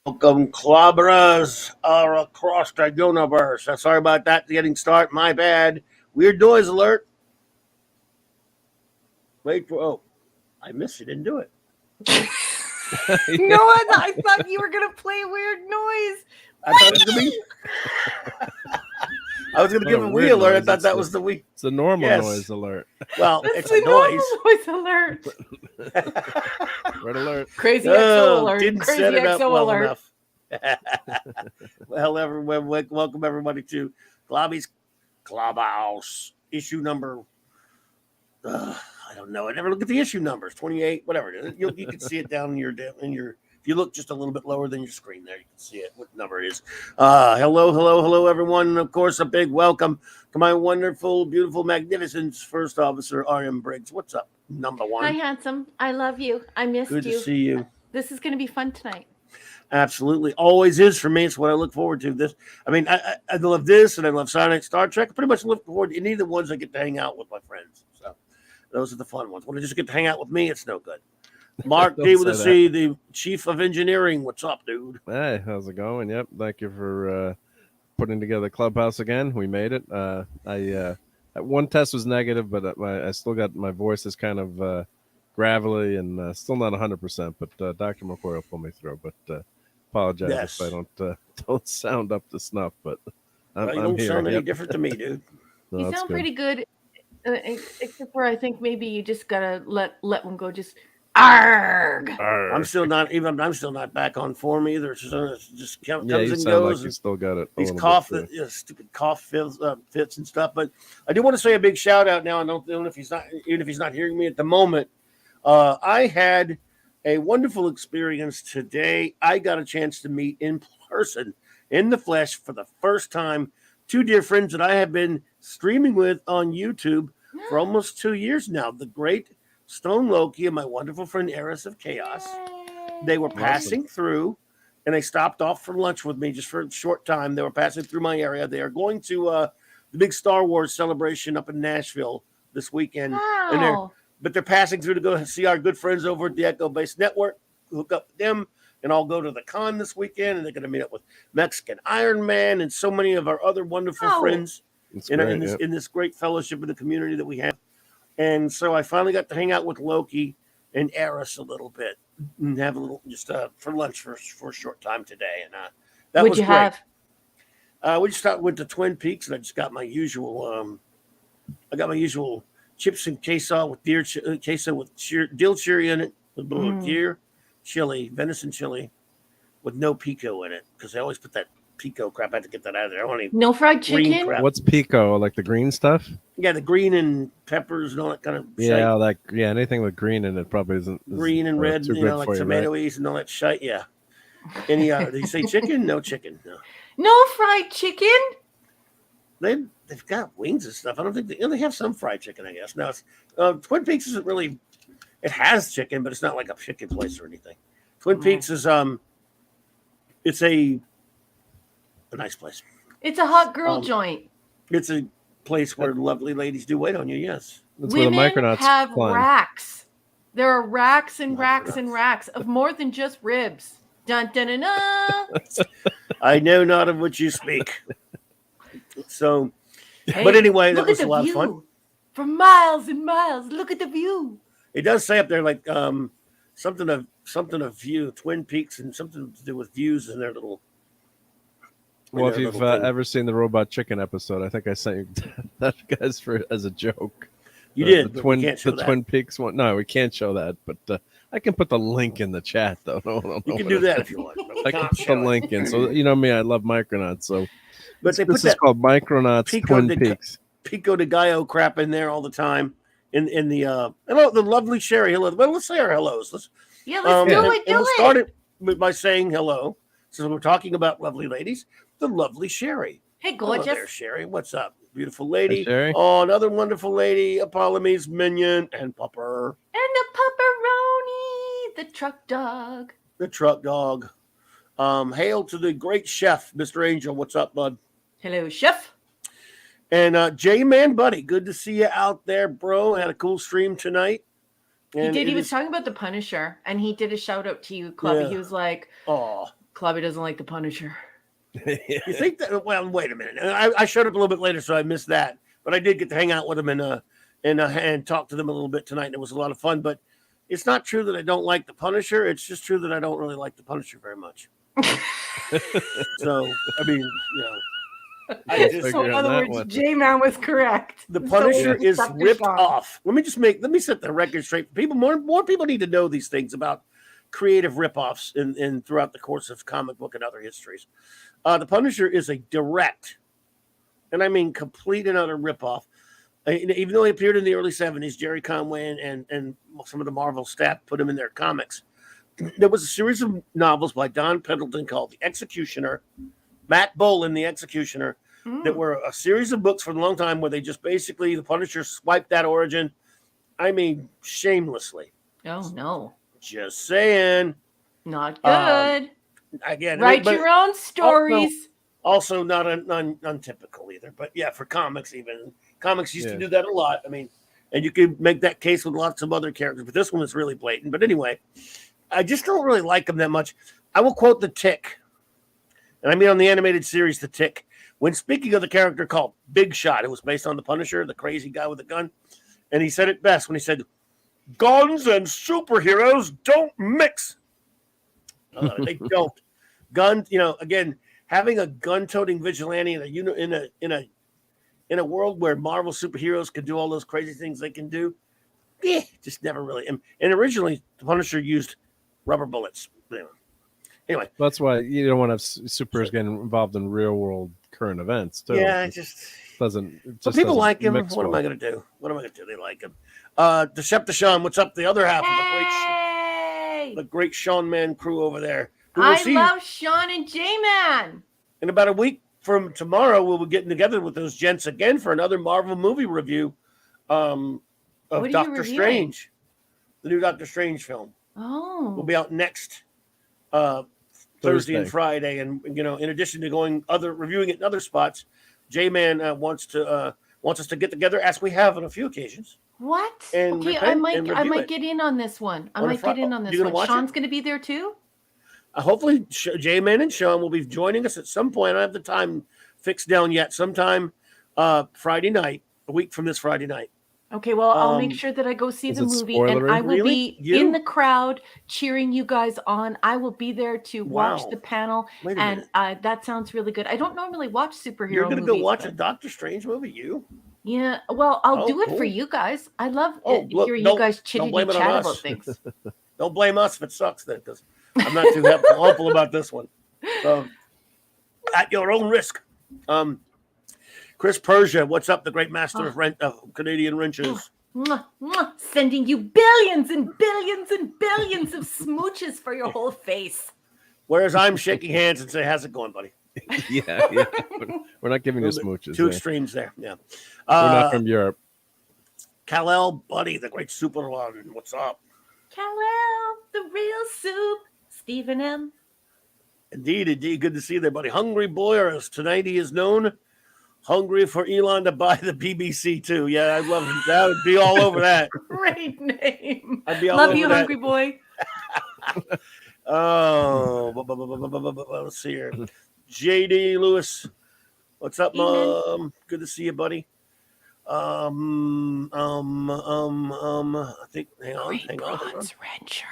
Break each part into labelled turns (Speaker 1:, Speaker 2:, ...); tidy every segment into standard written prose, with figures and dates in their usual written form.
Speaker 1: Welcome, clobberers are across the universe. Sorry about that. Getting start. My bad. Weird noise alert. Wait for. Oh, I missed it. Didn't do it.
Speaker 2: No, I thought you were gonna play weird noise.
Speaker 1: I thought it was gonna be. I was gonna give a wee alert. I thought that was the wee.
Speaker 3: It's a normal noise alert.
Speaker 1: Well,
Speaker 2: It's
Speaker 1: it's a noise.
Speaker 2: alert.
Speaker 3: Red alert.
Speaker 2: Crazy XO alert.
Speaker 1: Didn't
Speaker 2: Crazy
Speaker 1: set it up
Speaker 2: XO
Speaker 1: well
Speaker 2: alert.
Speaker 1: enough. Well, everyone, welcome everybody to Globby's Clubhouse issue number. I don't know. I never look at the issue numbers. 28, whatever it is. You can see it down in your. If you look just a little bit lower than your screen, there you can see it. What number it is? Hello, everyone, and of course a big welcome to my wonderful, beautiful, magnificent first officer, R.M. Briggs. What's up, number one?
Speaker 2: Hi, handsome. I love you. I missed you.
Speaker 1: Good to see you.
Speaker 2: This is going to be fun tonight.
Speaker 1: Absolutely, always is for me. It's what I look forward to. This, I mean, I love this, and I love Star Trek. I pretty much look forward to any of the ones I get to hang out with my friends. So those are the fun ones. When I just get to hang out with me, it's no good. Mark D with a C, the chief of engineering. What's up, dude?
Speaker 3: Hey, how's it going? Yep, thank you for putting together Clubhouse again. We made it. One test was negative, but I still got my voice is kind of gravelly and still not 100%. But Dr. McCoy will pull me through. But apologize if I don't sound up to snuff. But I'm
Speaker 1: you don't
Speaker 3: here.
Speaker 1: sound any different to me, dude.
Speaker 3: No,
Speaker 2: you sound pretty good, except for I think maybe you just gotta let one go. Just arg.
Speaker 1: I'm still not back on form either. So it just comes
Speaker 3: you
Speaker 1: and
Speaker 3: sound
Speaker 1: goes.
Speaker 3: like you still got it.
Speaker 1: These stupid cough fits and stuff. But I do want to say a big shout out now. I don't know if he's not hearing me at the moment. I had a wonderful experience today. I got a chance to meet in person, in the flesh, for the first time, two dear friends that I have been streaming with on YouTube for almost 2 years now. The great Stone Loki and my wonderful friend Eris of Chaos. They were passing through, and they stopped off for lunch with me just for a short time. They were passing through my area. They are going to the big Star Wars celebration up in Nashville this weekend.
Speaker 2: Wow.
Speaker 1: But they're passing through to go see our good friends over at the Echo Base Network, hook up with them, and I'll go to the con this weekend, and they're going to meet up with Mexican Iron Man and so many of our other wonderful friends in this great fellowship in the community that we have. And so I finally got to hang out with Loki and Eris a little bit and have a little just for lunch for a short time today. And that was great. We just went to Twin Peaks, and I just got my usual. I got my usual chips and queso with dill chili in it, with deer chili, venison chili, with no pico in it, because they always put that pico crap. I had to get that out of there.
Speaker 2: No fried chicken.
Speaker 3: Crap. What's pico? Like the green stuff?
Speaker 1: Yeah, the green and peppers and all that kind of.
Speaker 3: Yeah, shite. Anything with green in it probably isn't
Speaker 1: green and red. Like tomatoes and all that shite. Yeah. Any did you say chicken? No chicken.
Speaker 2: No fried chicken.
Speaker 1: They've got wings and stuff. I don't think they have some fried chicken, I guess. Now, it's, Twin Peaks isn't really. It has chicken, but it's not like a chicken place or anything. Twin Peaks is it's a nice place.
Speaker 2: It's a hot girl joint.
Speaker 1: It's a place where lovely ladies do wait on you. Yes,
Speaker 3: that's
Speaker 2: women
Speaker 3: where the Micronauts
Speaker 2: have
Speaker 3: climb.
Speaker 2: racks. There are racks and racks and racks of more than just ribs. Dun dun dun dun.
Speaker 1: I know not of what you speak. So.
Speaker 2: Hey,
Speaker 1: but anyway, that was a lot of fun.
Speaker 2: For miles and miles, look at the view.
Speaker 1: It does say up there like something of view, Twin Peaks, and something to do with views in their little.
Speaker 3: Well, if you've ever seen the Robot Chicken episode, I think I sent you that guys as a joke.
Speaker 1: You did.
Speaker 3: The Twin Peaks one. No, we can't show that, but I can put the link in the chat though. No,
Speaker 1: you can do that if you want.
Speaker 3: I can put the link in. So you know me, I love Micronauts. So.
Speaker 1: But they put
Speaker 3: this is called Micronauts Twin Peaks.
Speaker 1: Pico de Gallo crap in there all the time. In the hello, the lovely Sherry. Hello. Well, let's say our hellos. Let's
Speaker 2: do it.
Speaker 1: We'll start it by saying hello. So we're talking about lovely ladies. The lovely Sherry.
Speaker 2: Hey, gorgeous.
Speaker 1: Hello there, Sherry. What's up, beautiful lady?
Speaker 3: Hey, Sherry.
Speaker 1: Oh, another wonderful lady, Apollome's minion and Pupper.
Speaker 2: And the pepperoni, the truck dog.
Speaker 1: The truck dog. Hail to the great chef, Mr. Angel. What's up, bud?
Speaker 2: Hello, chef.
Speaker 1: And J-Man Buddy, good to see you out there, bro. Had a cool stream tonight.
Speaker 2: And he was talking about the Punisher, and he did a shout out to you, Clubby. Yeah. He was like,
Speaker 1: "Oh,
Speaker 2: Clubby doesn't like the Punisher.
Speaker 1: You think that? Well, wait a minute. I showed up a little bit later, so I missed that. But I did get to hang out with them and talk to them a little bit tonight, and it was a lot of fun. But it's not true that I don't like the Punisher. It's just true that I don't really like the Punisher very much. So, I mean,
Speaker 2: So in other words, J-Man was correct.
Speaker 1: The Punisher is ripped
Speaker 2: Sean.
Speaker 1: off. Let me set the record straight. People, more people need to know these things about creative rip-offs in throughout the course of comic book and other histories. The Punisher is a direct, and I mean complete and utter rip-off. Even though he appeared in the early 70s, Jerry Conway and some of the Marvel staff put him in their comics. There was a series of novels by Don Pendleton called The Executioner, Matt Bolan, The Executioner, that were a series of books for a long time where they just basically, the Punisher swiped that origin. I mean, shamelessly.
Speaker 2: Oh, no.
Speaker 1: Just saying.
Speaker 2: Not good.
Speaker 1: Again,
Speaker 2: write your own stories.
Speaker 1: Also not untypical either. But yeah, for comics even. Comics used to do that a lot. I mean, and you could make that case with lots of other characters, but this one is really blatant. But anyway, I just don't really like him that much. I will quote The Tick, and I mean on the animated series The Tick, when speaking of the character called Big Shot, it was based on the Punisher, the crazy guy with a gun, and he said it best when he said, "Guns and superheroes don't mix." They don't. Guns, again, having a gun-toting vigilante in a world where Marvel superheroes can do all those crazy things they can do, just never really. And originally, the Punisher used rubber bullets. Anyway,
Speaker 3: that's why you don't want to have superheroes getting involved in real world current events too.
Speaker 1: Yeah, it just
Speaker 3: doesn't.
Speaker 1: But people like him. What am I going to do? They like him. Decepticon, what's up? The other half of the great Sean Man crew over there.
Speaker 2: I love Sean and J-Man.
Speaker 1: In about a week from tomorrow, we'll be getting together with those gents again for another Marvel movie review of Doctor Strange, the new Doctor Strange film.
Speaker 2: Oh,
Speaker 1: will be out next Thursday and Friday, and in addition to reviewing it in other spots, J-Man wants us to get together, as we have on a a few occasions.
Speaker 2: What? Okay, I might get in on this one. Sean's going to be there too.
Speaker 1: Hopefully, J-Man and Sean will be joining us at some point. I don't have the time fixed down yet. Sometime Friday night, a week from this Friday night.
Speaker 2: Okay, well, I'll make sure that I go see the movie, and I will be in the crowd cheering you guys on. I will be there to watch the panel, and that sounds really good. I don't normally watch superhero movies.
Speaker 1: You're going to go watch a Doctor Strange movie, you?
Speaker 2: Yeah, well, I'll do it for you guys. I love hearing you guys chat about things.
Speaker 1: Don't blame us if it sucks, then, because I'm not too hopeful about this one. So, at your own risk. Chris Persia, what's up? The great master of Canadian wrenches.
Speaker 2: Sending you billions and billions and billions of smooches for your whole face.
Speaker 1: Whereas I'm shaking hands and say, "How's it going, buddy?"
Speaker 3: yeah. We're not giving you smooches.
Speaker 1: Two extremes there. Yeah.
Speaker 3: We're not from Europe.
Speaker 1: Kal-El, buddy, the great super one. What's up?
Speaker 2: Kal-El, the real soup. Stephen M.
Speaker 1: Indeed. Good to see you there, buddy. Hungry Boy, or as tonight he is known, hungry for Elon to buy the BBC too. Yeah, I'd love him. That would be all over that.
Speaker 2: Great name.
Speaker 1: I'd be all
Speaker 2: love
Speaker 1: over
Speaker 2: you,
Speaker 1: that.
Speaker 2: Hungry Boy.
Speaker 1: Let's see here. JD Lewis, what's up, Mom? Good to see you, buddy. I think. Hang on.
Speaker 2: Bronze Wrencher.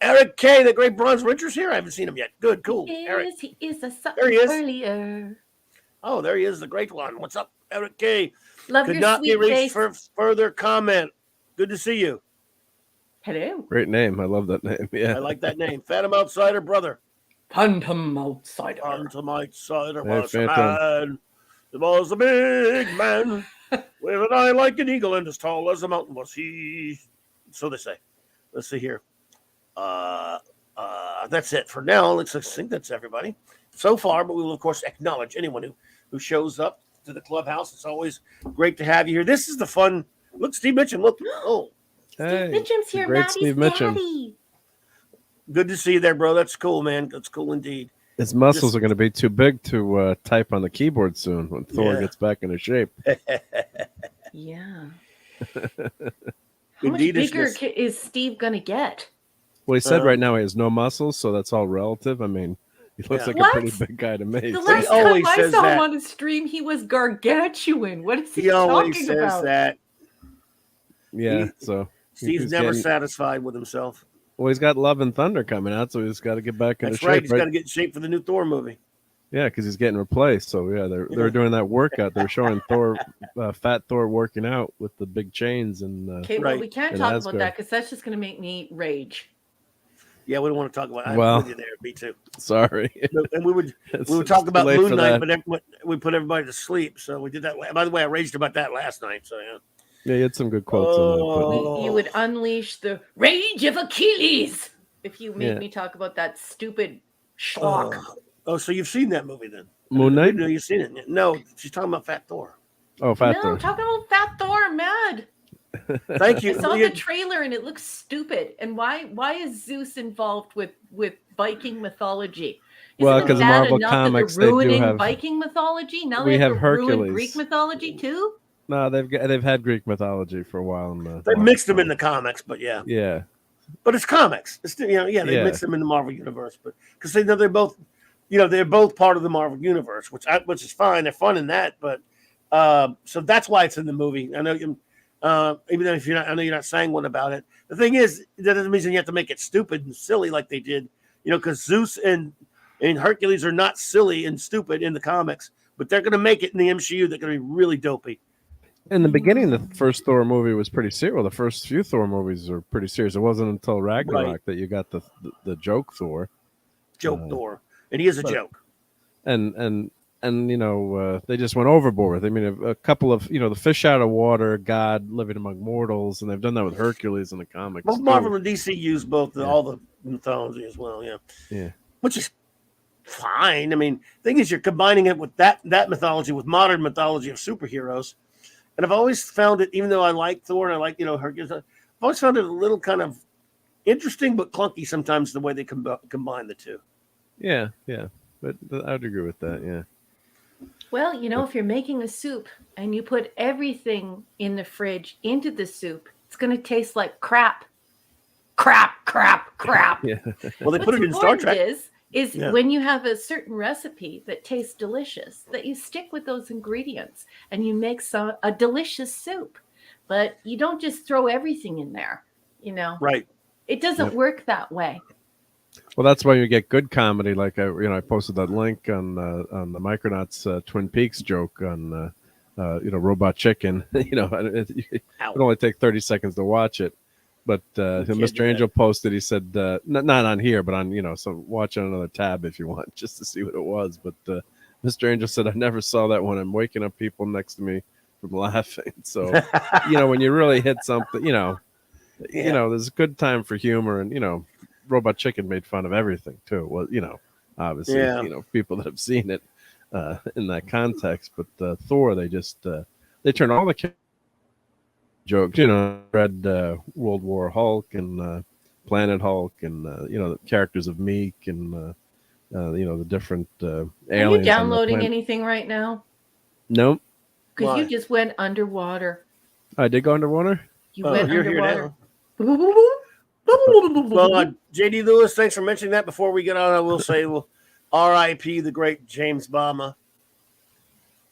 Speaker 1: Eric K, the great Bronze Wrencher's here. I haven't seen him yet. Good, cool. Eric.
Speaker 2: He is a
Speaker 1: there he is.
Speaker 2: earlier.
Speaker 1: Oh, there he is, the great one. What's up, Eric K?
Speaker 2: Love
Speaker 1: Could
Speaker 2: your
Speaker 1: not
Speaker 2: sweet
Speaker 1: be reached
Speaker 2: face.
Speaker 1: for further comment. Good to see you.
Speaker 2: Hello.
Speaker 3: Great name. I love that name. Yeah.
Speaker 1: I like that name. Phantom Outsider, brother.
Speaker 2: Phantom Outsider.
Speaker 1: Phantom Outsider
Speaker 3: Hey,
Speaker 1: was a man. It was a big man with an eye like an eagle and as tall as a mountain was he. So they say. Let's see here. That's it for now. I think that's everybody so far, but we will of course acknowledge anyone who shows up to the clubhouse. It's always great to have you here. This is the fun. Look, Steve Mitchum. Look. Oh,
Speaker 3: hey,
Speaker 2: Steve Mitchum's here.
Speaker 3: great
Speaker 2: Maddie's
Speaker 3: Steve Mitchum.
Speaker 2: daddy.
Speaker 1: Good to see you there, bro. That's cool, man. That's cool indeed.
Speaker 3: His muscles are going to be too big to type on the keyboard soon when Thor gets back into shape.
Speaker 2: Yeah. How much bigger is Steve going to get?
Speaker 3: Well, he said right now he has no muscles, so that's all relative. I mean, he looks like a pretty big guy to me.
Speaker 2: The last time I saw him on a stream, he was gargantuan. What is he talking about?
Speaker 1: That.
Speaker 3: Yeah, so
Speaker 1: Steve's never satisfied with himself.
Speaker 3: Well, he's got Love and Thunder coming out, so he's got to get back into shape.
Speaker 1: That's right. He's got to get in shape for the new Thor movie.
Speaker 3: Yeah, because he's getting replaced. So yeah, they're doing that workout. They're showing Thor, Fat Thor, working out with the big chains and.
Speaker 2: Okay, well, we can't talk about that because that's just going to make me rage.
Speaker 1: Yeah, we don't want to talk about.
Speaker 3: Well,
Speaker 1: I'm with you there. Me too.
Speaker 3: Sorry.
Speaker 1: And we would talk about Moon Knight, but we put everybody to sleep. So we did that. By the way, I raged about that last night. So yeah.
Speaker 3: Yeah, you had some good quotes on that.
Speaker 2: You would unleash the rage of Achilles if you made me talk about that stupid schlock.
Speaker 1: Oh, so you've seen that movie then?
Speaker 3: Moon Knight?
Speaker 1: No, you've seen it. No, she's talking about Fat Thor.
Speaker 3: Oh, Fat Thor.
Speaker 2: No, I'm talking about Fat Thor. I'm mad.
Speaker 1: Thank you.
Speaker 2: I saw the trailer and it looks stupid. And why is Zeus involved with Viking mythology?
Speaker 3: Well, because Marvel Comics, they do have
Speaker 2: Viking mythology. Now
Speaker 3: we
Speaker 2: they
Speaker 3: have
Speaker 2: to
Speaker 3: Hercules.
Speaker 2: Ruin Greek mythology too.
Speaker 3: No, they've had Greek mythology for a while.
Speaker 1: They mixed them in the comics, but yeah.
Speaker 3: Yeah.
Speaker 1: But it's comics. It's they mix them in the Marvel universe, but because they're both, they're both part of the Marvel universe, which is fine. They're fun in that, but so that's why it's in the movie. I know you, even though I know you're not sanguine about it. The thing is, that doesn't mean you have to make it stupid and silly like they did, because Zeus and Hercules are not silly and stupid in the comics, but they're going to make it in the MCU. They're going to be really dopey.
Speaker 3: In the beginning, the first Thor movie was pretty serious. Well, the first few Thor movies are pretty serious. It wasn't until Ragnarok that you got the joke Thor.
Speaker 1: Thor. And he is a joke.
Speaker 3: And they just went overboard. I mean, a couple of, the fish out of water, God living among mortals, and they've done that with Hercules in the comics.
Speaker 1: Both Marvel and DC use all the mythology as well,
Speaker 3: Yeah.
Speaker 1: Which is fine. I mean, the thing is, you're combining it with that mythology with modern mythology of superheroes. And I've always found it, even though I like Thor and I like, Hercules, I've always found it a little kind of interesting but clunky sometimes the way they combine the two.
Speaker 3: Yeah. But I would agree with that, yeah.
Speaker 2: Well, if you're making a soup and you put everything in the fridge into the soup, it's going to taste like crap. Crap.
Speaker 3: Yeah.
Speaker 1: Well, they put it in Star Trek.
Speaker 2: Is when you have a certain recipe that tastes delicious, that you stick with those ingredients and you make a delicious soup. But you don't just throw everything in there,
Speaker 1: Right.
Speaker 2: It doesn't work that way.
Speaker 3: Well, that's why you get good comedy. Like I posted that link on the Micronauts Twin Peaks joke on Robot Chicken. It only take 30 seconds to watch it. But Mr. Angel posted, he said, not on here, but on, so watch on another tab if you want, just to see what it was. But Mr. Angel said, I never saw that one. I'm waking up people next to me from laughing. So, when you really hit something, there's a good time for humor. And, Robot Chicken made fun of everything, too. Well, obviously, people that have seen it in that context. But Thor, they just, they turn all the jokes, read World War Hulk and Planet Hulk and the characters of Meek and the different aliens.
Speaker 2: Are you downloading anything right now?
Speaker 3: Nope.
Speaker 2: Because you just went underwater.
Speaker 3: I did go underwater.
Speaker 2: You went underwater.
Speaker 1: Well, JD Lewis, thanks for mentioning that. Before we get on, I will say, R.I.P. the great James Bama.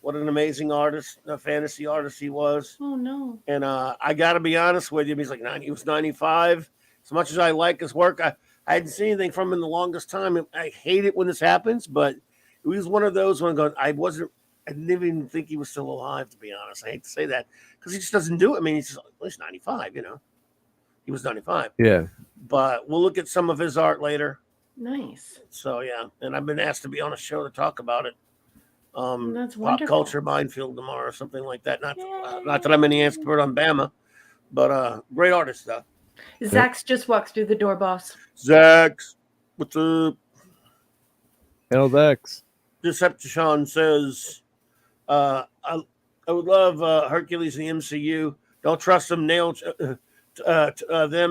Speaker 1: What an amazing artist, a fantasy artist he was.
Speaker 2: Oh, no.
Speaker 1: And I got to be honest with you. He's like he was 95. As much as I like his work, I hadn't seen anything from him in the longest time. I hate it when this happens, but it was one of those when I didn't even think he was still alive, to be honest. I hate to say that because he just doesn't do it. I mean, he's 95, He was 95.
Speaker 3: Yeah.
Speaker 1: But we'll look at some of his art later.
Speaker 2: Nice.
Speaker 1: So, yeah. And I've been asked to be on a show to talk about it.
Speaker 2: That's
Speaker 1: Pop
Speaker 2: wonderful.
Speaker 1: Culture Minefield tomorrow or something like that. Not that I'm any expert on Bama, but great artist stuff.
Speaker 2: Zach's just walks through the door, boss.
Speaker 1: Zach's, what's up?
Speaker 3: Hell's X.
Speaker 1: Decepticon says, I would love Hercules in the MCU. Don't trust them them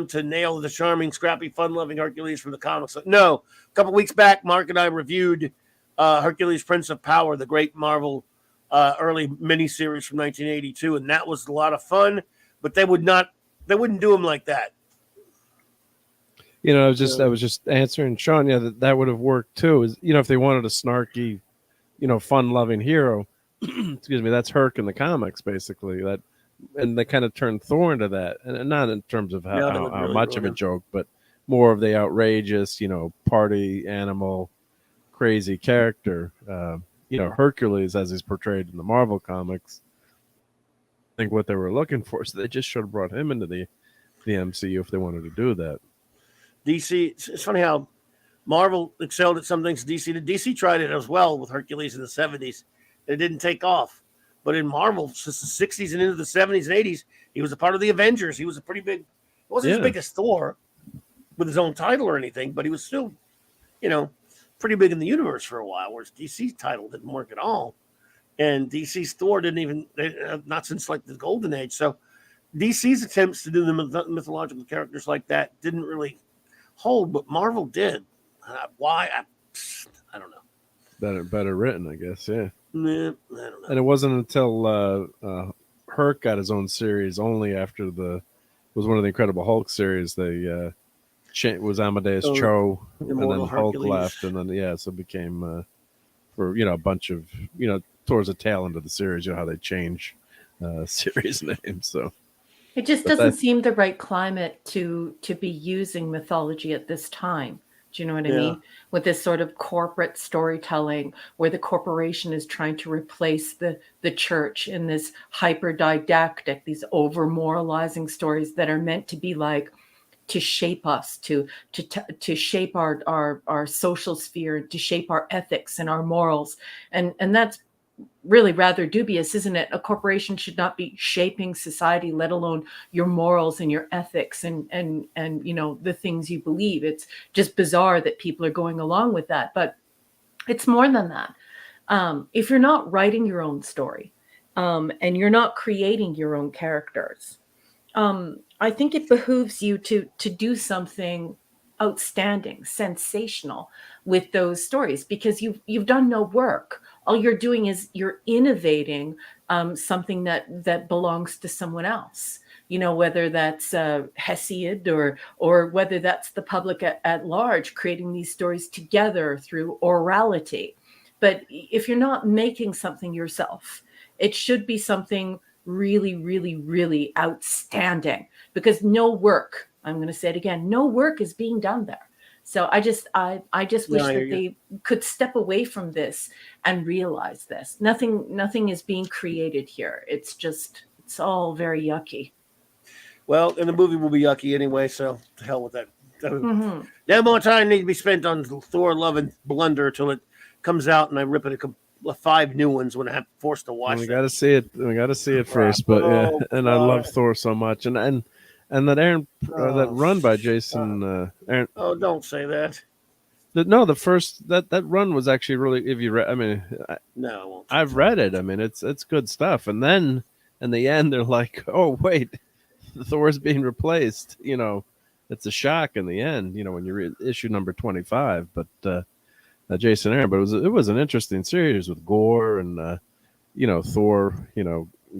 Speaker 1: to nail the charming, scrappy, fun-loving Hercules from the comics. No, a couple weeks back, Mark and I reviewed Hercules Prince of Power, the great Marvel early miniseries from 1982, and that was a lot of fun, but they wouldn't do him like that.
Speaker 3: I was just answering Sean. Yeah, that would have worked too. Is if they wanted a snarky, fun-loving hero. Excuse me. That's Herc in the comics, basically. And they kind of turned Thor into that, and not in terms of how much of a joke, but more of the outrageous, party animal, crazy character. Hercules, as he's portrayed in the Marvel comics. I think what they were looking for, so they just should have brought him into the MCU if they wanted to do that.
Speaker 1: DC, it's funny how Marvel excelled at some things. DC tried it as well with Hercules in the 70s. It didn't take off. But in Marvel, since the 60s and into the 70s and 80s, he was a part of the Avengers. He was a pretty big, it wasn't as big as Thor with his own title or anything, but he was still, pretty big in the universe for a while, whereas DC's title didn't work at all. And DC's Thor didn't even, not since like the Golden Age. So DC's attempts to do the mythological characters like that didn't really hold, but Marvel did. Why? I don't know.
Speaker 3: Better written, I guess. Yeah.
Speaker 1: Nah, I don't know.
Speaker 3: And it wasn't until Herc got his own series only after was one of the Incredible Hulk series. They was Amadeus Cho, and then Hulk left, and then so it became for a bunch of towards the tail end of the series. How they change series names. So
Speaker 2: it just doesn't seem the right climate to be using mythology at this time. Do you know what I mean? With this sort of corporate storytelling where the corporation is trying to replace the church in this hyper didactic, these over moralizing stories that are meant to be like to shape us, to shape our social sphere, to shape our ethics and our morals. And that's really rather dubious, isn't it? A corporation should not be shaping society, let alone your morals and your ethics and the things you believe. It's just bizarre that people are going along with that, but it's more than that. If you're not writing your own story and you're not creating your own characters, I think it behooves you to do something outstanding, sensational with those stories, because you've done no work. All you're doing is you're innovating something that belongs to someone else. Whether that's Hesiod or whether that's the public at large, creating these stories together through orality. But if you're not making something yourself, it should be something really, really, really outstanding, because no work, I'm going to say it again, no work is being done there. So I just wish that they could step away from this and realize this. Nothing is being created here. It's all very yucky.
Speaker 1: Well, and the movie will be yucky anyway, so to hell with that. No more time needs to be spent on Thor: Love and Blunder till it comes out, and I rip it 5 new ones when I'm forced to watch.
Speaker 3: We got to see it. We got to see it first, but and I love Thor so much, and that that run by Jason Aaron.
Speaker 1: Oh, don't say that.
Speaker 3: The first that run was actually really. If you read, I mean,
Speaker 1: no, I won't.
Speaker 3: I've read it. I mean, it's good stuff. And then in the end, they're like, "Oh wait, Thor's being replaced." It's a shock in the end. When you read issue number 25. But Jason Aaron. But it was an interesting series with gore and Thor.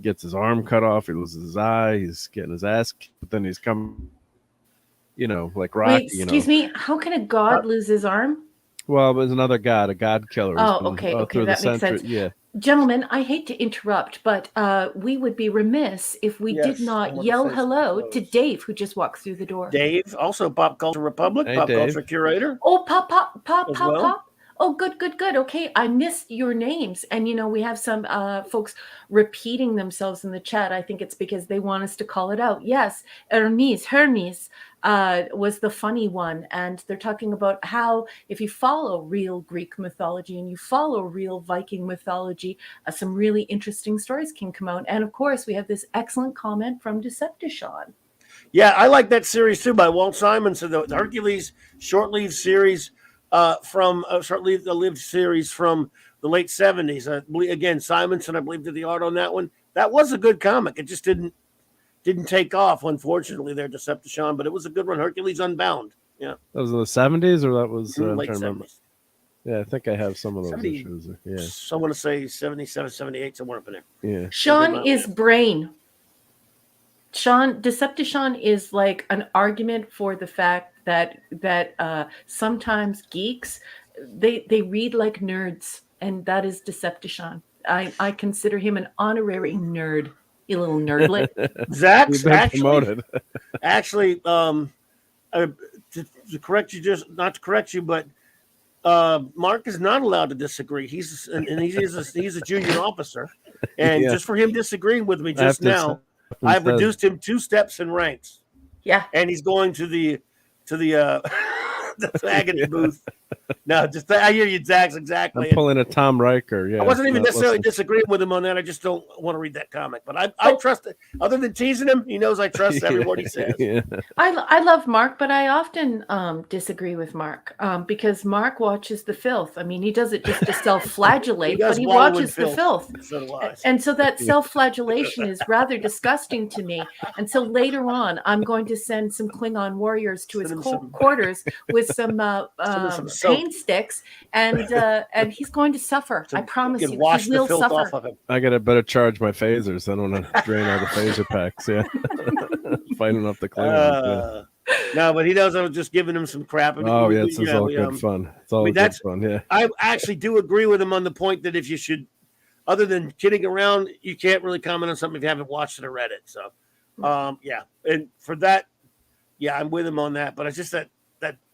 Speaker 3: Gets his arm cut off. He loses his eye. He's getting his ass kicked, but then he's coming. Like Rocky.
Speaker 2: Wait, excuse me. How can a god lose his arm?
Speaker 3: Well, there's another god, a god killer.
Speaker 2: Oh, okay, that makes sense.
Speaker 3: Yeah.
Speaker 2: Gentlemen, I hate to interrupt, but we would be remiss if we did not yell hello to Dave, who just walked through the door.
Speaker 1: Dave, also Pop Culture Republic,
Speaker 3: hey,
Speaker 1: Pop
Speaker 3: Dave.
Speaker 1: Culture Curator.
Speaker 2: Oh, pop. Oh, good. Okay, I missed your names. And, we have some folks repeating themselves in the chat. I think it's because they want us to call it out. Yes, Hermes was the funny one. And they're talking about how if you follow real Greek mythology and you follow real Viking mythology, some really interesting stories can come out. And, of course, we have this excellent comment from Decepticon.
Speaker 1: Yeah, I like that series, too, by Walt Simonson, the Hercules short-lived series. From a short-lived series from the late 70s. I believe, again, Simonson, I believe, did the art on that one. That was a good comic. It just didn't take off, unfortunately, there, Decepticon, but it was a good one. Hercules Unbound. Yeah.
Speaker 3: That was in the 70s, or that was
Speaker 1: late 70s.
Speaker 3: Yeah, I think I have some of those
Speaker 1: 70,
Speaker 3: issues. Yeah.
Speaker 1: So I want to say 77, 78, somewhere up in there.
Speaker 3: Yeah.
Speaker 2: Sean is brain. Decepticon is like an argument for the fact that sometimes geeks they read like nerds, and that is Decepticon. I consider him an honorary nerd. You little nerdlet.
Speaker 1: Zach's actually, to correct you, just not to correct you, but Mark is not allowed to disagree. He's a junior officer, and just for hhim disagreeing with me just now, I've reduced him 2 steps in ranks.
Speaker 2: Yeah,
Speaker 1: and he's going to the the faggot booth. No, just I hear you, Zach. Exactly.
Speaker 3: I'm pulling a Tom Riker. Yeah,
Speaker 1: I wasn't even necessarily disagreeing with him on that. I just don't want to read that comic. But I trust it. Other than teasing him, he knows I trust every word he says.
Speaker 3: Yeah.
Speaker 2: I love Mark, but I often disagree with Mark because Mark watches the filth. I mean, he does it just to self-flagellate, but he watches the filth.
Speaker 1: So do I.
Speaker 2: And so that self-flagellation is rather disgusting to me. And so later on, I'm going to send some Klingon warriors to his quarters with some pain sticks, and he's going to suffer. I promise you, he will suffer.
Speaker 3: I better charge my phasers. I don't want to drain all the phaser packs. Yeah, fighting off the Klingons.
Speaker 1: No, but he knows I was just giving him some crap.
Speaker 3: It's all good fun. It's all good fun. Yeah,
Speaker 1: I actually do agree with him on the point that if you should, other than kidding around, you can't really comment on something if you haven't watched it or read it. So, and for that, I'm with him on that. But it's just that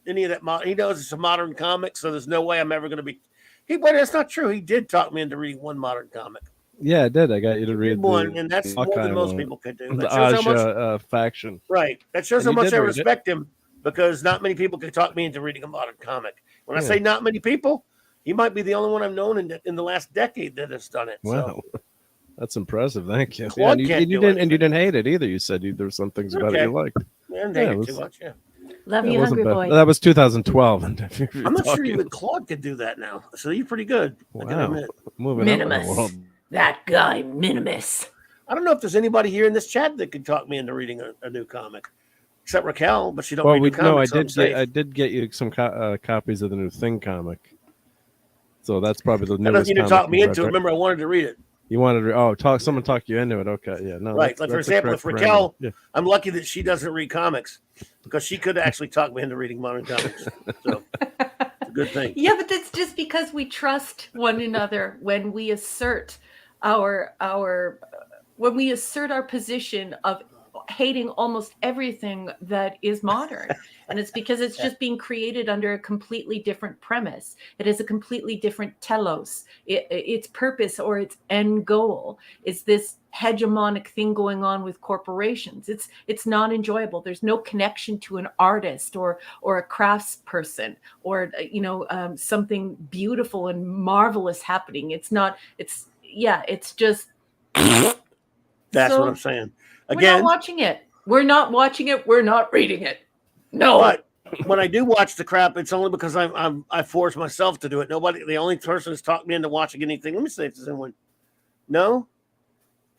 Speaker 1: any of that he knows it's a modern comic, so there's no way I'm ever going to be. But that's not true. He did talk me into reading one modern comic.
Speaker 3: Yeah, I did. I got you to read
Speaker 1: one, and that's more than most people could do.
Speaker 3: That shows how much faction.
Speaker 1: Right. That shows how much I respect him, because not many people can talk me into reading a modern comic. When I say not many people, he might be the only one I've known in the last decade that has done it.
Speaker 3: Wow. So. That's impressive. Thank you.
Speaker 1: And you
Speaker 3: didn't hate it either. You said there were some things about it you liked.
Speaker 1: Yeah, I didn't hate it too much. Yeah.
Speaker 2: Love you, Hungry Boy.
Speaker 3: That was 2012.
Speaker 1: I'm not sure even Claude could do that now. So you're pretty good.
Speaker 3: Wow. Moving
Speaker 2: Minimus.
Speaker 3: up in the world.
Speaker 2: That guy, Minimus.
Speaker 1: I don't know if there's anybody here in this chat that could talk me into reading a new comic, except Raquel, but she don't read new comics.
Speaker 3: I did get you some copies of the new Thing comic. So that's probably the newest.
Speaker 1: You didn't talk me into it. Remember, I wanted to read it.
Speaker 3: You wanted to someone talk you into it. Okay, yeah, no,
Speaker 1: right. Like for example, with Raquel, I'm lucky that she doesn't read comics, because she could actually talk me into reading modern comics. So it's a good thing.
Speaker 2: Yeah, but that's just because we trust one another when we assert our position of hating almost everything that is modern. And it's because it's just being created under a completely different premise. It is a completely different telos. Its purpose or its end goal is this hegemonic thing going on with corporations. It's not enjoyable. There's no connection to an artist or a craftsperson or something beautiful and marvelous happening. It's just
Speaker 1: that's what I'm saying. Again,
Speaker 2: we're not watching it. We're not watching it. We're not reading it. No.
Speaker 1: But when I do watch the crap, it's only because I force myself to do it. The only person that's talked me into watching anything. Let me see if there's anyone. No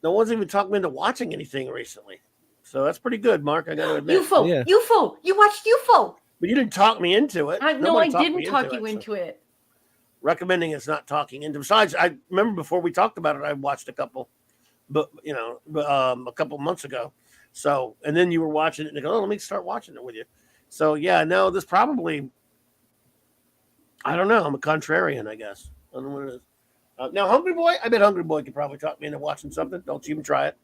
Speaker 1: one's even talked me into watching anything recently. So that's pretty good, Mark. I got to admit.
Speaker 2: UFO. You watched UFO.
Speaker 1: But you didn't talk me into it.
Speaker 2: I didn't talk you into it.
Speaker 1: Recommending it's not talking into. Besides, I remember before we talked about it, I watched a couple. But a couple months ago. So, and then you were watching it and you go, let me start watching it with you. So this probably, I don't know. I'm a contrarian, I guess. I don't know what it is. Now, Hungry Boy, I bet Hungry Boy could probably talk me into watching something. Don't you even try it.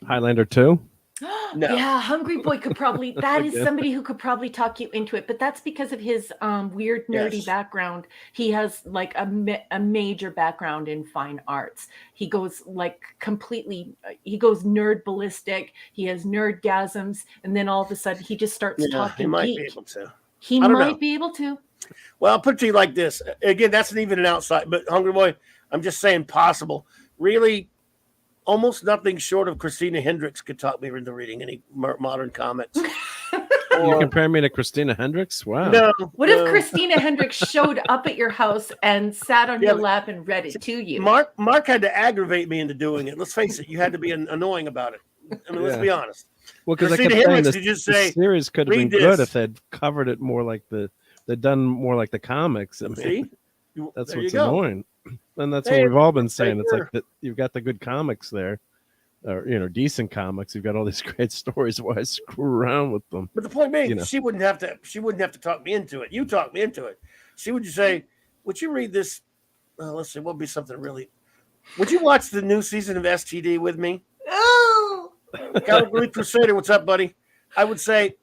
Speaker 3: Highlander 2?
Speaker 2: No. Yeah, Hungry Boy could probably, that is somebody who could probably talk you into it, but that's because of his weird nerdy background. He has like a major background in fine arts. He goes he goes nerd ballistic. He has nerdgasms, and then all of a sudden he just starts talking.
Speaker 1: He might be able to.
Speaker 2: He might be able to.
Speaker 1: Well, I'll put it to you like this. Again, that's not even an outside, but Hungry Boy, I'm just saying possible. Really, almost nothing short of Christina Hendricks could talk me into reading any modern comics.
Speaker 3: You compare me to Christina Hendricks? Wow.
Speaker 1: No.
Speaker 2: What if Christina Hendricks showed up at your house and sat on your lap and read it to you?
Speaker 1: Mark had to aggravate me into doing it. Let's face it. You had to be annoying about it. I mean, let's be honest.
Speaker 3: Well, because
Speaker 1: Christina Hendricks could just say,
Speaker 3: the series could have been good if they'd covered it more like they'd done more like the comics. I mean,
Speaker 1: see?
Speaker 3: That's what's annoying. And that's what we've all been saying. It's like that you've got the good comics there. decent comics. You've got all these great stories. Why screw around with them?
Speaker 1: But the point being, she wouldn't have to talk me into it. You talked me into it. She would just say, "Would you read this? Let's see, what would be something really? Would you watch the new season of STD with me?"
Speaker 2: Oh,
Speaker 1: Calgary Crusader, what's up, buddy? I would say,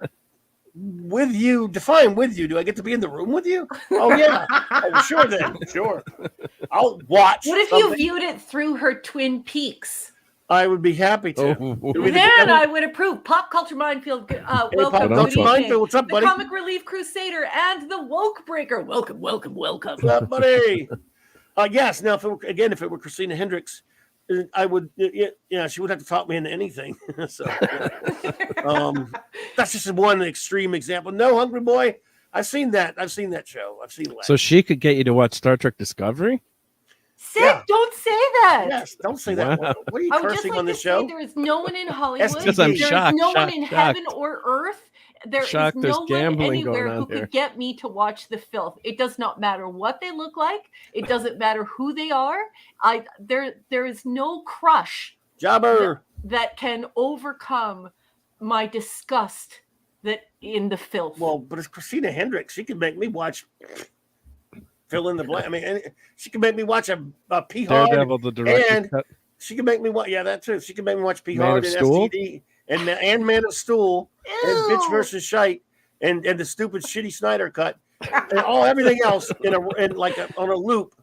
Speaker 1: with you. Define with you. Do I get to be in the room with you? Oh yeah. Oh, sure then. Sure. I'll watch.
Speaker 2: What if you viewed it through her Twin Peaks?
Speaker 1: I would be happy to.
Speaker 2: Then I would approve. Pop Culture Minefield. Welcome.
Speaker 1: Pop Culture Minefield. What's up, buddy?
Speaker 2: The Comic Relief Crusader and the Woke Breaker. Welcome.
Speaker 1: What's up, buddy? Yes. Now, if it were Christina Hendricks, I would. Yeah, she would have to talk me into anything. So, that's just one extreme example. No, Hungry Boy. I've seen that show. I've seen that.
Speaker 3: So she could get you to watch Star Trek Discovery?
Speaker 2: Sid, don't say that.
Speaker 1: Yes, don't say that. What are you cursing on the show?
Speaker 2: There is no one in Hollywood.
Speaker 3: Because I'm shocked.
Speaker 2: There is no one in heaven or earth. There is no one anywhere who
Speaker 3: could
Speaker 2: get me to watch the filth. It does not matter what they look like. It doesn't matter who they are. There is no crush that can overcome my disgust in the filth.
Speaker 1: Well, but it's Christina Hendricks. She can make me watch. Fill in the blank. I mean, she can make me watch a P-Hard.
Speaker 3: Daredevil, the director cut.
Speaker 1: She can make me watch. Yeah, that too. She can make me watch P-Hard and STD and Man of Stool and Bitch versus Shite and the stupid shitty Snyder cut and everything else on a loop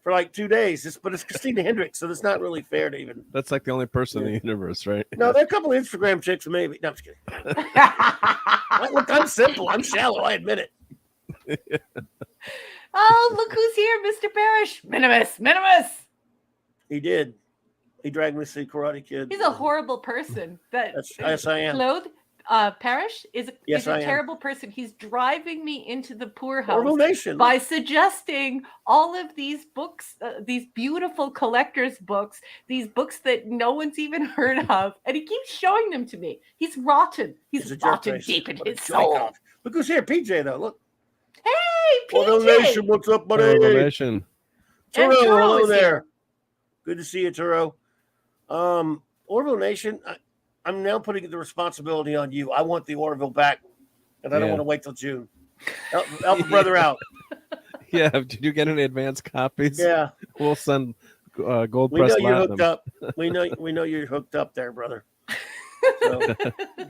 Speaker 1: for like 2 days. But it's Christina Hendricks, so it's not really fair to even.
Speaker 3: That's like the only person in the universe, right?
Speaker 1: No, there are a couple of Instagram chicks, maybe. No, I'm just kidding. Look, I'm simple. I'm shallow. I admit it.
Speaker 2: Oh, look who's here, Mr. Parrish. Minimus.
Speaker 1: He did. He dragged me to see Karate Kid.
Speaker 2: He's a horrible person.
Speaker 1: Yes, I am.
Speaker 2: Claude Parrish is a terrible person. He's driving me into the poorhouse by suggesting all of these books, these beautiful collector's books, these books that no one's even heard of, and he keeps showing them to me. He's rotten. He's rotten deep in his soul.
Speaker 1: Look who's here, PJ, though. Look.
Speaker 2: Hey, PJ.
Speaker 1: Orville Nation, what's up, buddy?
Speaker 3: Orville Nation.
Speaker 1: Turo, hello there. Good to see you, Turo. Orville Nation, I'm now putting the responsibility on you. I want the Orville back, and I don't want to wait till June. Help a brother out.
Speaker 3: Yeah, did you get any advance copies?
Speaker 1: Yeah.
Speaker 3: We'll send gold press
Speaker 1: We know you're hooked up. We know you're hooked up there, brother. So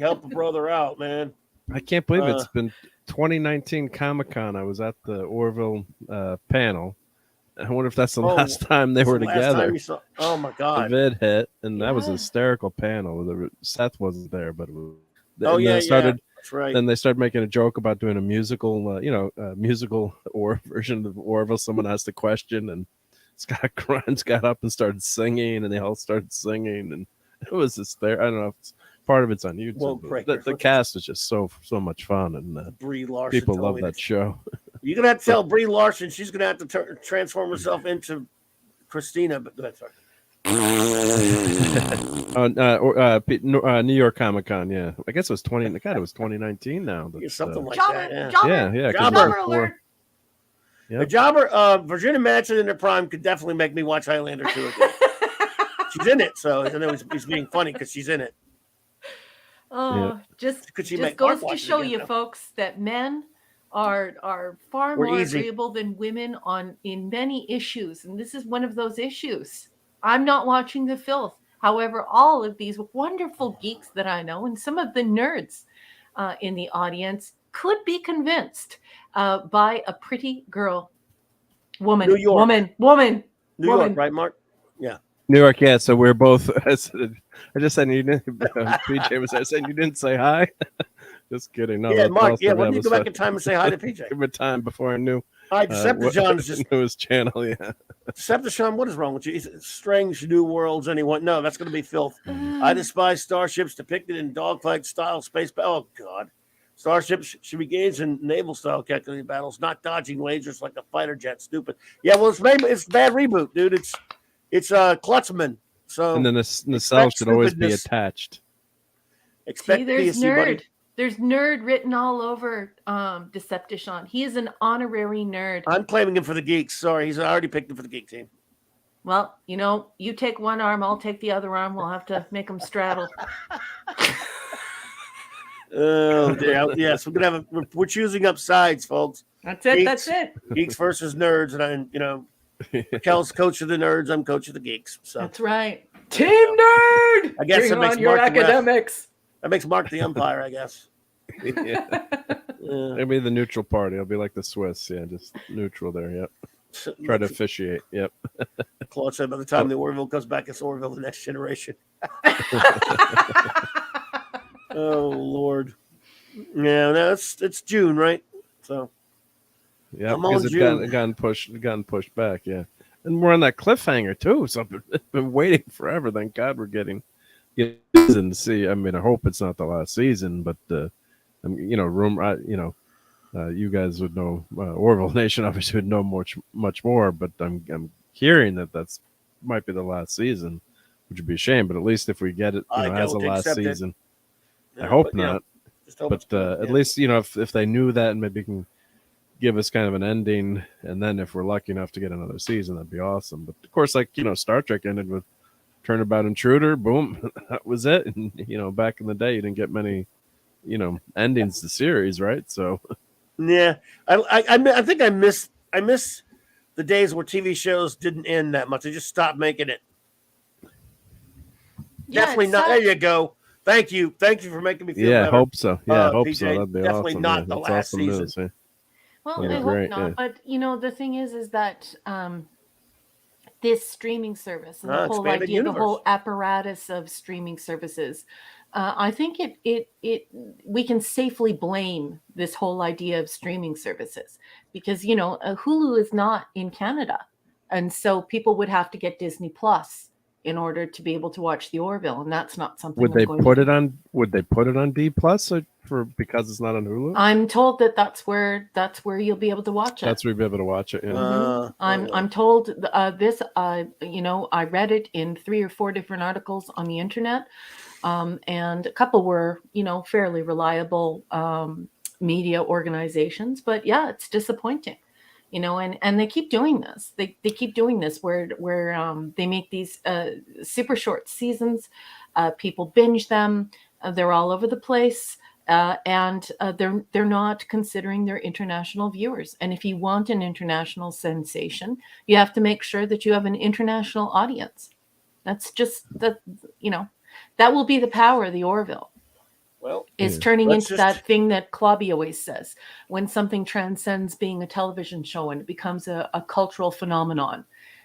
Speaker 1: help a brother out, man.
Speaker 3: I can't believe it's been 2019 Comic-Con. I was at the Orville panel. I wonder if that's the last time they were together.
Speaker 1: Oh my God!
Speaker 3: The vid hit, and that was a hysterical panel. Seth wasn't there, but it was.
Speaker 1: That's right.
Speaker 3: Then they started making a joke about doing a musical, musical version of Orville. Someone asked a question, and Scott Grimes got up and started singing, and they all started singing, and it was hysterical. I don't know if it's part of it's on YouTube. The cast is just so much fun, and
Speaker 1: Brie Larson
Speaker 3: people love that show.
Speaker 1: You're gonna have to tell Brie Larson she's gonna have to transform herself into Christina. But that's right.
Speaker 3: New York Comic Con, yeah. I guess it was 2019 now.
Speaker 1: Something like
Speaker 2: Jobber,
Speaker 1: that.
Speaker 3: Yeah.
Speaker 2: Jobber alert.
Speaker 1: Yep. Jobber, Virginia Madsen in her prime could definitely make me watch Highlander 2 again. She's in it, so I know he's being funny because she's in it.
Speaker 2: Just goes to show you, folks, that men are far more agreeable than women in many issues, and this is one of those issues. I'm not watching the filth. However, all of these wonderful geeks that I know and some of the nerds in the audience could be convinced by a pretty girl, woman,
Speaker 1: New York.
Speaker 2: woman,
Speaker 1: New York, right, Mark? Yeah.
Speaker 3: New York, yeah. So we're both. I just said you didn't. PJ was saying you didn't say hi. Just kidding. No,
Speaker 1: yeah, Mark. Yeah, when did you go back in time and say hi to PJ?
Speaker 3: Give it time before I knew.
Speaker 1: Hi, Decepticon's just
Speaker 3: knew his channel. Yeah.
Speaker 1: Decepticon, what is wrong with you? He's strange new worlds. Anyone? No, that's going to be filth. I despise starships depicted in dogfight style space. Oh God, starships should be engaged in naval style calculating battles, not dodging lasers like a fighter jet. Stupid. Yeah, well, it's a bad reboot, dude. It's Klutzman. So
Speaker 3: and then the nacelle should always be attached.
Speaker 1: Expect
Speaker 2: there's nerd. There's nerd written all over Decepticon. He is an honorary nerd.
Speaker 1: I'm claiming him for the geeks. Sorry, I already picked him for the geek team.
Speaker 2: Well, you take one arm, I'll take the other arm. We'll have to make them straddle.
Speaker 1: Oh dear. Yes, we're choosing up sides, folks.
Speaker 2: That's it. That's it.
Speaker 1: Geeks versus nerds, and Raquel's coach of the nerds. I'm coach of the geeks. So
Speaker 2: that's right. Team nerd.
Speaker 1: I guess
Speaker 2: Bring on your academics.
Speaker 1: That makes Mark the umpire, I guess.
Speaker 3: Yeah. Maybe the neutral party. I'll be like the Swiss. Yeah, just neutral there. Yep. Try to officiate. Yep.
Speaker 1: Claude said by the time the Orville comes back, it's Orville the next generation. Oh Lord. Yeah, no, it's June, right? So
Speaker 3: yeah, because it's gotten pushed back, yeah. And we're on that cliffhanger too. So I've been waiting forever. Thank God we're getting season to see. I mean, I hope it's not the last season, but you guys would know. Orville Nation obviously would know much more, but I'm hearing that might be the last season, which would be a shame. But at least if we get it, as a last season, I hope not. But at least if they knew that and maybe can give us kind of an ending, and then if we're lucky enough to get another season, that'd be awesome. But of course, Star Trek ended with Turnabout Intruder, boom, that was it. And back in the day, you didn't get many endings to series, right? So
Speaker 1: yeah, I think I miss the days where TV shows didn't end that much. They just stopped making it. Yeah, definitely not. There you go. Thank you for making me feel better.
Speaker 3: I hope so. Yeah, I hope
Speaker 1: PJ,
Speaker 3: so. That'd be
Speaker 1: definitely
Speaker 3: awesome.
Speaker 1: Not the last season.
Speaker 3: News, yeah.
Speaker 2: Well, I hope not. Yeah. But the thing is that this streaming service and the whole idea, universe. The whole apparatus of streaming services, I think we can safely blame this whole idea of streaming services because Hulu is not in Canada, and so people would have to get Disney Plus in order to be able to watch the Orville, and that's not something.
Speaker 3: Would they put it on D Plus because it's not on Hulu?
Speaker 2: I'm told that's where you'll be able to watch it.
Speaker 3: That's where you'll be able to watch it. Yeah.
Speaker 2: I'm told this. I read it in 3 or 4 different articles on the internet, and a couple were fairly reliable media organizations. But yeah, it's disappointing. And they keep doing this. They keep doing this where they make these super short seasons. People binge them. They're all over the place, and they're not considering their international viewers. And if you want an international sensation, you have to make sure that you have an international audience. That's just that will be the power of the Orville.
Speaker 1: Well,
Speaker 2: is turning into that thing that Clobby always says, when something transcends being a television show and it becomes a cultural phenomenon.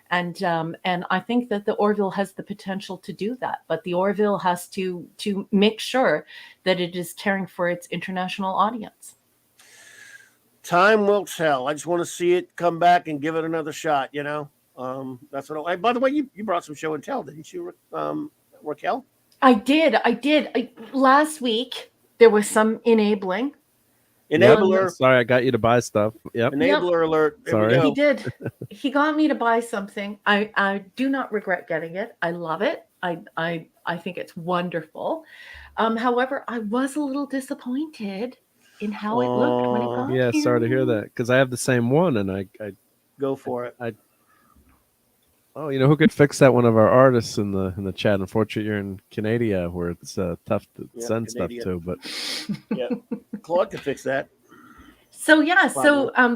Speaker 2: And I think that the Orville has the potential to do that, but the Orville has to make sure that it is caring for its international audience.
Speaker 1: Time will tell. I just want to see it come back and give it another shot. That's what. By the way, you brought some show and tell, didn't you, Raquel?
Speaker 2: I did. Last week, there was some enabling.
Speaker 1: Enabler.
Speaker 3: Sorry, I got you to buy stuff. Yep.
Speaker 1: Enabler alert.
Speaker 3: Sorry.
Speaker 2: He did. He got me to buy something. I do not regret getting it. I love it. I think it's wonderful. However, I was a little disappointed in how it looked when it got here.
Speaker 3: Yeah, sorry to hear that, because I have the same one, and I
Speaker 1: go for it.
Speaker 3: Oh, who could fix that? One of our artists in the chat. Unfortunately, you're in Canada, where it's tough to send stuff to. But
Speaker 1: yeah, Claude can fix that.
Speaker 2: So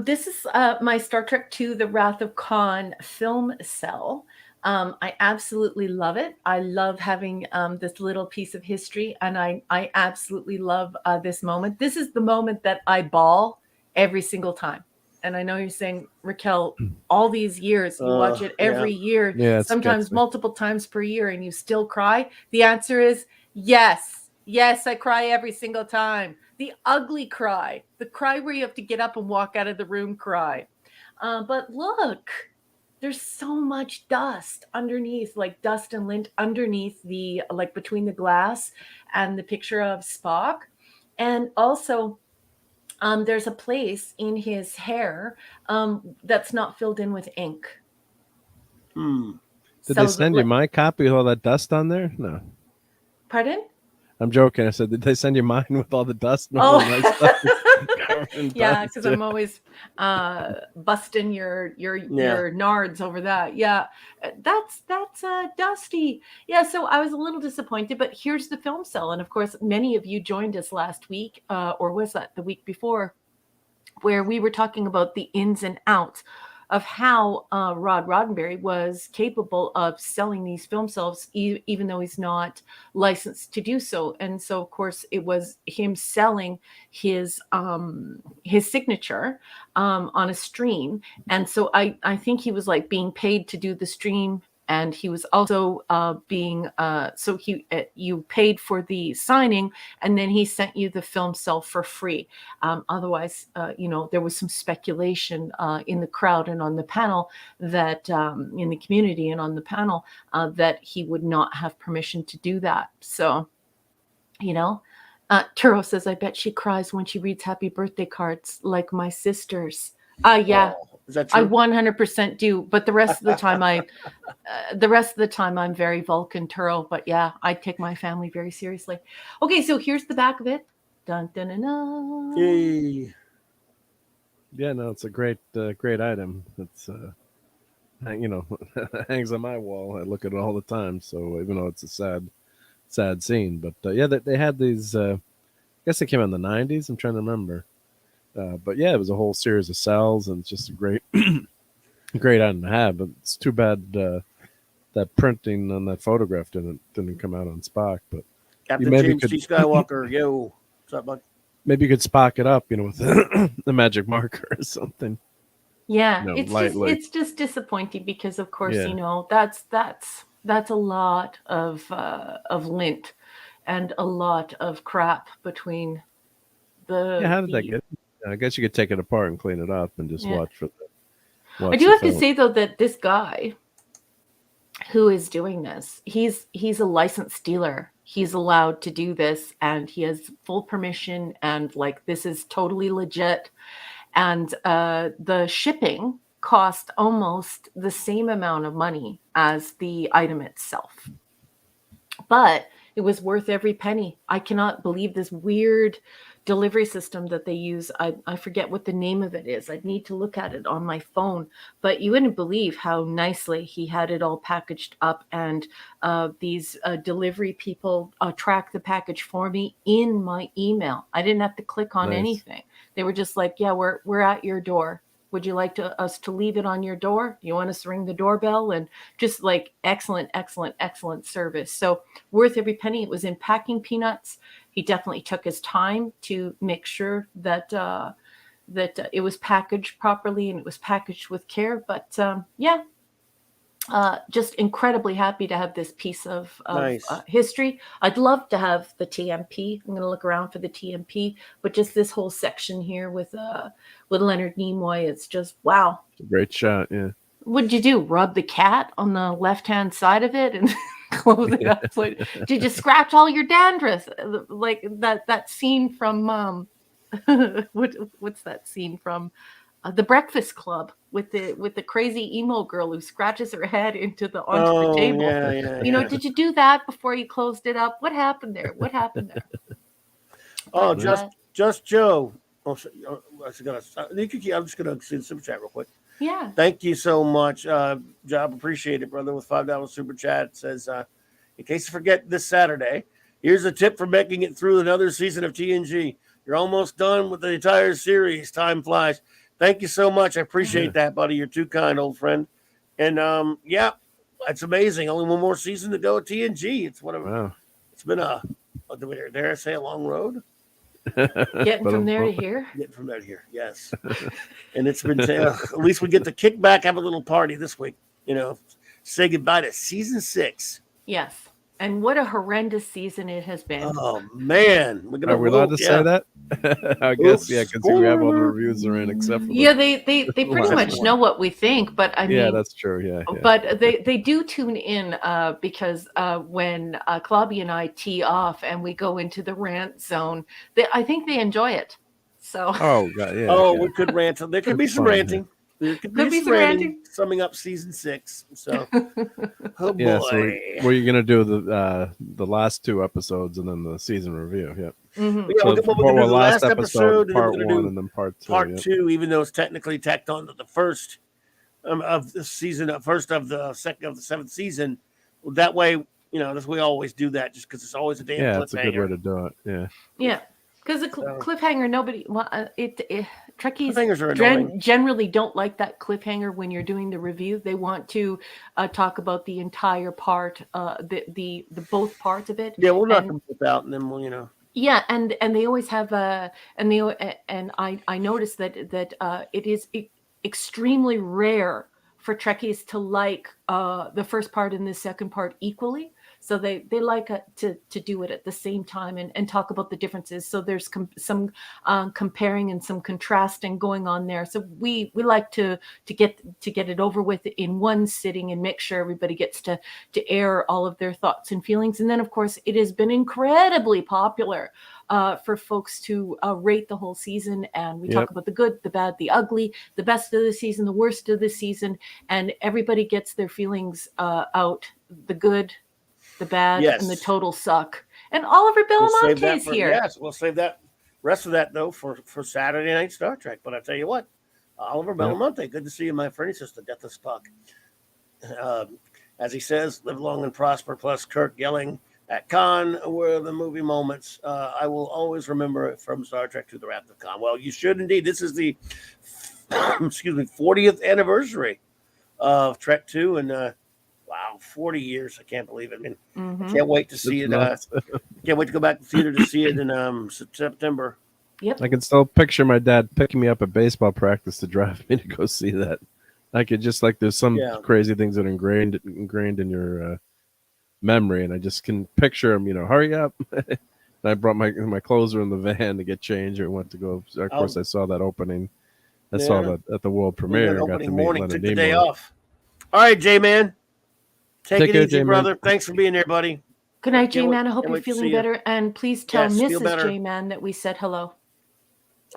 Speaker 2: this is my Star Trek II: The Wrath of Khan film cell. I absolutely love it. I love having this little piece of history, and I absolutely love this moment. This is the moment that I bawl every single time. And I know you're saying, Raquel, all these years, you watch it every year, sometimes multiple times per year, and you still cry. The answer is yes. Yes, I cry every single time. The ugly cry, the cry where you have to get up and walk out of the room cry. But look, there's so much dust underneath, like dust and lint underneath between the glass and the picture of Spock. And also, there's a place in his hair that's not filled in with ink.
Speaker 3: Did they send you my copy with all that dust on there? No.
Speaker 2: Pardon?
Speaker 3: I'm joking. I said, did they send you mine with all the dust and all the nice stuff?
Speaker 2: Yeah, because I'm always busting your nards over that. Yeah, that's Dusty. Yeah, so I was a little disappointed, but here's the film cell, and of course, many of you joined us last week, or was that the week before, where we were talking about the ins and outs of how Rod Roddenberry was capable of selling these film cells, even though he's not licensed to do so. And so, of course, it was him selling his signature on a stream. And so I think he was like being paid to do the stream. And he was also you paid for the signing, and then he sent you the film cell for free. Otherwise, there was some speculation in the crowd and on the panel that in the community and on the panel that he would not have permission to do that. So, Turo says, I bet she cries when she reads happy birthday cards like my sisters. Yeah.
Speaker 1: Oh, is that true?
Speaker 2: I 100% do, but the rest of the time I'm very Vulcan Turo. But yeah, I take my family very seriously. Okay, so here's the back of it. Dun dun dun dun.
Speaker 1: Yay.
Speaker 3: Yeah, no, it's a great item. It's hangs on my wall. I look at it all the time. So even though it's a sad scene, but yeah, they had these. I guess they came out in the 90s. I'm trying to remember. But yeah, it was a whole series of cells, and it's just a great item to have. But it's too bad that printing on that photograph didn't come out on Spock. But
Speaker 1: Captain James T. Skywalker, yo, what's up, bud?
Speaker 3: Maybe you could Spock it up, with the magic marker or something.
Speaker 2: Yeah, it's just disappointing because, of course, that's a lot of lint and a lot of crap between the.
Speaker 3: Yeah, how did that get? I guess you could take it apart and clean it up and just watch for the.
Speaker 2: I do have to say though that this guy who is doing this, he's a licensed dealer. He's allowed to do this, and he has full permission. And this is totally legit. And the shipping cost almost the same amount of money as the item itself, but it was worth every penny. I cannot believe this weird delivery system that they use. I forget what the name of it is. I'd need to look at it on my phone, but you wouldn't believe how nicely he had it all packaged up. And these delivery people track the package for me in my email. I didn't have to click on anything. They were just like, yeah, we're at your door. Would you like us to leave it on your door? You want us to ring the doorbell? And just excellent service. So worth every penny. It was in packing peanuts. He definitely took his time to make sure that it was packaged properly and it was packaged with care. But just incredibly happy to have this piece of nice. History. I'd love to have the TMP. I'm going to look around for the TMP, but just this whole section here with Leonard Nimoy, it's just wow.
Speaker 3: It's a great shot, yeah.
Speaker 2: What did you do? Rub the cat on the left-hand side of it and close it up? Did you scratch all your dandruff? Like that scene from what's that scene from? The Breakfast Club with the crazy emo girl who scratches her head onto the table. Yeah, did you do that before you closed it up? What happened there?
Speaker 1: Oh, just Joe. I'm just gonna see the super chat real quick.
Speaker 2: Yeah.
Speaker 1: Thank you so much, Job. Appreciate it, brother. With $5 super chat, it says, in case you forget this Saturday, here's a tip for making it through another season of TNG. You're almost done with the entire series. Time flies. Thank you so much. I appreciate that, buddy. You're too kind, old friend. And yeah, it's amazing. Only one more season to go at TNG. It's whatever. Wow. It's been dare I say a long road?
Speaker 2: Getting from there to here?
Speaker 1: Getting from there to here, yes. And it's been at least we get to kick back, have a little party this week. Say goodbye to season 6.
Speaker 2: Yes. And what a horrendous season it has been.
Speaker 1: Oh, man.
Speaker 3: Are we allowed to say that? I guess, yeah, because we have all the reviews are in except for
Speaker 2: they pretty much know what we think, but I mean...
Speaker 3: Yeah, that's true, yeah.
Speaker 2: But they do tune in because when Clobby and I tee off and we go into the rant zone, I think they enjoy it. So.
Speaker 3: Oh, God, yeah.
Speaker 1: Oh, we could rant. There could be some ranting. There could be some ranting summing up season 6. So, oh boy.
Speaker 3: Yeah, so were you gonna do the last 2 episodes and then the season review? Yeah.
Speaker 2: Mm-hmm.
Speaker 1: Yeah,
Speaker 3: So
Speaker 1: we're gonna do the last episode,
Speaker 3: part 1, and then part 2.
Speaker 1: Part 2, even though it's technically tacked on to the first of the season, first of the second of the 7th season. That way, we always do that just because it's always a damn cliffhanger.
Speaker 3: Yeah, it's a good way to do it. Yeah.
Speaker 2: Yeah. Because the cliffhanger, nobody,
Speaker 1: Trekkies
Speaker 2: generally don't like that cliffhanger when you're doing the review. They want to talk about the entire part, the both parts of it.
Speaker 1: Yeah, we'll knock them both out, and then we'll.
Speaker 2: Yeah, and they always have I noticed that it is extremely rare for Trekkies to like the first part and the second part equally. So they like to do it at the same time and talk about the differences. So there's some comparing and some contrasting going on there. So we like to get it over with in one sitting and make sure everybody gets to air all of their thoughts and feelings. And then, of course, it has been incredibly popular for folks to rate the whole season. And we talk about the good, the bad, the ugly, the best of the season, the worst of the season. And everybody gets their feelings out, the good, the bad, and the total suck. And Oliver Belamonte's here.
Speaker 1: Yes, we'll save that rest of that though for Saturday Night Star Trek. But I tell you what, Oliver Belamonte, good to see you, my friend. He's just the death of Spock. As he says, live long and prosper. Plus Kirk yelling at Khan were the movie moments. I will always remember it from Star Trek to the Wrath of Khan. Well, you should indeed. This is the 40th anniversary of Trek 2, and wow, 40 years. I can't believe it. I mean, I can't wait to see it. Can't wait to go back to the theater to see it in September.
Speaker 2: Yep.
Speaker 3: I can still picture my dad picking me up at baseball practice to drive me to go see that. I could just there's some crazy things that are ingrained in your memory, and I just can picture him, hurry up. And I brought my clothes were in the van to get changed and went to go. Of course, I saw that opening. I saw that at the world premiere.
Speaker 1: Got to meet Leonard took the day off. All right, J-Man. Take it easy, J-Man. Brother. Thanks for being here, buddy.
Speaker 2: Good night, J-Man. I hope you're feeling better. And please tell Mrs. J-Man that we said hello.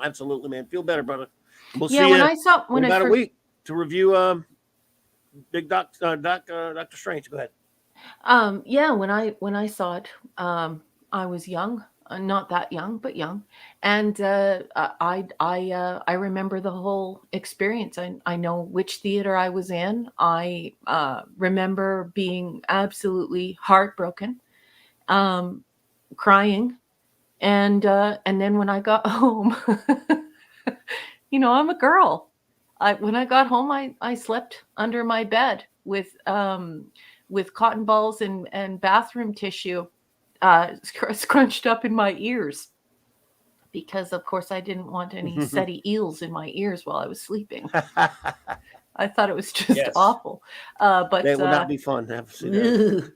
Speaker 1: Absolutely, man. Feel better, brother. We'll see
Speaker 2: you
Speaker 1: in about a week to review Big Dr. Strange. Go ahead.
Speaker 2: When I saw it, I was young. Not that young, but young. And I remember the whole experience. I know which theater I was in. I remember being absolutely heartbroken, crying. And then when I got home, I'm a girl. When I got home, I slept under my bed with cotton balls and bathroom tissue scrunched up in my ears, because of course I didn't want any setty eels in my ears while I was sleeping. I thought it was just awful. But
Speaker 1: it would not be fun to have to see that.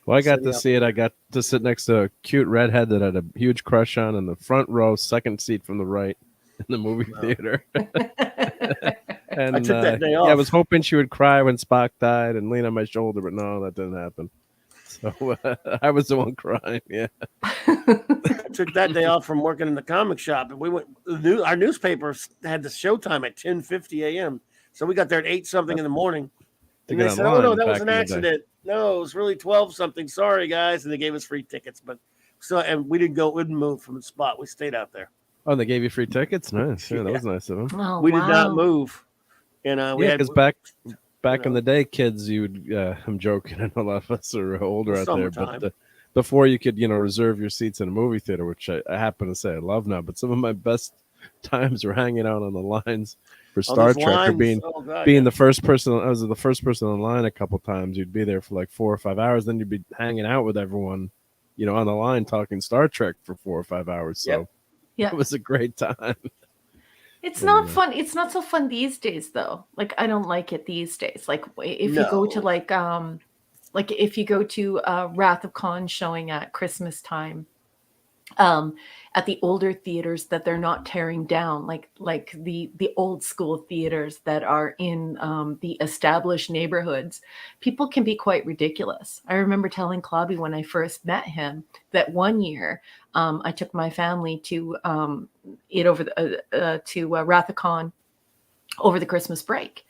Speaker 3: Well, I got to see it. I got to sit next to a cute redhead that I had a huge crush on in the front row, second seat from the right in the movie theater. And
Speaker 1: I took that day off.
Speaker 3: I was hoping she would cry when Spock died and lean on my shoulder, but no, that didn't happen. So I was the one crying. Yeah.
Speaker 1: I took that day off from working in the comic shop, and we went. Our newspaper had the showtime at 10:50 a.m. So we got there at 8-something in the morning. And they said, "Oh no, that was an accident. No, it was really 12-something. Sorry, guys." And they gave us free tickets, but and we wouldn't move from the spot. We stayed out there.
Speaker 3: Oh, they gave you free tickets? Nice. Yeah, that was nice of them.
Speaker 2: Oh,
Speaker 1: we did not move. And we had
Speaker 3: because back in the day, kids, I'm joking. I know a lot of us are older out there, but before you could, reserve your seats in a movie theater, which I happen to say I love now. But some of my best times were hanging out on the lines for Star Trek, or being the first person. I was the first person on the line a couple times. You'd be there for like 4 or 5 hours, then you'd be hanging out with everyone, on the line talking Star Trek for 4 or 5 hours. So it was a great time.
Speaker 2: It's not fun. It's not so fun these days, though. Like, I don't like it these days. Like, if you go to if you go to Wrath of Khan showing at Christmas time, at the older theaters that they're not tearing down, like the old school theaters that are in the established neighborhoods, people can be quite ridiculous. I remember telling Clobby when I first met him that one year I took my family to to Wrath of Khan over the Christmas break.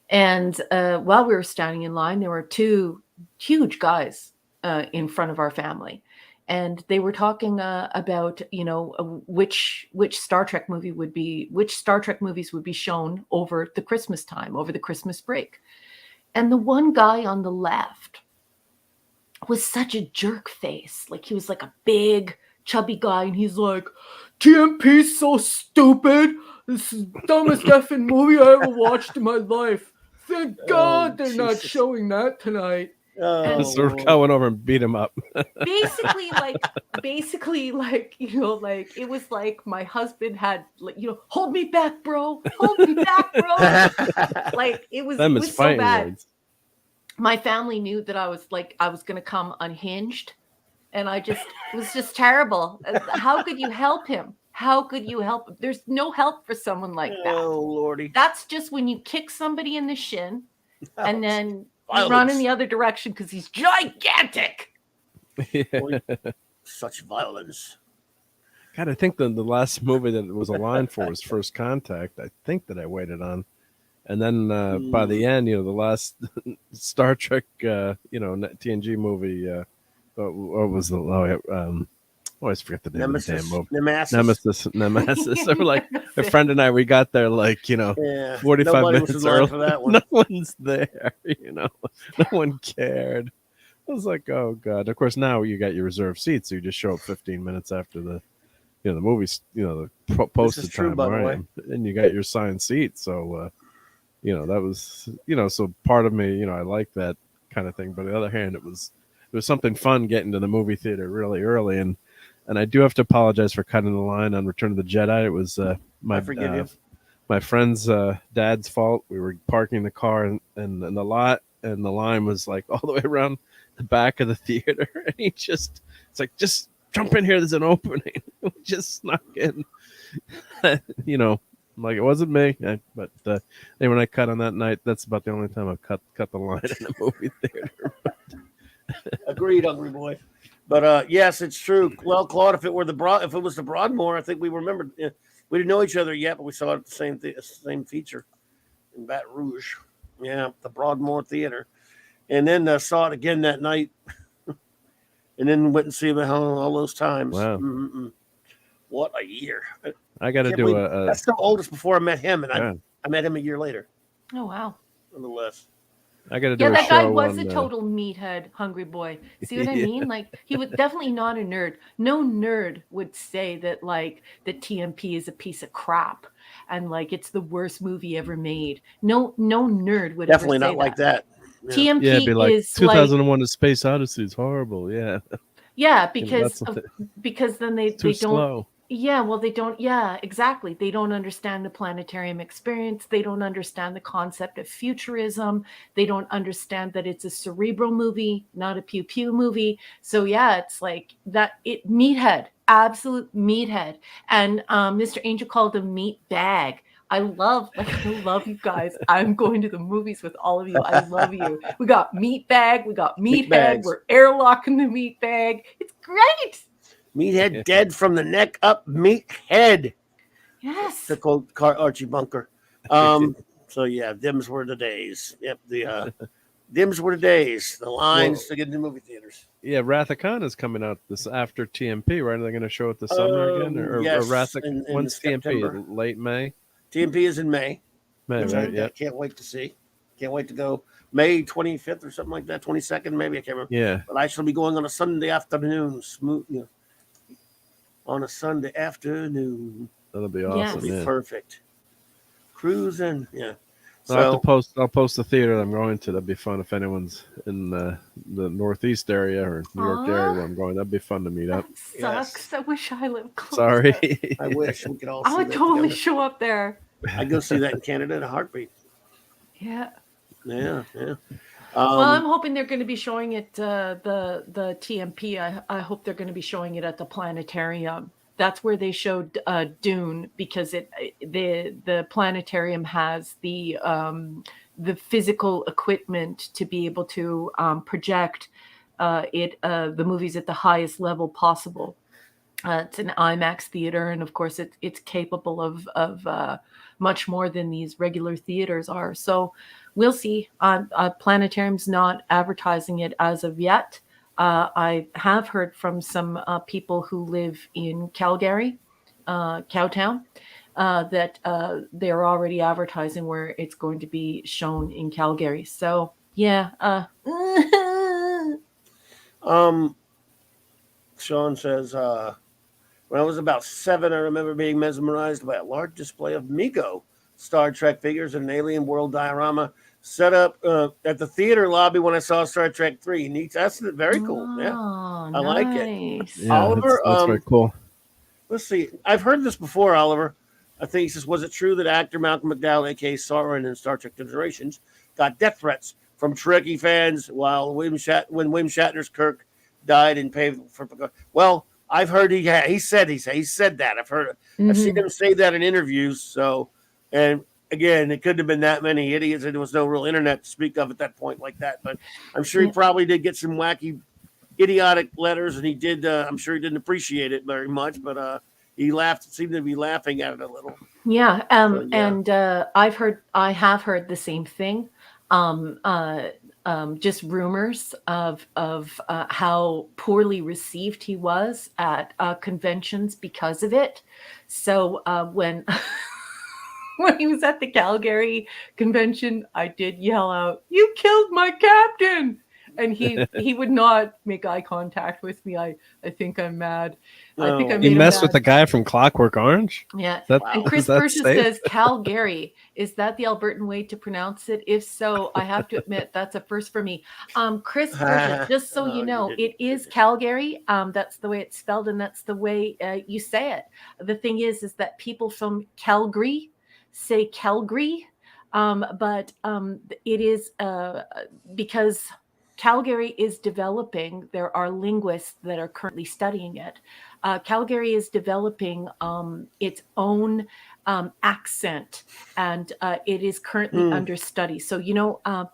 Speaker 2: And while we were standing in line, there were two huge guys in front of our family. And they were talking about, which Star Trek movie which Star Trek movies would be shown over the Christmas time, over the Christmas break. And the one guy on the left was such a jerk face. Like, he was like a big, chubby guy. And he's like, TMP's so stupid. This is the dumbest effing movie I ever watched in my life. Thank God they're not showing that tonight.
Speaker 3: So we're going over and beat him up.
Speaker 2: basically, it was like my husband had, hold me back, bro. Hold me back, bro. Like, it was so bad. Words. My family knew that I was going to come unhinged. And it was just terrible. How could you help him? How could you help him? There's no help for someone like that.
Speaker 1: Oh, Lordy.
Speaker 2: That's just when you kick somebody in the shin and then run in the other direction because he's gigantic.
Speaker 3: Yeah.
Speaker 1: Such violence.
Speaker 3: God, I think the last movie that it was a line for was First Contact. I think that I waited on. And then by the end, the last Star Trek, TNG movie, what was the I always forget the name of the damn movie. Nemesis. So like a friend and I, we got there 45 minutes early. No one's there, No one cared. I was like, oh God. Of course, now you got your reserved seats, so you just show up 15 minutes after the movies, the posted time, right? And you got your assigned seat. So that was so part of me, I like that kind of thing. But on the other hand, it was something fun getting to the movie theater really early, and I do have to apologize for cutting the line on Return of the Jedi. It was my friend's dad's fault. We were parking the car in the lot, and the line was like all the way around the back of the theater, and it's like, just jump in here. There's an opening. We just snuck in, Like, it wasn't me, but when I cut on that night, that's about the only time I've cut the line in a movie theater.
Speaker 1: Agreed, hungry boy. But yes, it's true. Well, Claude, if it was the Broadmoor, I think we remembered. We didn't know each other yet, but we saw it at the same feature in Baton Rouge. Yeah, the Broadmoor Theater, and then saw it again that night, and then went and see it all those times.
Speaker 3: Wow.
Speaker 1: Mm-mm. What a year!
Speaker 3: I got to do
Speaker 1: that's the oldest before I met him, and I met him a year later.
Speaker 2: Oh wow!
Speaker 1: A little less.
Speaker 3: I got to do
Speaker 2: that
Speaker 3: a show
Speaker 2: guy was
Speaker 3: on,
Speaker 2: a total meathead, hungry boy. See what I mean? Like, he was definitely not a nerd. No nerd would say that that TMP is a piece of crap and it's the worst movie ever made. No nerd would
Speaker 1: definitely
Speaker 2: ever say
Speaker 1: not like that.
Speaker 2: Yeah. TMP
Speaker 3: be like,
Speaker 2: is
Speaker 3: 2001: A Space Odyssey is horrible. Yeah.
Speaker 2: Yeah, because then they
Speaker 3: too
Speaker 2: don't.
Speaker 3: Slow.
Speaker 2: Yeah, well, they don't. Yeah, exactly. They don't understand the planetarium experience. They don't understand the concept of futurism. They don't understand that it's a cerebral movie, not a pew pew movie. So yeah, it's like that. Meathead, absolute meathead. And Mr. Angel called him meat bag. I love you guys. I'm going to the movies with all of you. I love you. We got meat bag. We got meathead. We're airlocking the meat bag. It's great.
Speaker 1: Meathead dead from the neck up. Meathead.
Speaker 2: Yes.
Speaker 1: The cold Archie Bunker. So yeah, dims were the days. Yep. The dims were the days. The lines to get into movie theaters.
Speaker 3: Yeah, Wrath of Khan is coming out this after TMP, right? Are they going to show it this summer again?
Speaker 1: Yes.
Speaker 3: Wrath of when's TMP? Late May?
Speaker 1: TMP is in May.
Speaker 3: Right? Yeah.
Speaker 1: Can't wait to see. Can't wait to go. May 25th or something like that. 22nd, maybe. I can't remember.
Speaker 3: Yeah.
Speaker 1: But I shall be going on a Sunday afternoon. Smooth, on a Sunday afternoon.
Speaker 3: That'll be awesome.
Speaker 1: That'll be perfect. Cruising. Yeah.
Speaker 3: I'll post the theater I'm going to. That'd be fun if anyone's in the Northeast area or New York area where I'm going. That'd be fun to meet up.
Speaker 2: Sucks. Yes. I wish I lived close.
Speaker 3: Sorry.
Speaker 1: I wish we could all.
Speaker 2: I would totally show up there.
Speaker 1: I'd go see that in Canada in a heartbeat.
Speaker 2: Yeah.
Speaker 1: Yeah.
Speaker 2: Well, I'm hoping they're going to be showing it the TMP. I hope they're going to be showing it at the planetarium. That's where they showed Dune, because the planetarium has the physical equipment to be able to project the movies at the highest level possible. It's an IMAX theater, and of course, it's capable of much more than these regular theaters are. So we'll see. Planetarium's not advertising it as of yet. I have heard from some people who live in Calgary, Cowtown, that they're already advertising where it's going to be shown in Calgary. So yeah.
Speaker 1: Sean says, when I was about 7, I remember being mesmerized by a large display of Mego Star Trek figures and an alien world diorama set up at the theater lobby when I saw Star Trek 3. Neat. That's very cool. Yeah, I like it.
Speaker 3: Yeah,
Speaker 1: Oliver,
Speaker 3: that's very cool.
Speaker 1: Let's see. I've heard this before, Oliver. I think he says, was it true that actor Malcolm McDowell, a.k.a. Sauron in Star Trek Generations, got death threats from Trekkie fans when William Shatner's Kirk died and paid for? Well, I've heard he said that. I've heard I've seen him say that in interviews. So, and again, it couldn't have been that many idiots, and there was no real internet to speak of at that point like that. But I'm sure he probably did get some wacky, idiotic letters, and he did. I'm sure he didn't appreciate it very much, but he seemed to be laughing at it a little.
Speaker 2: Yeah, and I have heard the same thing. Just rumors of how poorly received he was at conventions because of it. So when when he was at the Calgary convention, I did yell out, "You killed my captain!" And he would not make eye contact with me. I think I'm mad. I think I made
Speaker 3: him messed
Speaker 2: mad.
Speaker 3: with the guy from Clockwork Orange.
Speaker 2: Yeah. And Chris Burgess says Calgary. Is that the Albertan way to pronounce it? If so, I have to admit that's a first for me. Chris Burgess, just so you know, it is Calgary. That's the way it's spelled, and that's the way you say it. The thing is that people from Calgary say Calgary, but it is because Calgary is developing. There are linguists that are currently studying it. Calgary is developing its own accent, and it is currently under study. So,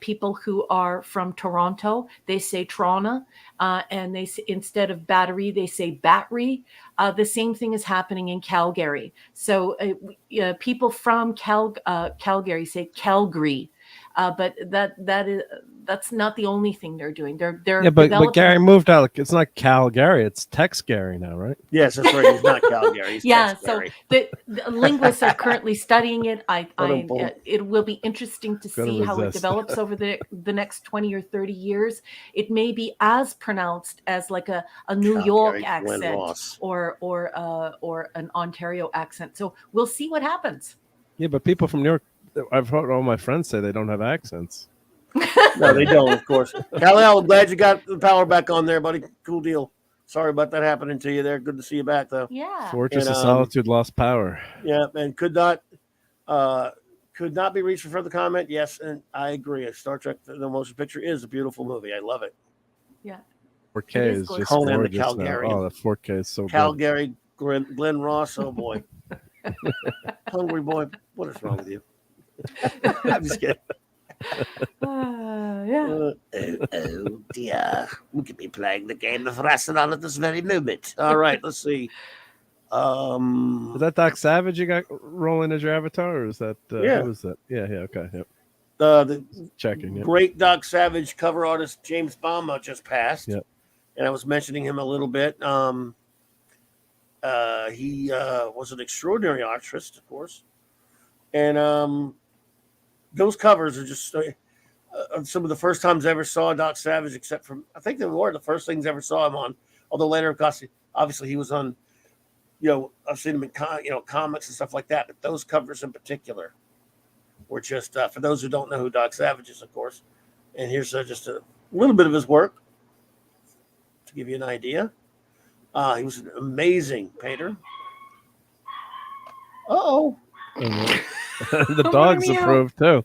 Speaker 2: people who are from Toronto, they say Trona, and they say, instead of battery, they say battery. The same thing is happening in Calgary. So people from Calgary say Calgary. But that's not the only thing they're doing. They're
Speaker 3: but Gary moved out. It's not Calgary. It's Tex Gary now, right?
Speaker 1: Yes, that's right. He's not Calgary. He's
Speaker 2: so the linguists are currently studying it. It will be interesting to see how it develops over the next 20 or 30 years. It may be as pronounced as like a New York accent or an Ontario accent. So we'll see what happens.
Speaker 3: Yeah, but people from New York, I've heard all my friends say they don't have accents.
Speaker 1: No, they don't, of course. Kal-El, I'm glad you got the power back on there, buddy. Cool deal. Sorry about that happening to you there. Good to see you back, though.
Speaker 2: Yeah.
Speaker 3: Fortress of Solitude lost power.
Speaker 1: Yeah, and could not be reached for further comment. Yes, and I agree. Star Trek: The Motion Picture is a beautiful movie. I love it.
Speaker 2: Yeah.
Speaker 3: 4K is just gorgeous. Oh, the 4K is so
Speaker 1: Calgary, Glenn Ross. Oh boy, hungry boy. What is wrong with you? I'm just kidding. Oh dear. We could be playing the game of Rassilon at this very moment. All right, let's see.
Speaker 3: Is that Doc Savage you got rolling as your avatar, or is that who is that? Yeah, okay. Yep.
Speaker 1: The
Speaker 3: checking. Yep.
Speaker 1: Great Doc Savage cover artist James Bama just passed.
Speaker 3: Yep.
Speaker 1: And I was mentioning him a little bit. He was an extraordinary artist, of course. And those covers are just some of the first times I ever saw Doc Savage, except from, I think they were the first things I ever saw him on. Although later, of course, obviously he was on, I've seen him in comics and stuff like that. But those covers in particular were just, for those who don't know who Doc Savage is, of course. And here's just a little bit of his work to give you an idea. He was an amazing painter. Uh-oh.
Speaker 3: The dogs approved too.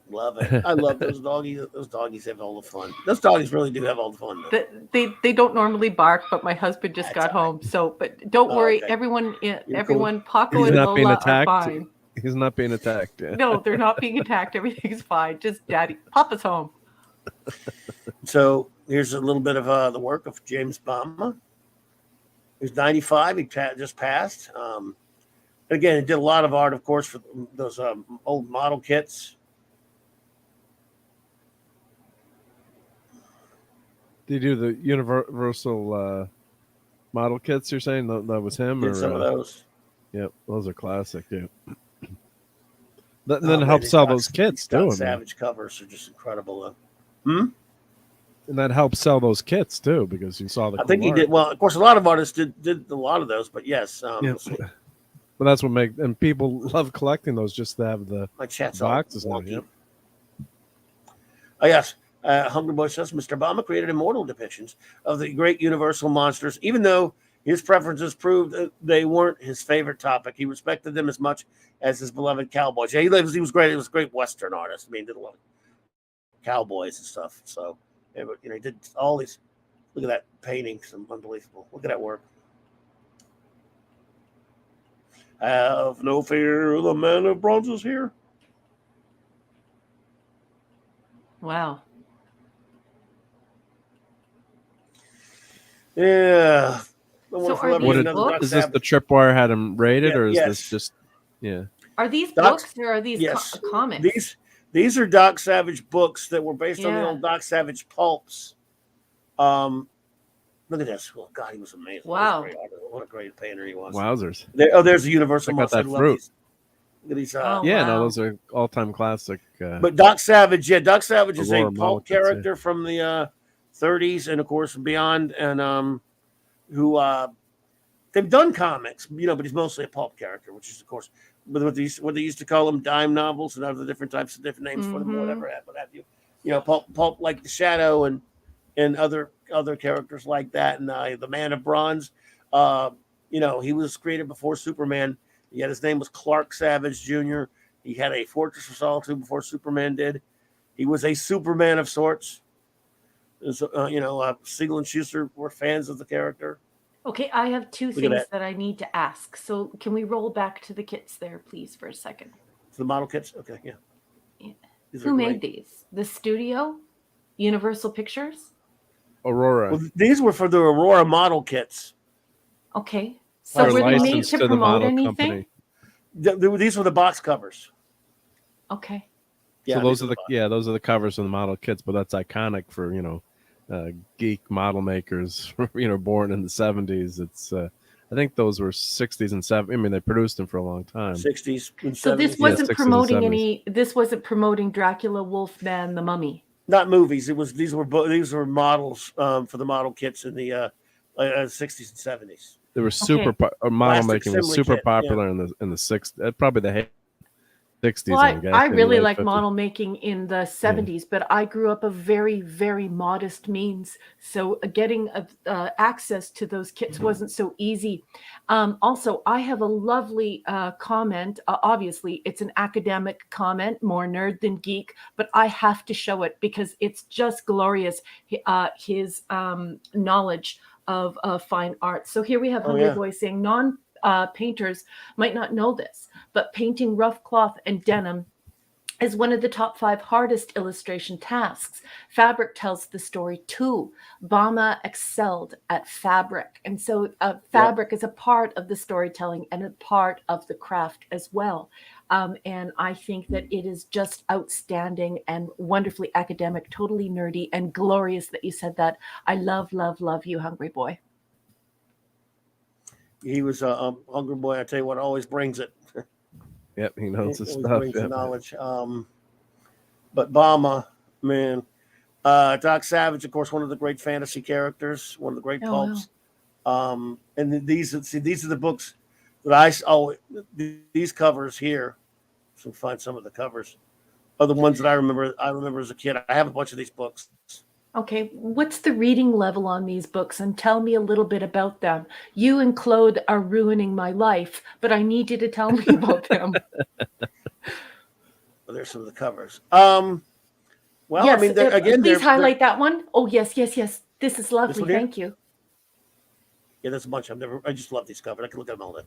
Speaker 1: Love it. I love those doggies. Those doggies have all the fun. Those doggies really do have all the fun.
Speaker 2: They don't normally bark, but my husband just got home. So, but don't worry,
Speaker 1: okay.
Speaker 2: everyone,
Speaker 1: cool.
Speaker 2: Paco and Lola are fine.
Speaker 3: He's not being attacked. Yeah.
Speaker 2: No, they're not being attacked. Everything's fine. Just Papa's home.
Speaker 1: So here's a little bit of the work of James Bama. He's 95. He just passed. Again, he did a lot of art, of course, for those old model kits.
Speaker 3: Did you do the Universal model kits? You're saying that was him,
Speaker 1: Did
Speaker 3: or
Speaker 1: some of those?
Speaker 3: Yep, those are classic. Yeah. Then it helps sell those kits too.
Speaker 1: Savage covers are just incredible.
Speaker 3: And that helps sell those kits too, because you saw the.
Speaker 1: I think he did well. Of course, a lot of artists did a lot of those, but yes.
Speaker 3: But that's what and people love collecting those just to have the boxes now. Yep.
Speaker 1: Oh yes, Hungry Boy says Mr. Obama created immortal depictions of the great universal monsters, even though his preferences proved that they weren't his favorite topic. He respected them as much as his beloved cowboys. Yeah, he was great. He was a great Western artist. I mean, he did a lot of cowboys and stuff. So, he did all these. Look at that painting, some unbelievable. Look at that work. Have no fear, the man of bronze is here.
Speaker 2: Wow.
Speaker 1: Yeah.
Speaker 2: So are
Speaker 3: is this the Tripwire had him rated, or is this just
Speaker 2: Are these books or are these comics?
Speaker 1: These are Doc Savage books that were based on the old Doc Savage pulps. Look at this. Oh God, he was amazing.
Speaker 2: Wow.
Speaker 1: What a great painter he was.
Speaker 3: Wowzers.
Speaker 1: There's a Universal monster.
Speaker 3: That fruit.
Speaker 1: Look at these.
Speaker 3: No, those are all-time classic.
Speaker 1: But Doc Savage, Doc Savage is a pulp character from the 30s and of course beyond, and who they've done comics, but he's mostly a pulp character, which is of course what they used to call them dime novels and other different types of different names for them, whatever have you. Pulp like the Shadow and other characters like that, and the Man of Bronze. He was created before Superman. Yet his name was Clark Savage Jr. He had a Fortress of Solitude before Superman did. He was a Superman of sorts. Siegel and Schuster were fans of the character.
Speaker 2: Okay, I have two things that I need to ask. So can we roll back to the kits there, please, for a second?
Speaker 1: The model kits? Okay, yeah.
Speaker 2: Who made these? The studio? Universal Pictures?
Speaker 3: Aurora.
Speaker 1: Well, these were for the Aurora model kits.
Speaker 2: Okay. So were they made to promote anything?
Speaker 1: These were the box covers.
Speaker 2: Okay.
Speaker 3: Yeah, so those are the covers of the model kits, but that's iconic for geek model makers. Born in the 70s. It's I think those were 60s and 70s. I mean, they produced them for a long time.
Speaker 1: 60s and 70s.
Speaker 2: So this wasn't promoting any. This wasn't promoting Dracula, Wolfman, the Mummy.
Speaker 1: Not movies. These were models for the model kits in the 60s and 70s.
Speaker 3: They were model making was super popular in the 60s, probably the 60s.
Speaker 2: Well, I really like model making in the 70s, but I grew up of very, very modest means. So getting access to those kits wasn't so easy. Also, I have a lovely comment. Obviously, it's an academic comment, more nerd than geek, but I have to show it because it's just glorious, his knowledge of fine art. So here we have Hungry Boy saying painters might not know this, but painting rough cloth and denim is one of the top 5 hardest illustration tasks. Fabric tells the story too. Bama excelled at fabric. And so fabric is a part of the storytelling and a part of the craft as well. And I think that it is just outstanding and wonderfully academic, totally nerdy, and glorious that you said that. I love, love, love you, Hungry Boy.
Speaker 1: He was a Hungry Boy. I tell you what, always brings it.
Speaker 3: Yep, he knows his stuff.
Speaker 1: Brings the knowledge. But Bama, man, Doc Savage, of course, one of the great fantasy characters, one of the great pulps. Wow. And these are the books that these covers here. So find some of the covers are the ones that I remember as a kid. I have a bunch of these books.
Speaker 2: Okay, what's the reading level on these books? And tell me a little bit about them. You and Claude are ruining my life, but I need you to tell me about them.
Speaker 1: Well, there's some of the covers. Well,
Speaker 2: yes,
Speaker 1: I mean, again,
Speaker 2: please highlight that one. Oh, yes. This is lovely. Thank you.
Speaker 1: Yeah, there's a bunch. I just love these covers. I can look at them all day.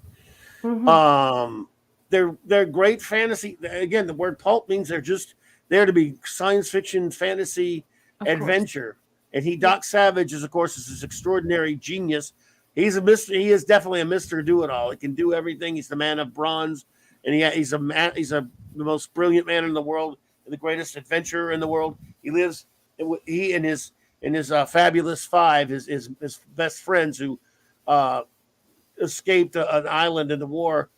Speaker 2: Mm-hmm.
Speaker 1: They're great fantasy. Again, the word pulp means they're just there to be science fiction, fantasy, adventure. And Doc Savage is, of course, this extraordinary genius. He's a Mr. He is definitely a Mr. Do-It-All. He can do everything. He's the man of bronze, and he's the most brilliant man in the world, the greatest adventurer in the world. He lives. He and his fabulous five, his best friends who escaped an island in the war.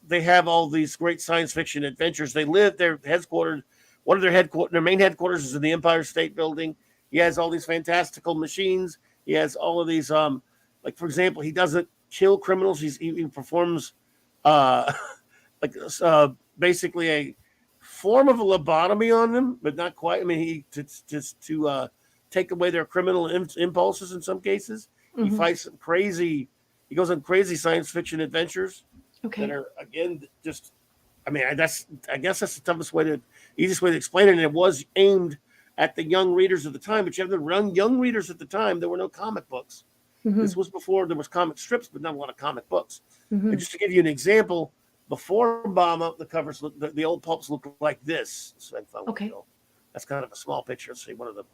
Speaker 1: They have all these great science fiction adventures. They live their headquarters. One of their main headquarters is in the Empire State Building. He has all these fantastical machines. He has all of these, like for example, he doesn't kill criminals. He performs basically a form of a lobotomy on them, but not quite. I mean, to take away their criminal impulses in some cases. He fights some crazy. He goes on crazy science fiction adventures that are, again, just. I mean, I guess that's the easiest way to explain it. And it was aimed at the young readers of the time, but you have the young readers at the time. There were no comic books. This was before there was comic strips, but not a lot of comic books. And just to give you an example, before Obama, the covers, the old pulps looked like this. So that's kind of a small picture. See one of them.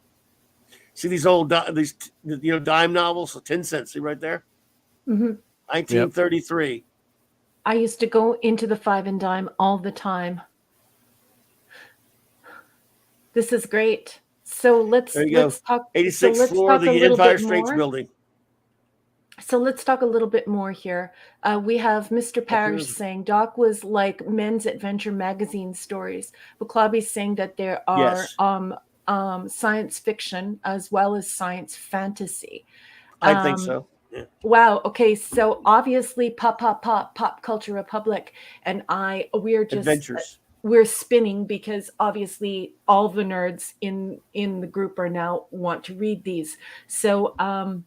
Speaker 1: See these old dime novels, so 10 cents. See right there, 1933. Yep.
Speaker 2: I used to go into the 5 and dime all the time. This is great. So let's talk.
Speaker 1: 86th floor of the Empire State Building.
Speaker 2: So let's talk a little bit more here. We have Mr. Parrish saying Doc was like men's adventure magazine stories. But CLOBBY'S saying that there are science fiction as well as science fantasy.
Speaker 1: I think so. Yeah.
Speaker 2: Wow. Okay. So obviously, Pop Culture Republic and we're just
Speaker 1: adventures.
Speaker 2: We're spinning because obviously all the nerds in the group are now want to read these. So I'd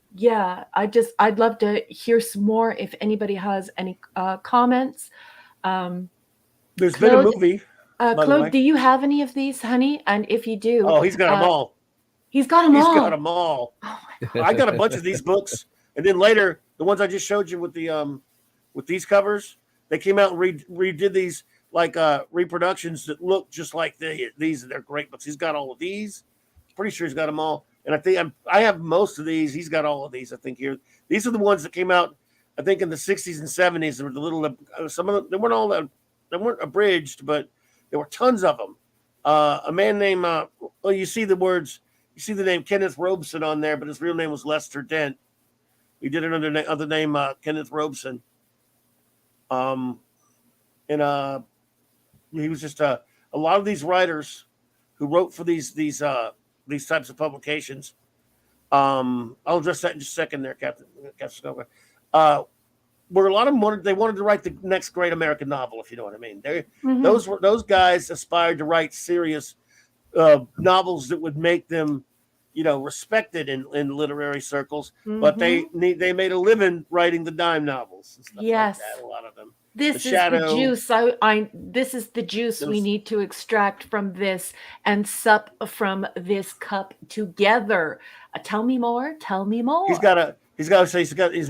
Speaker 2: love to hear some more if anybody has any comments.
Speaker 1: There's been a movie.
Speaker 2: Claude, do you have any of these, honey? And if you do,
Speaker 1: he's got them all.
Speaker 2: He's got them all.
Speaker 1: He's got them all. I got a bunch of these books. And then later, the ones I just showed you with these covers, they came out and redid these like reproductions that look just like these. They're great books. He's got all of these. Pretty sure he's got them all. And I think I have most of these. He's got all of these. I think here. These are the ones that came out. I think in the 60s and 70s. There were the little. Some of them. They weren't abridged, but there were tons of them. A man named. You see the words. You see the name Kenneth Robeson on there, but his real name was Lester Dent. He did it under the name Kenneth Robeson. He was just a lot of these writers who wrote for these types of publications. I'll address that in just a second there, Captain Scoper. Where a lot of them they wanted to write the next great American novel, if you know what I mean. Those guys aspired to write serious novels that would make them respected in literary circles, but they made a living writing the dime novels and stuff like that, a lot of them.
Speaker 2: This is the juice. This is the juice we need to extract from this and sup from this cup together. Tell me more. Tell me more.
Speaker 1: He's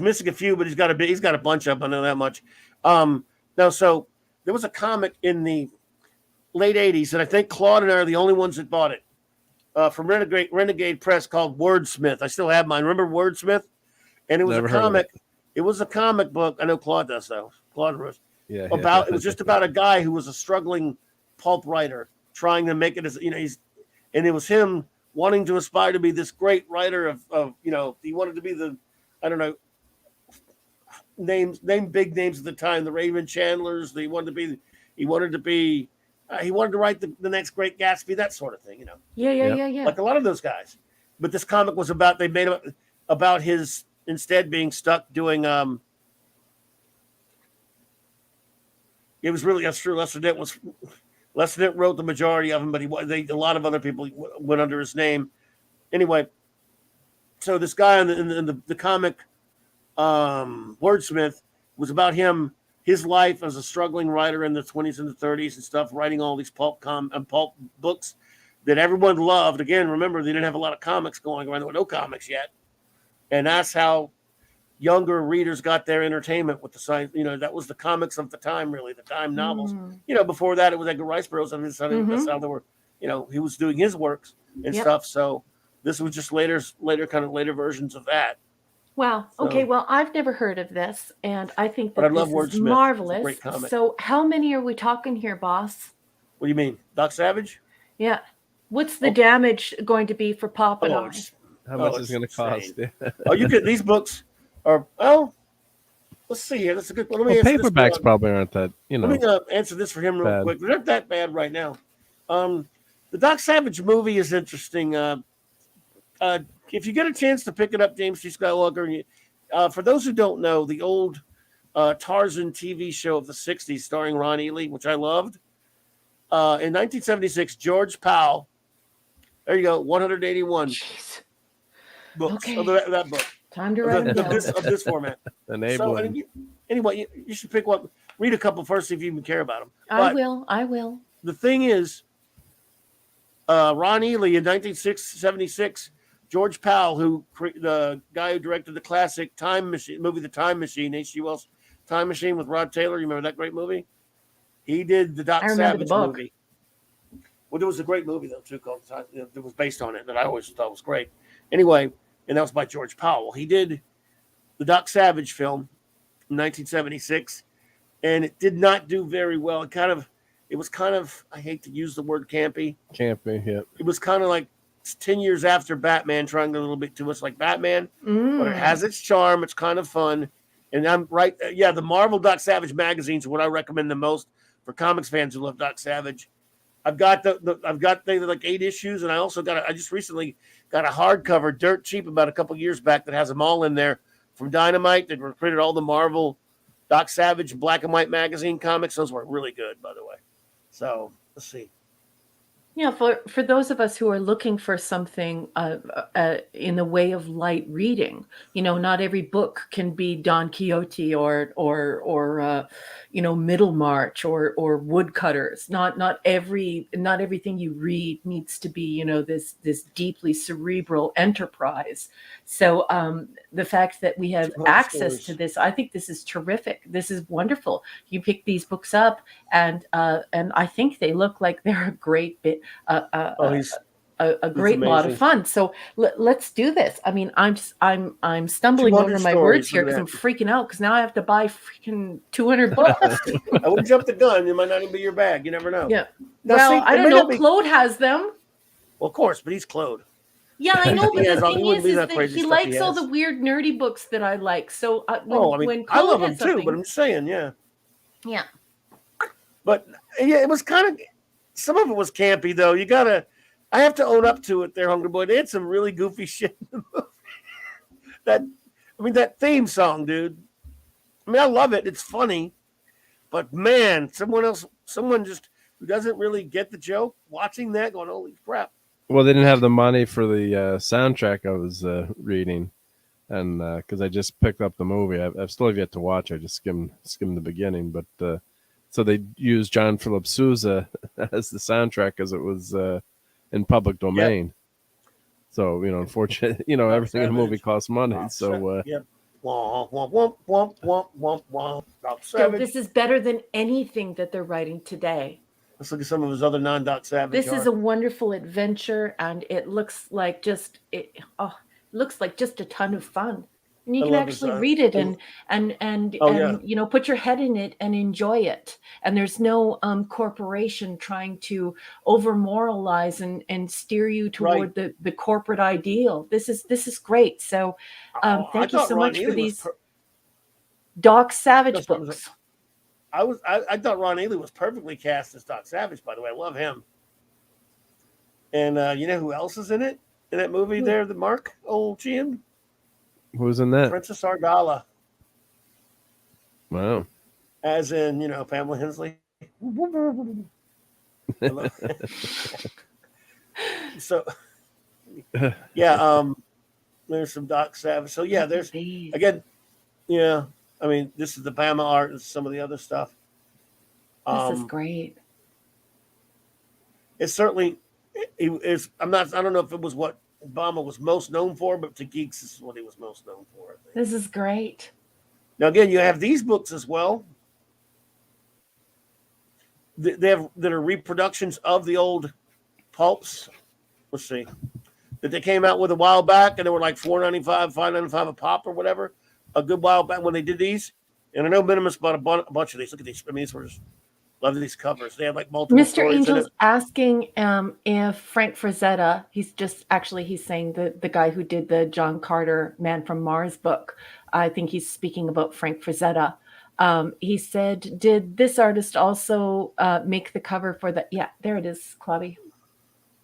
Speaker 1: missing a few, but he's got a bunch of them. I know that much. So there was a comic in the late 80s, and I think Claude and I are the only ones that bought it. From Renegade Press called Wordsmith. I still have mine. Remember Wordsmith? And it was a comic. It was a comic book. I know Claude does though. Claude was it was just about a guy who was a struggling pulp writer trying to make it as and it was him wanting to aspire to be this great writer of he wanted to be name big names at the time, the Raven Chandlers. He wanted to write the next great Gatsby, that sort of thing,
Speaker 2: Yeah.
Speaker 1: Like a lot of those guys. But this comic was they made it about his instead being stuck doing. It was really, that's true. Lester Dent wrote the majority of them, but a lot of other people went under his name. Anyway, so this guy in the comic, Wordsmith, was about his life as a struggling writer in the 20s and the 30s and stuff, writing all these pulp books that everyone loved. Again, remember, they didn't have a lot of comics going around. There were no comics yet. And that's how younger readers got their entertainment with the science. That was the comics of the time, really, the time novels. Before that, it was Edgar Rice Burroughs. And that's how they were, he was doing his works and stuff. So this was just later versions of that.
Speaker 2: Wow.
Speaker 1: So,
Speaker 2: okay. Well, I've never heard of this, and I think
Speaker 1: but I
Speaker 2: that
Speaker 1: love
Speaker 2: this is
Speaker 1: Wordsmith.
Speaker 2: marvelous.
Speaker 1: It's a great comic.
Speaker 2: So, how many are we talking here, boss?
Speaker 1: What do you mean, Doc Savage?
Speaker 2: Yeah. What's the damage going to be for Pop and I?
Speaker 3: How much is going to cost?
Speaker 1: Oh, you get these books are let's see here. That's a good one. Let me answer
Speaker 3: paperbacks
Speaker 1: this
Speaker 3: probably aren't that. Let
Speaker 1: me answer this for him real quick. They're not that bad right now. The Doc Savage movie is interesting. If you get a chance to pick it up, James T. Skywalker, for those who don't know, the old Tarzan TV show of the 60s starring Ron Ely, which I loved. In 1976, George Powell, there you go, 181 books of that book.
Speaker 2: Time to write
Speaker 1: of this format.
Speaker 3: Enabling.
Speaker 1: So, anyway, you should pick one. Read a couple first, see if you even care about them.
Speaker 2: I will.
Speaker 1: The thing is, Ron Ely in 1976, George Powell, the guy who directed the classic movie, The Time Machine, H.G. Wells' Time Machine with Rod Taylor. You remember that great movie? He did the Doc Savage movie. Well, there was a great movie, though, too, called that was based on it that I always thought was great. Anyway, and that was by George Powell. He did the Doc Savage film in 1976, and it did not do very well. It was kind of, I hate to use the word campy.
Speaker 3: Campy, yeah.
Speaker 1: It was kind of like 10 years after Batman, trying a little bit too much like Batman, but it has its charm. It's kind of fun. And I'm right. Yeah, the Marvel Doc Savage magazines are what I recommend the most for comics fans who love Doc Savage. I've got the like 8 issues, and I also I just recently got a hardcover, dirt cheap, about a couple years back, that has them all in there from Dynamite. That reprinted all the Marvel Doc Savage black and white magazine comics. Those were really good, by the way. So let's see.
Speaker 2: Yeah, for those of us who are looking for something in the way of light reading, not every book can be Don Quixote or Middlemarch or Woodcutters. Not everything you read needs to be this deeply cerebral enterprise. So the fact that we have access to this, I think this is terrific. This is wonderful. You pick these books up, and I think they look like they're a great bit. A great lot of fun. So let's do this. I mean, I'm stumbling over my words here because I'm freaking out because now I have to buy freaking 200 books.
Speaker 1: I wouldn't jump the gun. It might not even be your bag. You never know.
Speaker 2: Yeah. Now, I don't know. Claude has them.
Speaker 1: Well, of course, but he's Claude.
Speaker 2: Yeah, I know, but the thing is that he likes all the weird nerdy books that I like. So when Claude
Speaker 1: I love them too, but I'm just saying, yeah.
Speaker 2: Yeah.
Speaker 1: But yeah, it was kind of, some of it was campy though. I have to own up to it there, Hungry Boy. They had some really goofy shit in the movie. That theme song, dude. I love it. It's funny. But man, someone just who doesn't really get the joke, watching that going, holy crap.
Speaker 3: Well, they didn't have the money for the soundtrack I was reading. And because I just picked up the movie. I've still yet to watch. I just skimmed the beginning. But so they used John Philip Sousa as the soundtrack because it was in public domain. Yep. So, unfortunately, everything in the movie costs money. So,
Speaker 1: yep. Womp, womp, womp, womp, womp, womp.
Speaker 2: So this is better than anything that they're writing today.
Speaker 1: Let's look at some of his other non-Doc Savage.
Speaker 2: This is a wonderful adventure, and it looks like just a ton of fun. And you can actually read it and put your head in it and enjoy it. And there's no corporation trying to over moralize and steer you toward the corporate ideal. This is great. So thank you so much for these Doc Savage books.
Speaker 1: I thought Ron Ely was perfectly cast as Doc Savage, by the way. I love him. And you know who else is in it? In that movie there, the Mark, old Jim?
Speaker 3: Who's in that?
Speaker 1: Princess Ardala.
Speaker 3: Wow.
Speaker 1: As in, Pamela Hensley. So, yeah, there's some Doc Savage. So, yeah, there's, again, yeah. This is the Bama art and some of the other stuff.
Speaker 2: This is great.
Speaker 1: It's certainly, I don't know if it was what Obama was most known for, but to geeks, this is what he was most known for. I think.
Speaker 2: This is great.
Speaker 1: Now, again, you have these books as well. That are reproductions of the old pulps. Let's see. that they came out with a while back, and they were like $4.95, $5.95 a pop or whatever. A good while back when they did these. And I know Minimus bought a bunch of these. Look at these. I mean, these were just, love these covers. They have like multiple
Speaker 2: Mr.
Speaker 1: stories
Speaker 2: Angel's
Speaker 1: in it.
Speaker 2: asking if Frank Frazetta, he's saying the guy who did the John Carter Man from Mars book. I think he's speaking about Frank Frazetta. He said, did this artist also make the cover for the, yeah, there it is, Clobby.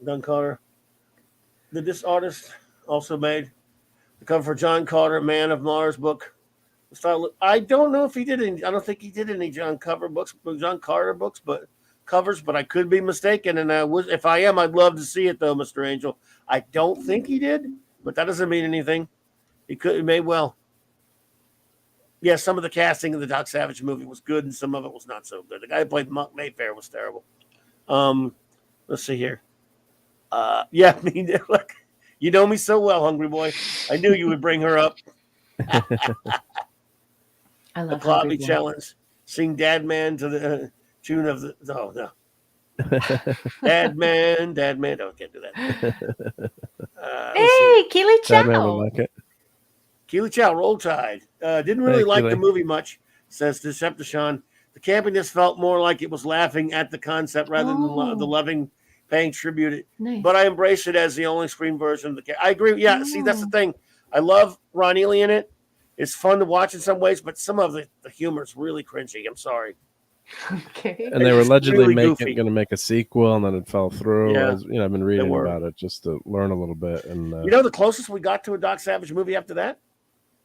Speaker 1: John Carter. Did this artist also made the cover for John Carter Man of Mars book? I don't know if he did any. I don't think he did any John Carter books, but covers. But I could be mistaken. And if I am, I'd love to see it though, Mr. Angel. I don't think he did, but that doesn't mean anything. He may well. Yeah, some of the casting of the Doc Savage movie was good, and some of it was not so good. The guy who played Monk Mayfair was terrible. Let's see here. Yeah, I mean, look, you know me so well, Hungry Boy. I knew you would bring her up.
Speaker 2: I love
Speaker 1: the Clobby challenge. Sing Dad Man to the tune of the. Oh, no. Dad Man. No, I can't do that.
Speaker 2: Hey, Keely Chow.
Speaker 3: Dad Man would like it.
Speaker 1: Keely Chow, Roll Tide. Didn't really like the movie much, says Decepticon. The campiness felt more like it was laughing at the concept rather than the loving, paying tribute.
Speaker 2: Nice.
Speaker 1: But I embrace it as the only screen version of the. I agree. Yeah, see, that's the thing. I love Ron Ely in it. It's fun to watch in some ways, but some of the humor is really cringy. I'm sorry.
Speaker 2: Okay.
Speaker 3: And they were allegedly
Speaker 1: really
Speaker 3: going to make a sequel, and then it fell through.
Speaker 1: Yeah,
Speaker 3: I've been reading about it just to learn a little bit. And
Speaker 1: the closest we got to a Doc Savage movie after that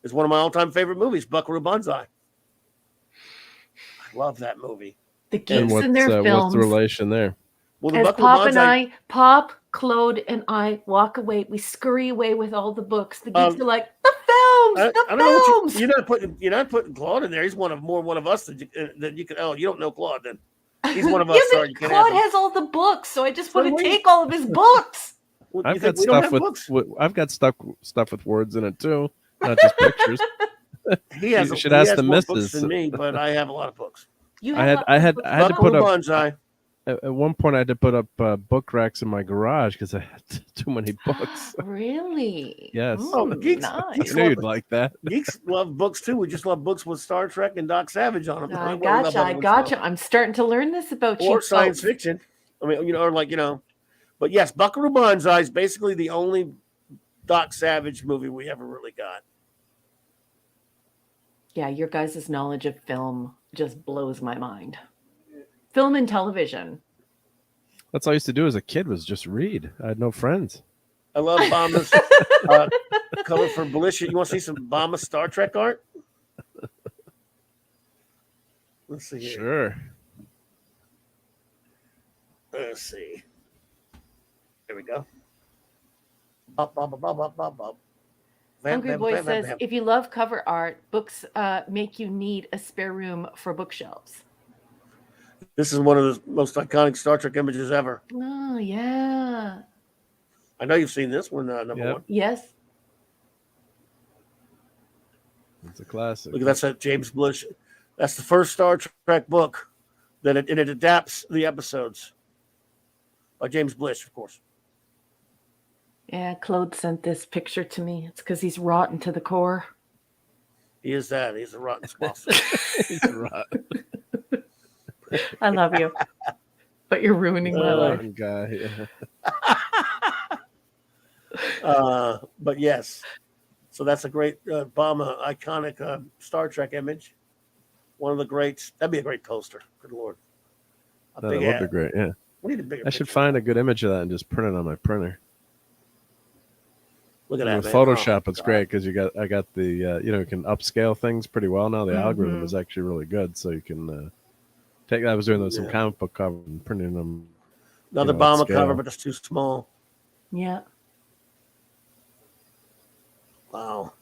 Speaker 1: is one of my all-time favorite movies, Buckaroo Banzai. I love that movie.
Speaker 2: The geeks in their films.
Speaker 3: What's the relation there?
Speaker 1: Well,
Speaker 2: as Pop, Claude, and I walk away, we scurry away with all the books. The geeks are like, the films.
Speaker 1: You're not putting Claude in there. He's one of us that you can. Oh, you don't know Claude then. He's one of us. Sorry,
Speaker 2: Claude has all the books, so I just want to take all of his books.
Speaker 1: Well,
Speaker 3: I've got stuff with words in it too, not just pictures. You should ask the missus
Speaker 1: than me, but I have a lot of books.
Speaker 3: I had to put up.
Speaker 1: Bonsai.
Speaker 3: At one point, I had to put up book racks in my garage because I had too many books.
Speaker 2: Really?
Speaker 3: Yes.
Speaker 2: Ooh,
Speaker 1: geeks,
Speaker 2: nice.
Speaker 3: I knew you'd like that.
Speaker 1: Geeks love books too. We just love books with Star Trek and Doc Savage on them.
Speaker 2: I gotcha. I'm starting to learn this about you.
Speaker 1: Or science fiction. I mean, but yes, Buckaroo Banzai is basically the only Doc Savage movie we ever really got.
Speaker 2: Yeah, your guys' knowledge of film just blows my mind. Film and television.
Speaker 3: That's all I used to do as a kid was just read. I had no friends.
Speaker 1: I love Bama's cover for Militia. You want to see some Bama Star Trek art? Let's see here.
Speaker 3: Sure.
Speaker 1: Let's see. There we go.
Speaker 2: Hungry Boy says, if you love cover art, books make you need a spare room for bookshelves.
Speaker 1: This is one of the most iconic Star Trek images ever.
Speaker 2: Oh, yeah.
Speaker 1: I know you've seen this one, number one.
Speaker 2: Yes.
Speaker 3: It's a classic.
Speaker 1: Look, that's James Blish. That's the first Star Trek book that it adapts the episodes by James Blish, of course.
Speaker 2: Yeah, Claude sent this picture to me. It's because he's rotten to the core.
Speaker 1: He is that. He's a rotten swamp.
Speaker 3: He's rotten.
Speaker 2: I love you, but you're ruining my life.
Speaker 3: Guy, yeah.
Speaker 1: But yes, so that's a great Bama iconic Star Trek image. One of the greats. That'd be a great poster. Good Lord.
Speaker 3: That would be great. Yeah.
Speaker 1: We need a bigger.
Speaker 3: I should find a good image of that and just print it on my printer.
Speaker 1: Look at that.
Speaker 3: With Photoshop, it's great because I got the you can upscale things pretty well now. The algorithm is actually really good, so you can. I was doing some comic book cover and printing them.
Speaker 1: Another Bama cover, but it's too small.
Speaker 2: Yeah.
Speaker 1: Wow.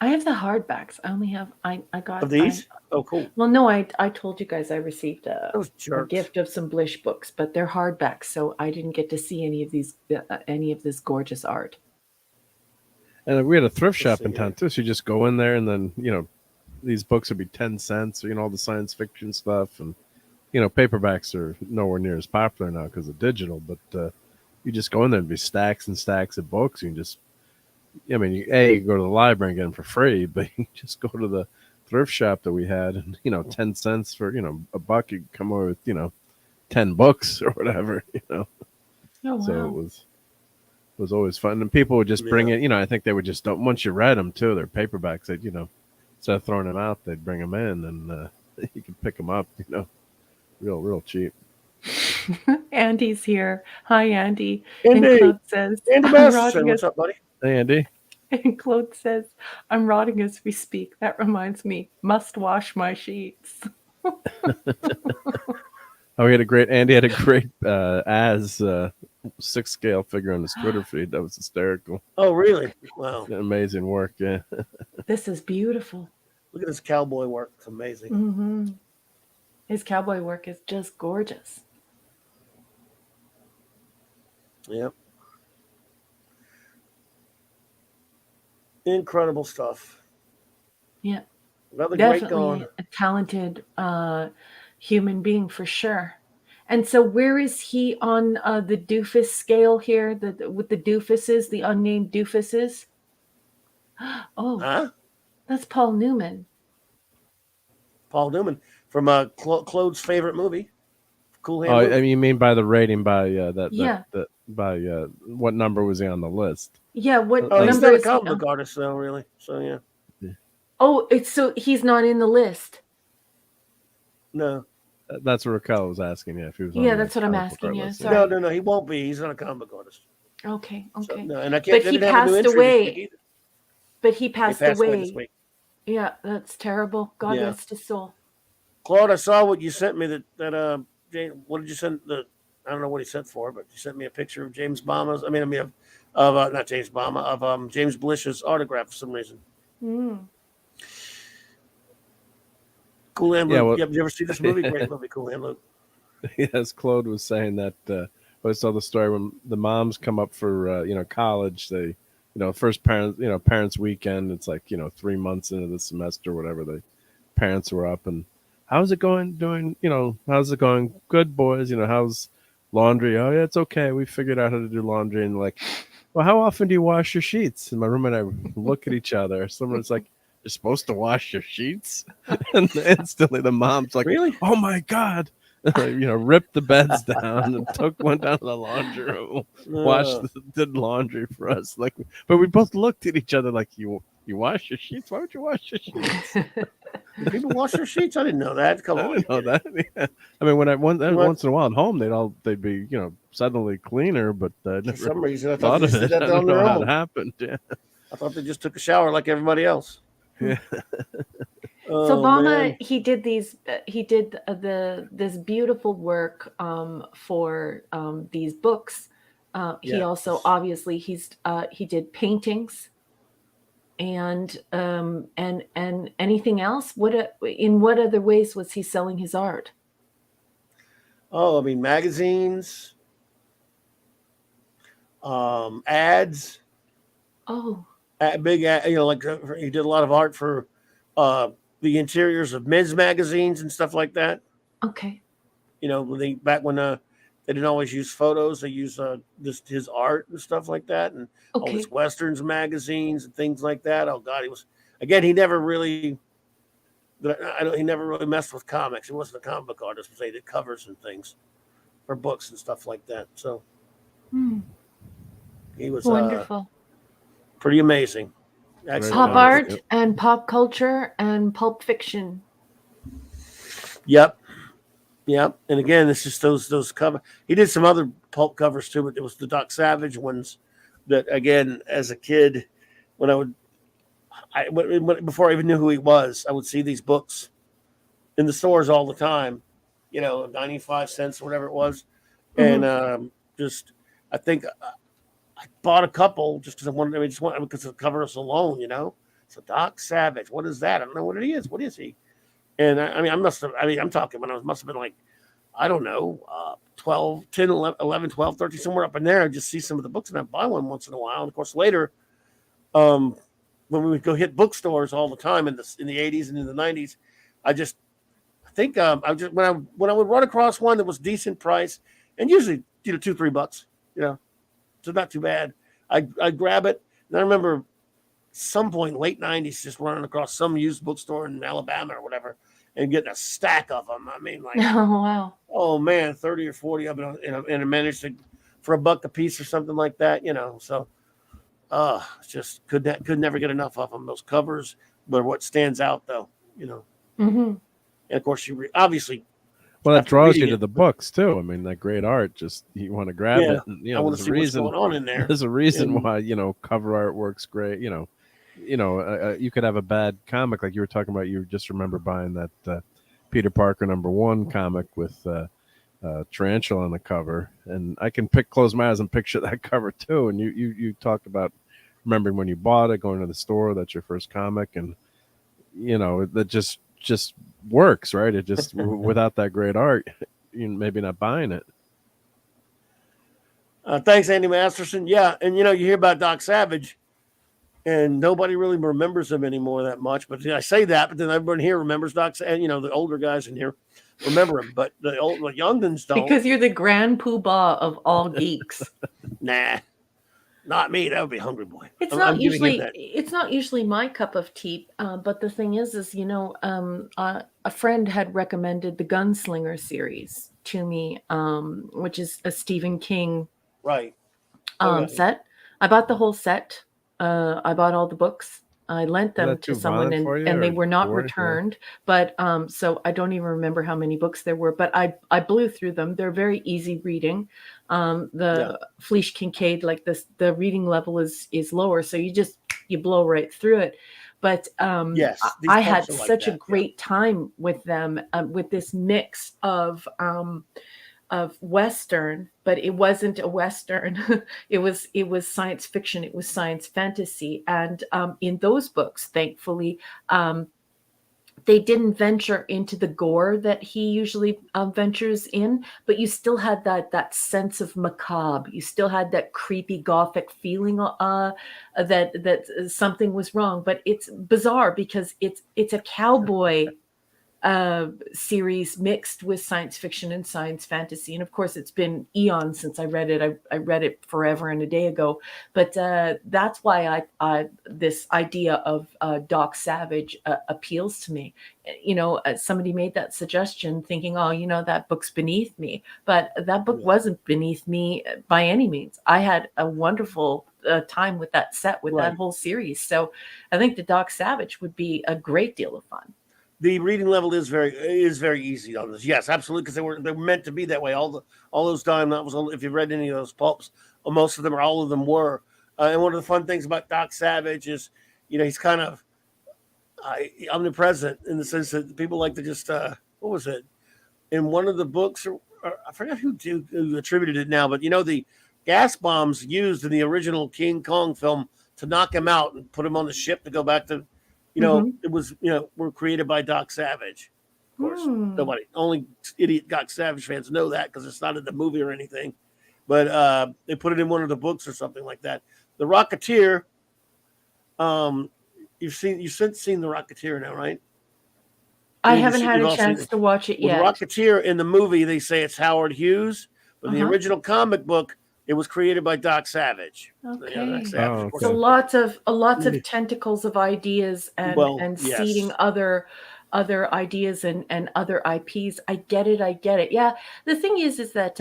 Speaker 2: I have the hardbacks. I only have. I got.
Speaker 1: Of these? Oh, cool.
Speaker 2: Well, no, I told you guys I received a gift of some Blish books, but they're hardbacks, so I didn't get to see any of this gorgeous art.
Speaker 3: And we had a thrift shop in town too, so you just go in there, and then these books would be 10 cents. All the science fiction stuff and. Paperbacks are nowhere near as popular now because of digital, but you just go in there and be stacks and stacks of books. You can just, I mean, you go to the library and get them for free, but you just go to the thrift shop that we had, and 10 cents for a buck, you come away with 10 books or whatever.
Speaker 2: Oh, wow.
Speaker 3: So it was always fun, and people would just bring it. I think they would just don't. Once you read them too, they're paperbacks. That instead of throwing them out, they'd bring them in, and you can pick them up. Real cheap.
Speaker 2: Andy's here. Hi, Andy.
Speaker 1: Andy.
Speaker 2: And Claude says,
Speaker 1: Andy Masterson, what's up, buddy?
Speaker 3: Hey, Andy.
Speaker 2: And Claude says, I'm rotting as we speak. That reminds me, must wash my sheets.
Speaker 3: Oh, Andy had a great as 6-scale figure on his Twitter feed. That was hysterical.
Speaker 1: Oh, really? Wow.
Speaker 3: Amazing work, yeah.
Speaker 2: This is beautiful.
Speaker 1: Look at his cowboy work. It's amazing.
Speaker 2: Mm-hmm. His cowboy work is just gorgeous.
Speaker 1: Yep. Incredible stuff.
Speaker 2: Yeah.
Speaker 1: Another
Speaker 2: Definitely
Speaker 1: great
Speaker 2: a talented human being for sure. And so where is he on the doofus scale here? With the doofuses, the unnamed doofuses? Oh,
Speaker 1: Huh?
Speaker 2: That's Paul Newman.
Speaker 1: Paul Newman from Claude's favorite movie, Cool Hand.
Speaker 3: Oh,
Speaker 1: movie.
Speaker 3: you mean by the rating by
Speaker 2: Yeah.
Speaker 3: by what number was he on the list?
Speaker 2: Yeah, what
Speaker 1: Oh, he's
Speaker 2: number
Speaker 1: not a
Speaker 2: is he
Speaker 1: comic
Speaker 2: on?
Speaker 1: book artist, though, really. So yeah.
Speaker 2: Oh, so he's not in the list.
Speaker 1: No.
Speaker 3: That's what Raquel was asking. Yeah, if he was.
Speaker 2: Yeah,
Speaker 3: on
Speaker 2: that's what I'm
Speaker 3: comic book
Speaker 2: asking you.
Speaker 3: list.
Speaker 2: Sorry.
Speaker 1: No, he won't be. He's not a comic book artist.
Speaker 2: Okay.
Speaker 1: So, no, and I can't.
Speaker 2: But
Speaker 1: they
Speaker 2: he
Speaker 1: didn't have a new
Speaker 2: passed
Speaker 1: entry this
Speaker 2: away.
Speaker 1: week either.
Speaker 2: But he passed
Speaker 1: away
Speaker 2: away.
Speaker 1: this week.
Speaker 2: Yeah, that's terrible. God
Speaker 1: Yeah.
Speaker 2: rest his soul.
Speaker 1: Claude, I saw what you sent me. What did you send? I don't know what he sent for, but you sent me a picture of James Bama's. Of not James Bama, of James Blish's autograph for some reason.
Speaker 2: Mm.
Speaker 1: Cool Hand
Speaker 3: Yeah,
Speaker 1: Luke.
Speaker 3: well-
Speaker 1: You ever see this movie? Great movie, Cool Hand Luke.
Speaker 3: Yes, Claude was saying that. I saw the story when the moms come up for college. They, first parents weekend. It's like 3 months into the semester, whatever. The parents were up, and how's it going? How's it going? Good, boys. How's laundry? Oh yeah, it's okay. We figured out how to do laundry. And like, well, how often do you wash your sheets? And my roommate and I look at each other. Someone's like, you're supposed to wash your sheets, and instantly the mom's like,
Speaker 1: Really?
Speaker 3: oh my god. Ripped the beds down and went down to the laundry room, did laundry for us. Like, but we both looked at each other like, you wash your sheets? Why would you wash your sheets?
Speaker 1: Do people wash their sheets? I didn't know that. Come
Speaker 3: I
Speaker 1: on.
Speaker 3: didn't know that. Yeah. I mean, once in a while at home, they'd be suddenly cleaner, but I
Speaker 1: For
Speaker 3: never
Speaker 1: some reason, I
Speaker 3: thought
Speaker 1: thought they
Speaker 3: of
Speaker 1: did
Speaker 3: it.
Speaker 1: that
Speaker 3: I
Speaker 1: on
Speaker 3: don't know
Speaker 1: their
Speaker 3: how it
Speaker 1: own.
Speaker 3: happened. Yeah.
Speaker 1: I thought they just took a shower like everybody else.
Speaker 3: Yeah.
Speaker 2: So
Speaker 1: Oh,
Speaker 2: Bama,
Speaker 1: man.
Speaker 2: he did this beautiful work for these books. He
Speaker 1: Yeah.
Speaker 2: also obviously he did paintings and anything else. In what other ways was he selling his art?
Speaker 1: Oh, I mean, magazines, ads.
Speaker 2: Oh,
Speaker 1: Big ad, like he did a lot of art for the interiors of men's magazines and stuff like that.
Speaker 2: okay.
Speaker 1: Back when they didn't always use photos, they used just his art and stuff like that, and all
Speaker 2: Okay.
Speaker 1: his westerns magazines and things like that. Oh God, he never really. He never really messed with comics. He wasn't a comic book artist, but he did covers and things for books and stuff like that. So he was
Speaker 2: Wonderful.
Speaker 1: pretty amazing. Excellent
Speaker 2: Pop
Speaker 1: artist.
Speaker 2: art and pop culture and pulp fiction.
Speaker 1: Yep. And again, it's just those cover. He did some other pulp covers too, but it was the Doc Savage ones that, again, as a kid, before I even knew who he was, I would see these books in the stores all the time, 95 cents or whatever it was.
Speaker 2: Mhm.
Speaker 1: And I think I bought a couple just because I wanted, because the cover was alone, So Doc Savage, what is that? I don't know what it is. What is he? And I'm talking when I must have been like, I don't know, 12, 10, 11, 12, 13, somewhere up in there. I just see some of the books and I buy one once in a while. And of course, later, when we would go hit bookstores all the time in the 80s and in the 90s, I think when I would run across one that was decent price and usually, $2-3, so not too bad. I grab it, and I remember some point late 90s just running across some used bookstore in Alabama or whatever and getting a stack of them. I mean, like,
Speaker 2: oh wow,
Speaker 1: oh man, 30 or 40 of them, and I managed to for $1 a piece or something like that, you know. So just could never get enough of them. Those covers, but what stands out though, you know.
Speaker 2: Mm-hmm.
Speaker 1: And of course, obviously.
Speaker 3: Well, that draws you to the books too. I mean, that great art. Just you want to grab it. And, you know,
Speaker 1: I want to see what's going on in there.
Speaker 3: There's a reason why, you know, cover art works great. You know, you could have a bad comic like you were talking about. You just remember buying that Peter Parker #1 comic with Tarantula on the cover, and I can close my eyes and picture that cover too. And you talked about remembering when you bought it, going to the store. That's your first comic, and you know that just works, right? It just without that great art, you maybe not buying it.
Speaker 1: Thanks, Andy Masterson. Yeah, and you know, you hear about Doc Savage, and nobody really remembers him anymore that much. But I say that, but then everyone here remembers Doc, and you know, the older guys in here remember him, but the youngins don't.
Speaker 2: Because you're the grand poobah of all geeks.
Speaker 1: Nah, not me. That would be Hungry Boy.
Speaker 2: It's not usually my cup of tea. But the thing is you know, a friend had recommended the Gunslinger series to me, which is a Stephen King set. I bought the whole set. I bought all the books. I lent them to someone and they were not returned. But so I don't even remember how many books there were, but I blew through them. They're very easy reading. Fleesh Kincaid, like this, the reading level is lower. So you blow right through it. But
Speaker 1: yes,
Speaker 2: I had such a great time with them, with this mix of Western, but it wasn't a Western. it was science fiction. It was science fantasy. And in those books, thankfully, they didn't venture into the gore that he usually ventures in, but you still had that sense of macabre. You still had that creepy gothic feeling that something was wrong. But it's bizarre because it's a cowboy series mixed with science fiction and science fantasy. And of course, it's been eons since I read it. I read it forever and a day ago. But that's why this idea of Doc Savage appeals to me. You know, somebody made that suggestion thinking, oh, you know, that book's beneath me. But that book wasn't beneath me by any means. I had a wonderful time with that set, with that whole series. So I think the Doc Savage would be a great deal of fun.
Speaker 1: The reading level is very easy on this. Yes, absolutely, because they're meant to be that way. All those dime novels, if you read any of those pulps, most of them or all of them were. And one of the fun things about Doc Savage is, you know, he's kind of omnipresent in the sense that people like to just what was it in one of the books, or I forgot who attributed it now, but you know, the gas bombs used in the original King Kong film to knock him out and put him on the ship to go back to. You know, it was, you know, were created by Doc Savage. Of course, only idiot Doc Savage fans know that because it's not in the movie or anything. But they put it in one of the books or something like that. The Rocketeer, you've since seen The Rocketeer now, right?
Speaker 2: I haven't had a chance to watch it yet.
Speaker 1: The Rocketeer in the movie, they say it's Howard Hughes, but the original comic book, it was created by Doc Savage.
Speaker 2: Okay.
Speaker 1: So
Speaker 2: lots of tentacles of ideas and seeding other ideas and other IPs. I get it. Yeah. The thing is that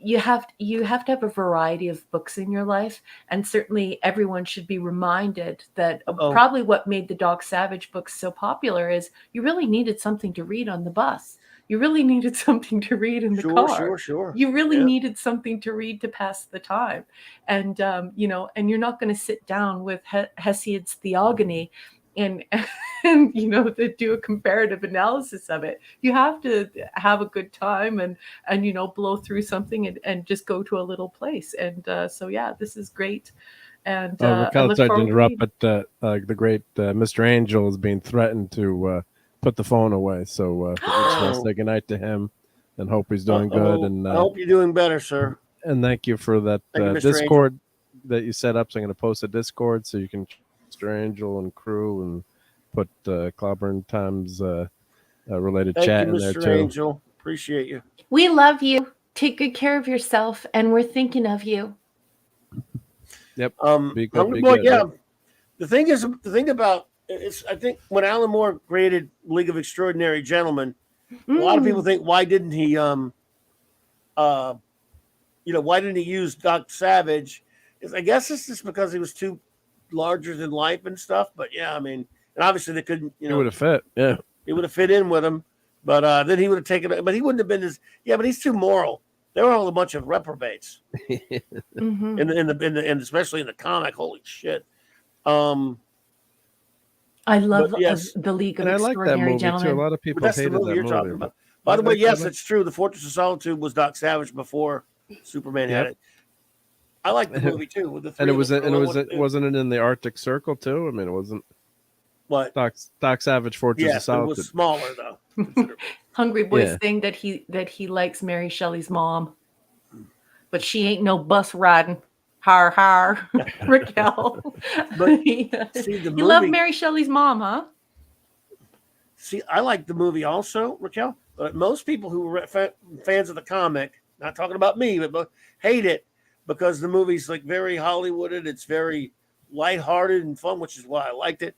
Speaker 2: you have to have a variety of books in your life, and certainly everyone should be reminded that probably what made the Doc Savage books so popular is you really needed something to read on the bus. You really needed something to read in the car.
Speaker 1: Sure.
Speaker 2: You really needed something to read to pass the time. And, you know, and you're not going to sit down with Hesiod's Theogony and you know, to do a comparative analysis of it. You have to have a good time and you know, blow through something and just go to a little place. And so, yeah, this is great. And
Speaker 3: Raquel, sorry to interrupt, but the great Mr. Angel is being threatened to put the phone away, so let's say goodnight to him and hope he's doing good. And
Speaker 1: I hope you're doing better, sir.
Speaker 3: And thank you for that Discord that you set up. So I'm going to post a Discord so you can Mr. Angel and crew and put Clobbering Times related chat in there too.
Speaker 1: Mr. Angel, appreciate you.
Speaker 2: We love you. Take good care of yourself, and we're thinking of you.
Speaker 3: Yep.
Speaker 1: Hungry Boy, yeah. The thing about it's, I think when Alan Moore created League of Extraordinary Gentlemen, a lot of people think, why didn't he, why didn't he use Doc Savage? I guess it's just because he was too larger than life and stuff. But yeah, I mean, and obviously they couldn't,
Speaker 3: It would have fit. Yeah.
Speaker 1: He would have fit in with him, but then he would have taken it. But he wouldn't have been as, but he's too moral. They were all a bunch of reprobates, and especially in the comic. Holy shit!
Speaker 2: I love the League of Extraordinary Gentlemen.
Speaker 3: Too. A lot of people hated that movie. You're talking about.
Speaker 1: By the way, yes, it's true. The Fortress of Solitude was Doc Savage before Superman had it. I like the movie too. With the three
Speaker 3: wasn't it in the Arctic Circle too? I mean, it wasn't.
Speaker 1: What?
Speaker 3: Doc Savage Fortress of Solitude.
Speaker 1: It was smaller though.
Speaker 2: Hungry Boy's thing that he likes Mary Shelley's mom, but she ain't no bus riding. Har har, Raquel.
Speaker 1: But
Speaker 2: you love Mary Shelley's mom, huh?
Speaker 1: See, I like the movie also, Raquel. But most people who were fans of the comic, not talking about me, but hate it because the movie's like very Hollywooded. It's very lighthearted and fun, which is why I liked it.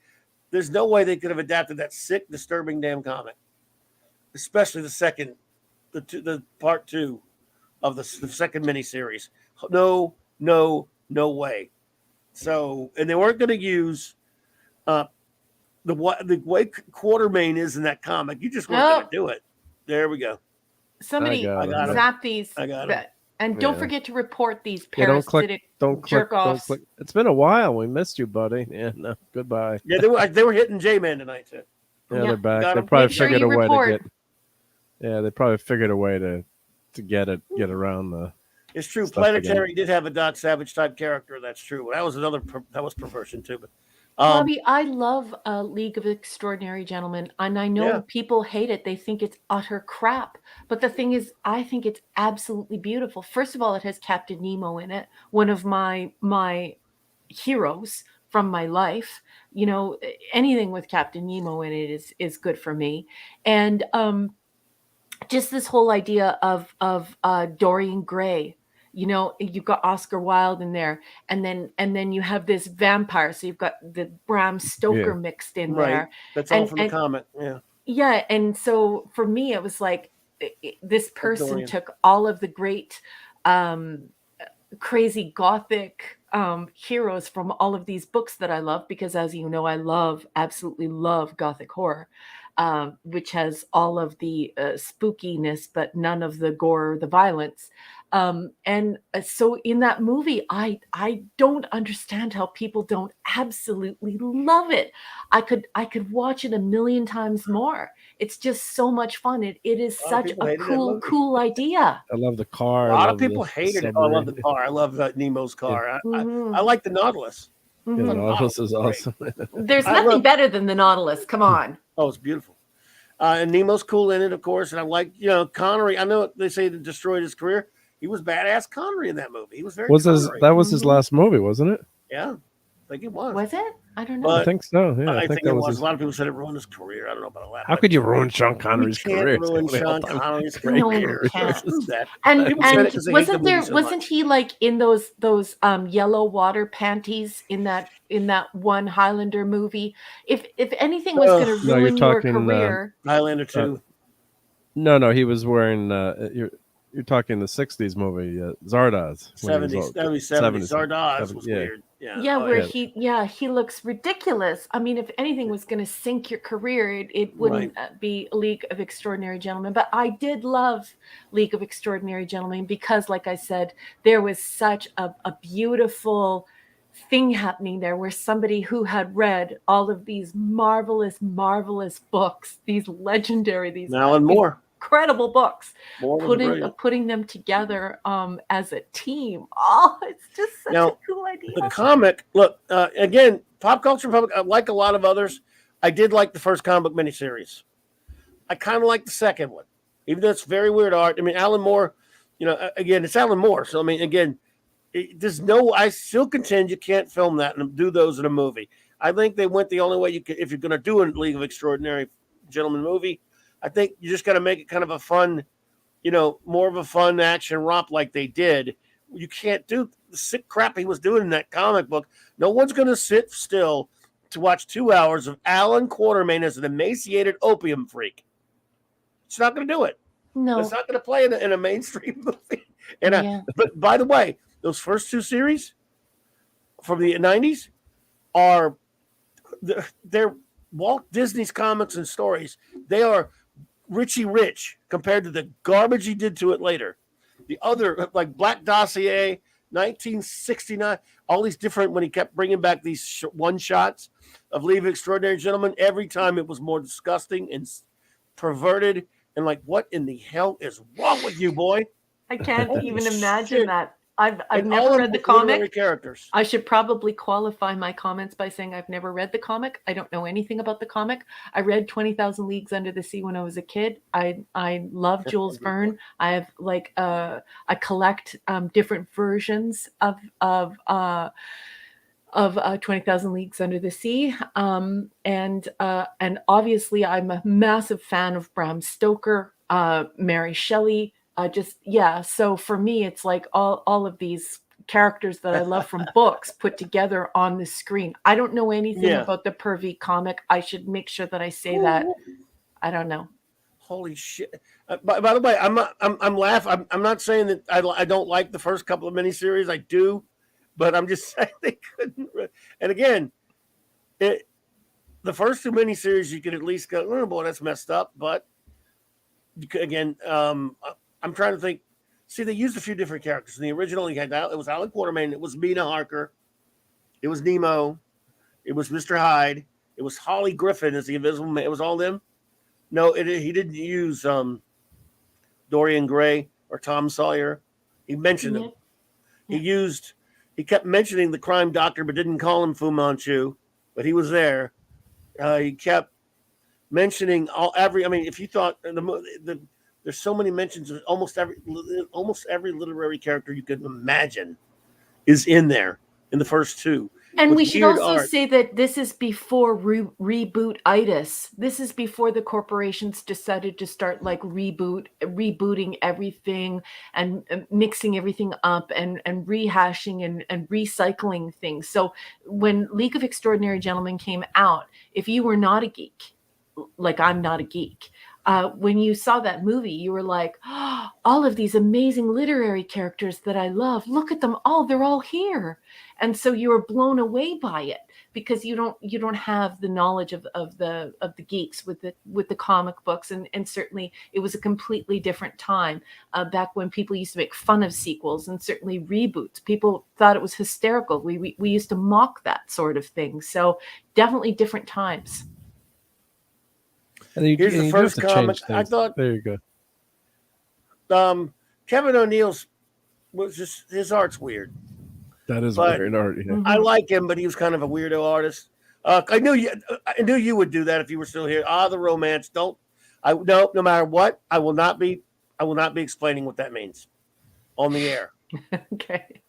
Speaker 1: There's no way they could have adapted that sick, disturbing damn comic, especially the part 2 of the second miniseries. No way. So, and they weren't going to use the way Quartermain is in that comic. You just weren't going to do it. There we go.
Speaker 2: Somebody zap these.
Speaker 1: I got it.
Speaker 2: And don't forget to report these parasitic jerk-offs.
Speaker 3: Don't click. It's been a while. We missed you, buddy. Yeah, no, goodbye.
Speaker 1: Yeah, they were hitting J-Man tonight, too.
Speaker 3: Yeah, they're back. They probably figured a way to get... Yeah, they probably figured a way to get around the...
Speaker 1: It's true. Planetary did have a Doc Savage type character. That's true. That was perversion, too. But
Speaker 2: Bobby, I love League of Extraordinary Gentlemen, and I know people hate it. They think it's utter crap. But the thing is, I think it's absolutely beautiful. First of all, it has Captain Nemo in it, one of my heroes from my life. You know, anything with Captain Nemo in it is good for me. And just this whole idea of Dorian Gray. You know, you've got Oscar Wilde in there, and then you have this vampire. So you've got the Bram Stoker mixed in there.
Speaker 1: That's all from the comic. Yeah.
Speaker 2: Yeah, and so for me, it was like this person took all of the great, crazy gothic heroes from all of these books that I love, because as you know, I absolutely love gothic horror. Which has all of the spookiness, but none of the gore or the violence. So in that movie, I don't understand how people don't absolutely love it. I could watch it a million times more. It's just so much fun. It is such a cool idea.
Speaker 3: I love the car.
Speaker 1: A lot of people hated it. I love the car. I love Nemo's car. I like the Nautilus.
Speaker 3: Yeah, the Nautilus is awesome.
Speaker 2: There's nothing better than the Nautilus. Come on.
Speaker 1: Oh, it's beautiful. And Nemo's cool in it, of course. And I like, Connery. I know they say that destroyed his career. He was badass Connery in that movie. He was very
Speaker 3: that was his last movie, wasn't it?
Speaker 1: Yeah. I think it was.
Speaker 2: Was it? I don't know.
Speaker 3: I think so. Yeah,
Speaker 1: I think it was. A lot of people said it ruined his career. I don't know about that.
Speaker 3: How could you ruin Sean Connery's career?
Speaker 1: Ruin Sean Connery's career.
Speaker 2: And wasn't he like in those yellow water panties in that one Highlander movie? If anything was going to ruin your career,
Speaker 1: Highlander 2.
Speaker 3: No, he was wearing. You're talking the 60s movie, Zardoz.
Speaker 1: 70s. Zardoz was weird.
Speaker 2: Yeah, he looks ridiculous. I mean, if anything was going to sink your career, it wouldn't be League of Extraordinary Gentlemen. But I did love League of Extraordinary Gentlemen because, like I said, there was such a beautiful thing happening there where somebody who had read all of these marvelous books, these legendary,
Speaker 1: Alan Moore.
Speaker 2: Incredible books, putting them together as a team. Oh, it's just such a cool idea.
Speaker 1: The comic, look, again, Pop Culture Republic, like a lot of others, I did like the first comic book miniseries. I kind of like the second one, even though it's very weird art. I mean, Alan Moore, again, it's Alan Moore. So, I mean, again, I still contend you can't film that and do those in a movie. I think they went the only way you could, if you're going to do a League of Extraordinary Gentlemen movie, I think you just got to make it kind of a fun, more of a fun action romp like they did you can't do the sick crap he was doing in that comic book. No one's going to sit still to watch 2 hours of Alan Quartermain as an emaciated opium freak. It's not going to do it.
Speaker 2: No,
Speaker 1: it's not going to play in a mainstream movie. And but by the way, those first 2 series from the 90s they're Walt Disney's comics and stories. They are Richie Rich compared to the garbage he did to it later. The other, like Black Dossier, 1969, all these different, when he kept bringing back these one-shots of League of Extraordinary Gentlemen, every time it was more disgusting and perverted and like, what in the hell is wrong with you, boy?
Speaker 2: I can't even imagine that. I've never read the comic.
Speaker 1: Characters.
Speaker 2: I should probably qualify my comments by saying I've never read the comic. I don't know anything about the comic. I read 20,000 Leagues Under the Sea when I was a kid. I love Jules Verne. I have I collect different versions of 20,000 Leagues Under the Sea. And obviously I'm a massive fan of Bram Stoker, Mary Shelley. So for me, it's like all of these characters that I love from books put together on the screen. I don't know anything about the pervy comic. I should make sure that I say that. I don't know.
Speaker 1: Holy shit! By the way, I'm laughing. I'm not saying that I don't like the first couple of miniseries. I do, but I'm just saying they couldn't. And again, the first 2 miniseries you could at least go, oh boy, that's messed up. But again, I'm trying to think. See, they used a few different characters. In the original, it was Alan Quartermain. It was Mina Harker. It was Nemo. It was Mr. Hyde. It was Holly Griffin as the Invisible Man. It was all them. No, he didn't use Dorian Gray or Tom Sawyer. He mentioned them. Yeah. He kept mentioning the crime doctor, but didn't call him Fu Manchu. But he was there. He kept mentioning if you thought there's so many mentions of almost every literary character you could imagine is in there in the first 2.
Speaker 2: And we should also say that this is before reboot-itis. This is before the corporations decided to start like rebooting everything and mixing everything up and rehashing and recycling things. So when League of Extraordinary Gentlemen came out, if you were not a geek, like I'm not a geek, when you saw that movie, you were like, oh, all of these amazing literary characters that I love, look at them all, they're all here. And so you were blown away by it because you don't have the knowledge of the geeks with the comic books. And certainly it was a completely different time back when people used to make fun of sequels and certainly reboots. People thought it was hysterical. We used to mock that sort of thing. So definitely different times.
Speaker 3: And
Speaker 1: here's the first comic. I thought
Speaker 3: there you go.
Speaker 1: Kevin O'Neill's was just his art's weird.
Speaker 3: That is weird art. Yeah.
Speaker 1: I like him, but he was kind of a weirdo artist. I knew you would do that if you were still here. The romance. No matter what, I will not be explaining what that means on the air.
Speaker 2: Okay.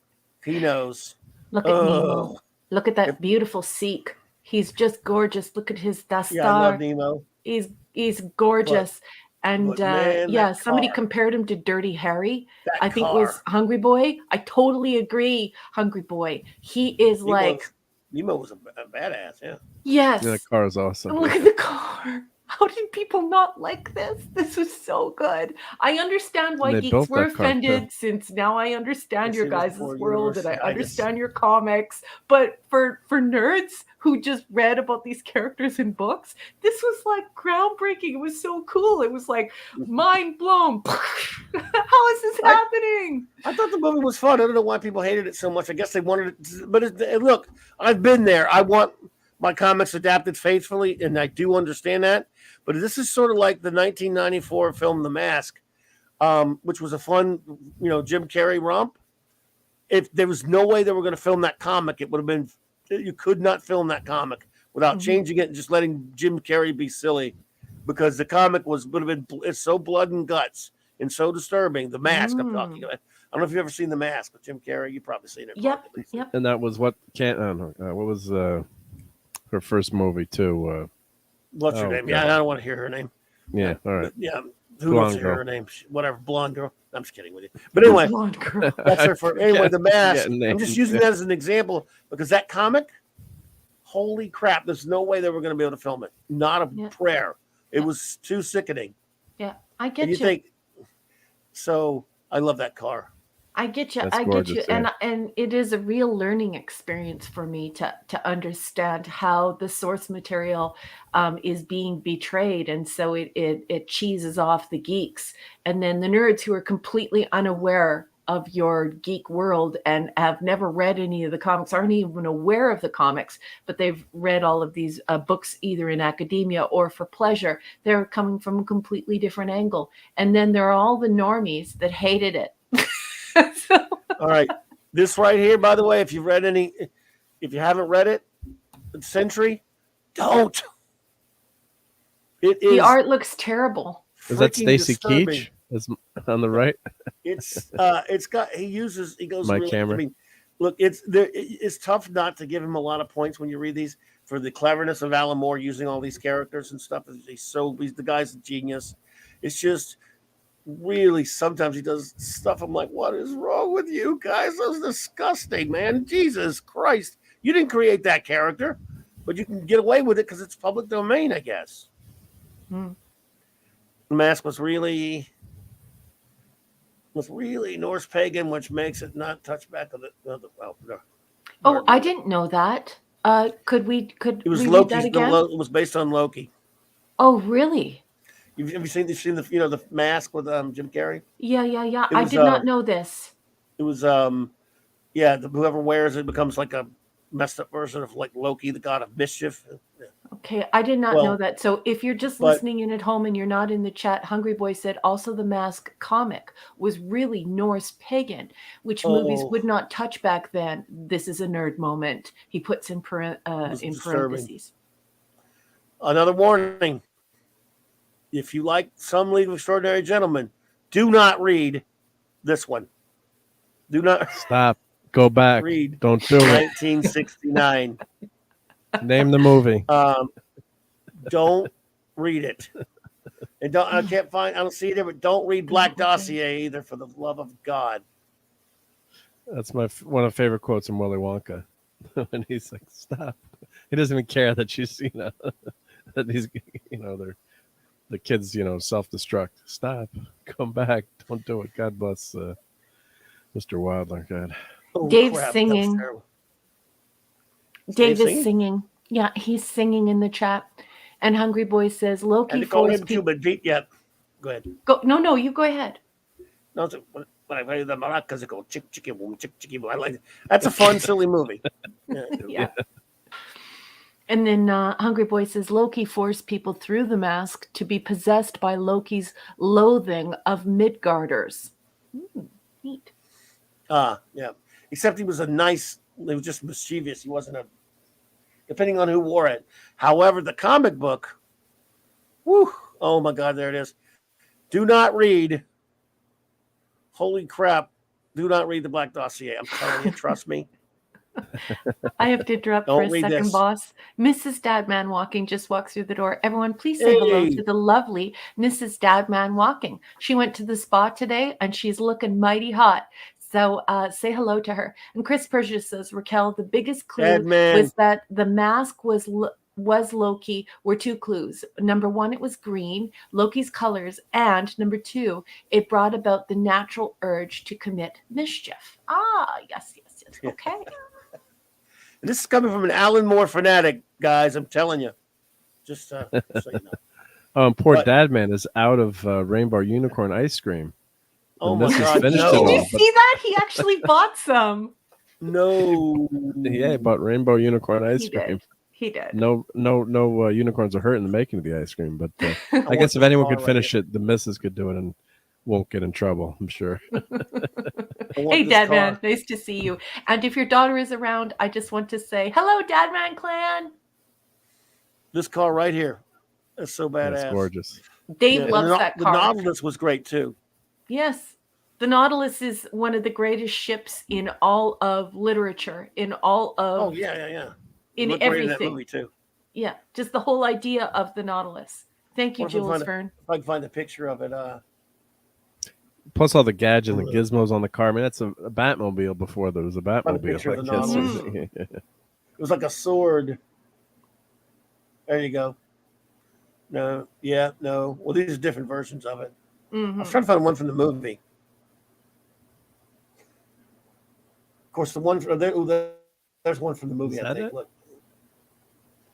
Speaker 1: He knows.
Speaker 2: Look at Nemo. Look at that beautiful Seek. He's just gorgeous. Look at his Death Star.
Speaker 1: Yeah, I love Nemo.
Speaker 2: He's gorgeous. Somebody compared him to Dirty Harry. I think it was Hungry Boy. I totally agree. Hungry Boy. He is
Speaker 1: Nemo was a badass. Yeah.
Speaker 2: Yes.
Speaker 3: Yeah, that car is awesome.
Speaker 2: Look at the car. How did people not like this? This was so good. I understand why geeks were offended since now I understand your guys' world and I understand your comics. But for nerds who just read about these characters in books, this was like groundbreaking. It was so cool. It was like mind blown. How is this happening?
Speaker 1: I thought the movie was fun. I don't know why people hated it so much. I guess they wanted it. But look, I've been there. I want my comics adapted faithfully, and I do understand that. But this is sort of like the 1994 film The Mask, which was a fun, Jim Carrey romp. If there was no way they were going to film that comic, it would have been, you could not film that comic without changing it and just letting Jim Carrey be silly, because the comic would have been, it's so blood and guts and so disturbing. The Mask I'm talking about. I don't know if you've ever seen The Mask with Jim Carrey. You've probably seen it.
Speaker 2: Yep.
Speaker 3: And that was what was her first movie too?
Speaker 1: What's her name? Yeah, I don't want to hear her name.
Speaker 3: Yeah, all right.
Speaker 1: Yeah, who knows her name? Whatever, blonde girl. I'm just kidding with you. But anyway,
Speaker 2: blonde girl.
Speaker 1: That's her for anyway. The Mask. I'm just using that as an example because that comic. Holy crap! There's no way they were going to be able to film it. Not a prayer. It was too sickening.
Speaker 2: Yeah, I get you.
Speaker 1: Think so? I love that car.
Speaker 2: I get you. I get you. And it is a real learning experience for me to understand how the source material is being betrayed. And so it cheeses off the geeks. And then the nerds who are completely unaware of your geek world and have never read any of the comics, aren't even aware of the comics, but they've read all of these books either in academia or for pleasure. They're coming from a completely different angle. And then there are all the normies that hated it.
Speaker 1: All right, this right here, by the way, if you haven't read it, Century, don't.
Speaker 2: The art looks terrible.
Speaker 3: Is that Stacy Keach? Is on the right?
Speaker 1: He goes
Speaker 3: my
Speaker 1: really,
Speaker 3: camera.
Speaker 1: I mean, look, it's tough not to give him a lot of points when you read these for the cleverness of Alan Moore using all these characters and stuff. He's the guy's a genius. It's just really sometimes he does stuff. I'm like, what is wrong with you guys? That was disgusting, man. Jesus Christ. You didn't create that character, but you can get away with it because it's public domain, I guess. The Mask was really Norse pagan, which makes it not touchback of the
Speaker 2: I didn't know that. Could we
Speaker 1: it was
Speaker 2: read
Speaker 1: Loki's,
Speaker 2: that again?
Speaker 1: It was based on Loki.
Speaker 2: Oh, really?
Speaker 1: Have you seen the Mask with Jim Carrey?
Speaker 2: Yeah. I did not know this.
Speaker 1: It was whoever wears it becomes like a messed up version of like Loki, the god of mischief. Yeah.
Speaker 2: Okay, I did not know that. So if you're just listening in at home and you're not in the chat, Hungry Boy said also the Mask comic was really Norse pagan, which movies would not touch back then. This is a nerd moment. He puts in parentheses.
Speaker 1: Another warning. If you like Some League of Extraordinary Gentlemen, do not read this one. Do not
Speaker 3: stop. Go back.
Speaker 1: Read.
Speaker 3: Don't do it.
Speaker 1: 1969.
Speaker 3: Name the movie.
Speaker 1: Don't read it. And I don't see it there, but don't read Black Dossier either, for the love of God. That's
Speaker 3: one of my favorite quotes from Willy Wonka. When he's like, stop. He doesn't even care that she's, that he's, the kids, self-destruct. Stop. Come back. Don't do it. God bless Mr. Wilder. God.
Speaker 2: Dave's singing. Dave is singing. Yeah, he's singing in the chat. And Hungry Boy says Loki forced people.
Speaker 1: Go ahead.
Speaker 2: No, you go ahead.
Speaker 1: No, when I play the maracas, it goes chick chicky boom, chick chicky boom. I like it. That's a fun, silly movie.
Speaker 2: Yeah. And then Hungry Boy says Loki forced people through the Mask to be possessed by Loki's loathing of Midgarders. Neat.
Speaker 1: Yeah. Except he was just mischievous. He wasn't depending on who wore it. However, the comic book, oh my God, there it is. Do not read. Holy crap. Do not read the Black Dossier. I'm telling you, trust me.
Speaker 2: I have to interrupt for a second, boss. Mrs. Dadman Walking just walked through the door. Everyone, please say hello to the lovely Mrs. Dadman Walking. She went to the spa today and she's looking mighty hot. So say hello to her. And Chris Persia says, Raquel, the biggest clue was that the Mask was Loki were two clues. Number one, it was green, Loki's colors. And number two, it brought about the natural urge to commit mischief. Yes. Okay.
Speaker 1: This is coming from an Alan Moore fanatic, guys. I'm telling you. Just so you know.
Speaker 3: Poor Dadman is out of Rainbow Unicorn ice cream.
Speaker 1: Oh my God!
Speaker 2: Did you see that? He actually bought some.
Speaker 1: No.
Speaker 3: Yeah, he bought Rainbow Unicorn ice cream.
Speaker 2: He did.
Speaker 3: No unicorns are hurt in the making of the ice cream, but I guess if anyone could finish it, the missus could do it and won't get in trouble, I'm sure.
Speaker 2: Hey, Dadman, nice to see you. And if your daughter is around, I just want to say, hello, Dadman clan.
Speaker 1: This car right here. That's so badass.
Speaker 3: That's gorgeous.
Speaker 2: Dave loves that car.
Speaker 1: The Nautilus was great, too.
Speaker 2: Yes. The Nautilus is one of the greatest ships in all of literature, in all of...
Speaker 1: Oh, yeah.
Speaker 2: In everything.
Speaker 1: That movie too.
Speaker 2: Yeah, just the whole idea of the Nautilus. Thank you, Jules Verne.
Speaker 1: If I can find a picture of it.
Speaker 3: Plus all the gadgets and the gizmos on the car. I mean, that's a Batmobile before there was a Batmobile.
Speaker 1: Picture of the Nautilus. It was like a sword. There you go. No, yeah, no. Well, these are different versions of it. I was trying to find one from the movie. Of course, the one there's one from the movie. I think. Look.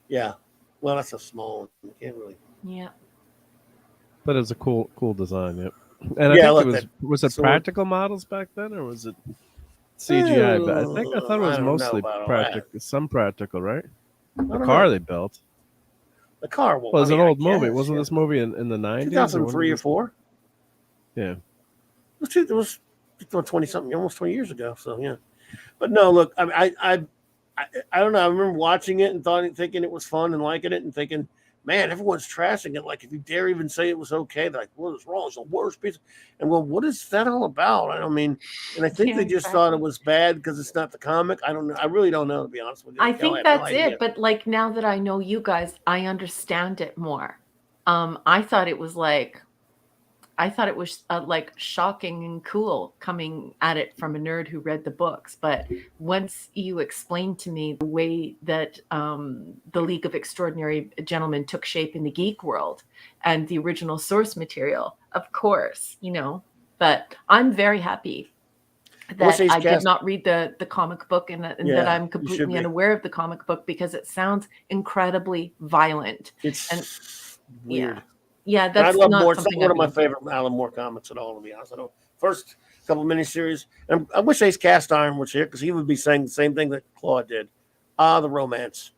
Speaker 1: Yeah. Well, that's a small one. You can't really.
Speaker 2: Yeah.
Speaker 3: But it was a cool design. Yep. And I think was it practical models back then, or was it CGI? But I thought it was mostly practical. Some practical, right? The car they built.
Speaker 1: The car.
Speaker 3: Well, it was an old movie. Wasn't this movie in the 90s?
Speaker 1: 2003 or 4.
Speaker 3: Yeah.
Speaker 1: It was 20-something, almost 20 years ago. So, yeah. But no, look, I don't know. I remember watching it and thinking it was fun and liking it and thinking, man, everyone's trashing it. Like, if you dare even say it was okay, they're like, what is wrong? It's the worst piece. And well, what is that all about? I mean, and I think they just thought it was bad because it's not the comic. I don't know. I really don't know, to be honest with you.
Speaker 2: I think that's it. But like, now that I know you guys, I understand it more. I thought it was like shocking and cool coming at it from a nerd who read the books. But once you explained to me the way that the League of Extraordinary Gentlemen took shape in the geek world and the original source material, of course, but I'm very happy that I did not read the comic book and that I'm completely unaware of the comic book, because it sounds incredibly violent.
Speaker 1: It's weird.
Speaker 2: Yeah, that's
Speaker 1: I love
Speaker 2: not
Speaker 1: Moore.
Speaker 2: something
Speaker 1: One of my favorite Alan Moore comics at all, to be honest. I know first couple of miniseries, and I wish Ace Cast Iron was here because he would be saying the same thing that Claude did. The romance.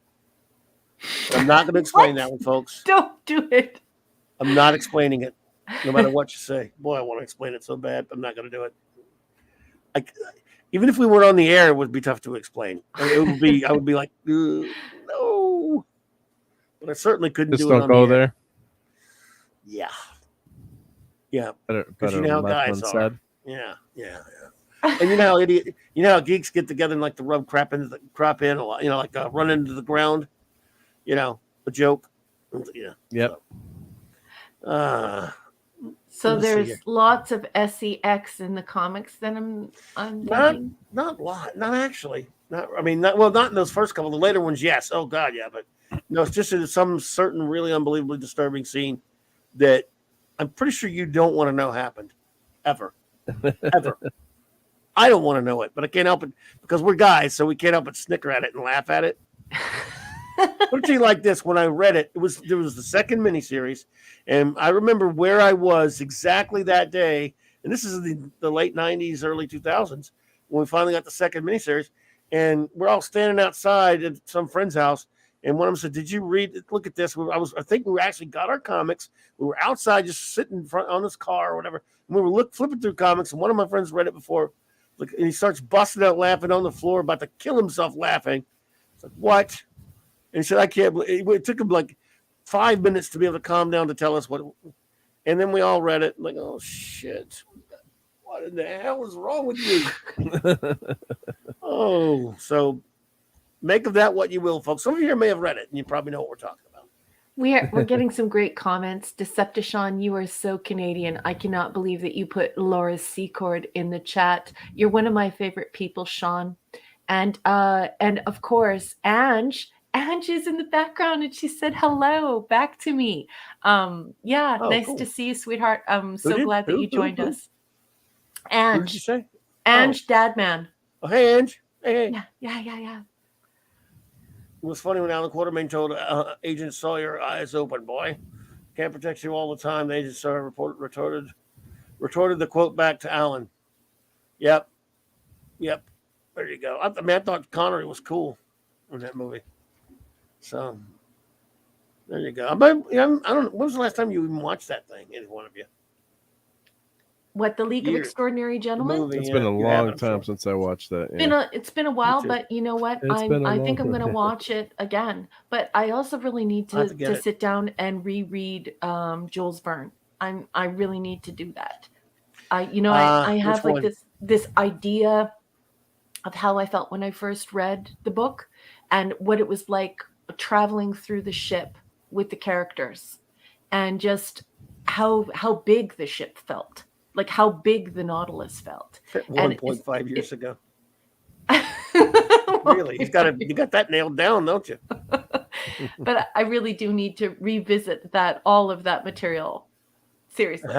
Speaker 1: But I'm not going to explain that one, folks.
Speaker 2: Don't do it.
Speaker 1: I'm not explaining it, no matter what you say. Boy, I want to explain it so bad, but I'm not going to do it. Even if we weren't on the air, it would be tough to explain. It would be. I would be like, no. But I certainly couldn't do it. Just don't go there. Yeah. Because you know how guys are. Yeah. And you know how geeks get together and like to rub crap in a lot. Like run into the ground. A joke. Yeah.
Speaker 3: Yep.
Speaker 2: So there's lots of sex in the comics. Then I'm thinking.
Speaker 1: Not a lot. Not actually. Not in those first couple. The later ones, yes. Oh God, yeah. But no, it's just some certain really unbelievably disturbing scene that I'm pretty sure you don't want to know happened ever. I don't want to know it, but I can't help it because we're guys, so we can't help but snicker at it and laugh at it. Put it to you like this: when I read it, there was the second miniseries, and I remember where I was exactly that day. And this is the late '90s, early 2000s when we finally got the second miniseries, and we're all standing outside at some friend's house. And one of them said, "Did you read it? Look at this." I think we actually got our comics. We were outside just sitting in front on this car or whatever. And we were flipping through comics, and one of my friends read it before. And he starts busting out laughing on the floor, about to kill himself laughing. It's like, what? And he said, I can't believe it. It took him like 5 minutes to be able to calm down to tell us what. And then we all read it. Like, oh, shit. What in the hell is wrong with you? So make of that what you will, folks. Some of you here may have read it, and you probably know what we're talking about.
Speaker 2: We're getting some great comments. Decepticon, you are so Canadian. I cannot believe that you put Laura's C-chord in the chat. You're one of my favorite people, Sean. And of course, Ange is in the background, and she said hello back to me. Nice cool to see you, sweetheart. I'm so glad that you joined us. Ange.
Speaker 1: What did you say?
Speaker 2: Ange Dadman.
Speaker 1: Oh, hey, Ange. Hey.
Speaker 2: Yeah.
Speaker 1: It was funny when Alan Quartermain told Agent Sawyer, "Eyes open, boy. Can't protect you all the time." The Agent Sawyer retorted the quote back to Alan. Yep. There you go. I thought Connery was cool in that movie. So there you go. I don't know. When was the last time you even watched that thing? Any one of you?
Speaker 2: What, the League of Extraordinary Gentlemen?
Speaker 3: Movie, it's been a long time since I watched that. Yeah.
Speaker 2: It's been a while, but you know what? I think I'm going to watch it again. But I also really need to sit down and reread Jules Verne. I really need to do that. I have like this idea of how I felt when I first read the book and what it was like traveling through the ship with the characters. and just how big the ship felt, like how big the Nautilus felt.
Speaker 1: 1.5 years ago. Really, you got that nailed down, don't you?
Speaker 2: But I really do need to revisit all of that material. Seriously.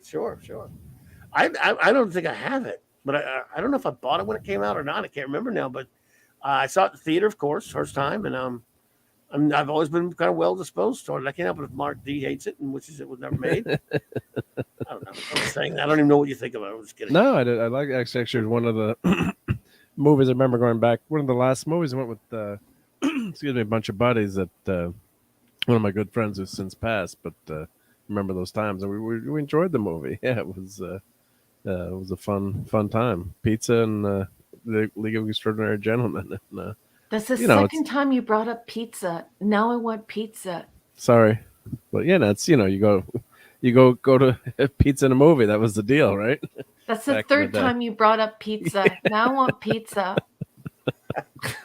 Speaker 1: Sure. I don't think I have it, but I don't know if I bought it when it came out or not. I can't remember now, but I saw it in the theater, of course, first time, and I've always been kind of well disposed toward it. I can't help it if Mark D hates it and wishes it was never made. I don't know. I'm just saying that. I don't even know what you think about it. I'm just kidding.
Speaker 3: No, I did. I like actually one of the movies I remember going back. One of the last movies I went with, excuse me, a bunch of buddies that one of my good friends who's since passed, but remember those times, and we enjoyed the movie. Yeah, it was a fun time. Pizza and the League of Extraordinary Gentlemen. And,
Speaker 2: that's the second time you brought up pizza. Now I want pizza.
Speaker 3: Sorry, but yeah, that's you go to pizza in a movie. That was the deal, right?
Speaker 2: That's the third time you brought up pizza. Now I want pizza.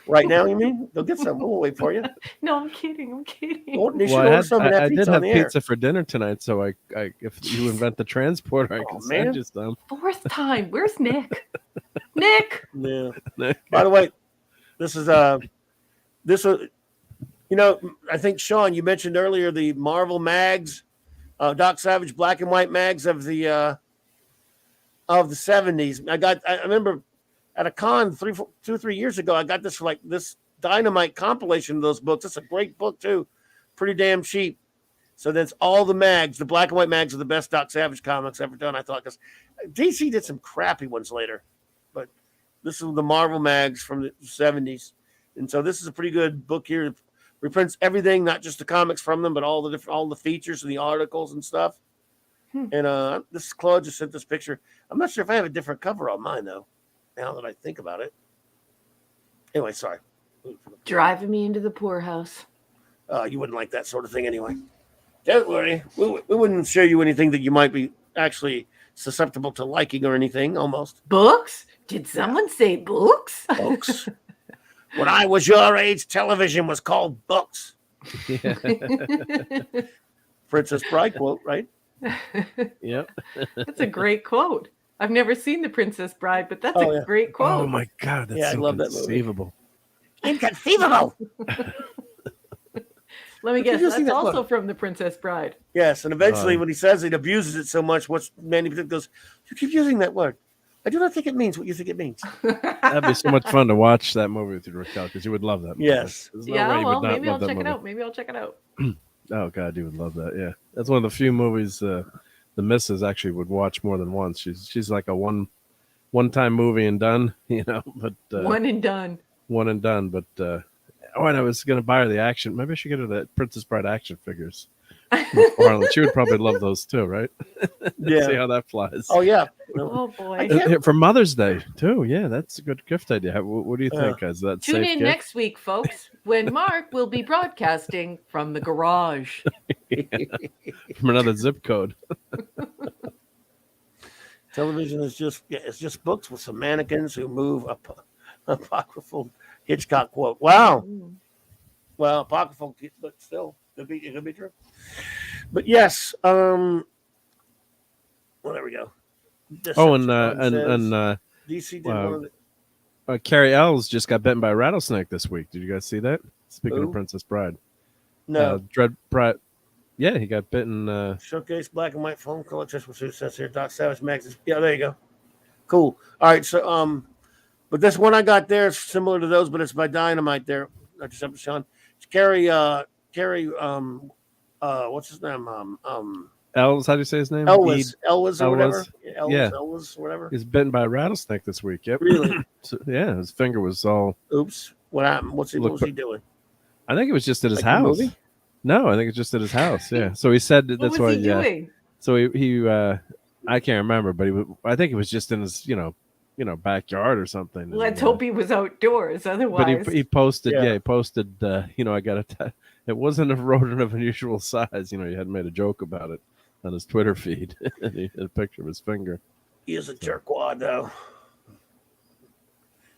Speaker 1: Right now, you mean? Go get some. We'll wait for you.
Speaker 2: No, I'm kidding.
Speaker 3: I did have pizza for dinner tonight, so I if you invent the transporter, I can send you some.
Speaker 2: Fourth time. Where's Nick? Nick.
Speaker 1: Yeah. By the way, this was, I think Sean, you mentioned earlier the Marvel mags, Doc Savage black and white mags of the 70s. I remember at a con 3 years ago, I got this for this Dynamite compilation of those books. It's a great book too, pretty damn cheap. So that's all the mags, the black and white mags, are the best Doc Savage comics ever done. I thought, because DC did some crappy ones later, but this is the Marvel mags from the 70s, and so this is a pretty good book here. It reprints everything, not just the comics from them, but all the features and the articles and stuff. And this Claude just sent this picture. I'm not sure if I have a different cover on mine though, now that I think about it. Anyway, sorry.
Speaker 2: Driving me into the poorhouse.
Speaker 1: You wouldn't like that sort of thing anyway. Don't worry. We wouldn't show you anything that you might be actually susceptible to liking or anything, almost.
Speaker 2: Books? Did someone say books?
Speaker 1: Books. When I was your age, television was called books.
Speaker 3: Yeah.
Speaker 1: Princess Bride quote, right?
Speaker 3: Yep.
Speaker 2: That's a great quote. I've never seen The Princess Bride, but that's a great quote.
Speaker 3: Oh my God, that's
Speaker 1: I love that movie.
Speaker 3: Inconceivable.
Speaker 1: Inconceivable.
Speaker 2: Let me guess, that's also from The Princess Bride.
Speaker 1: Yes, and eventually when he says it, abuses it so much, Mandy goes, you keep using that word. I do not think it means what you think it means.
Speaker 3: That'd be so much fun to watch that movie with you, Raquel, because you would love that movie.
Speaker 1: Yes.
Speaker 2: Maybe I'll check it out. Maybe I'll check it out.
Speaker 3: Oh God, you would love that. Yeah, that's one of the few movies the missus actually would watch more than once. She's like a one-time movie and done, But
Speaker 2: one and done.
Speaker 3: But and I was gonna buy her the action. Maybe I should get her the Princess Bride action figures. She would probably love those too, right?
Speaker 1: Yeah.
Speaker 3: See how that flies.
Speaker 1: Oh yeah.
Speaker 2: Oh boy.
Speaker 3: For Mother's Day too. Yeah, that's a good gift idea. What do you think, guys? That
Speaker 2: tune in next week, folks, when Mark will be broadcasting from the garage.
Speaker 3: From another zip code.
Speaker 1: Television is just books with some mannequins who move apocryphal Hitchcock quote. Wow. Well, apocryphal, but still, it could be true. But yes, well, there we go. DC did one of
Speaker 3: Carrie Ells just got bitten by a rattlesnake this week. Did you guys see that? Speaking of Princess Bride.
Speaker 1: No.
Speaker 3: Dread Bride. Yeah, he got bitten.
Speaker 1: Showcase black and white phone collectors. What it says here. Doc Savage Magazine. Yeah, there you go. Cool. All right. So, but this one I got there is similar to those, but it's by Dynamite there. I just have to Sean. It's Carrie, what's his name?
Speaker 3: Ellis, how do you say his name?
Speaker 1: Ellis or whatever.
Speaker 3: Ellis,
Speaker 1: whatever.
Speaker 3: He's bitten by a rattlesnake this week. Yep.
Speaker 1: Really?
Speaker 3: So, yeah, his finger was all.
Speaker 1: Oops. What happened? What was he doing?
Speaker 3: I think it was just at his house. No, I think it's just at his house. Yeah. So he said that's
Speaker 2: what was he doing?
Speaker 3: So he I can't remember, but I think it was just in his backyard or something.
Speaker 2: Let's hope he was outdoors. Otherwise,
Speaker 3: but he posted. Yeah, he posted. I got it wasn't a rodent of unusual size. He hadn't made a joke about it on his Twitter feed. And he had a picture of his finger.
Speaker 1: He is a jerkwad, though.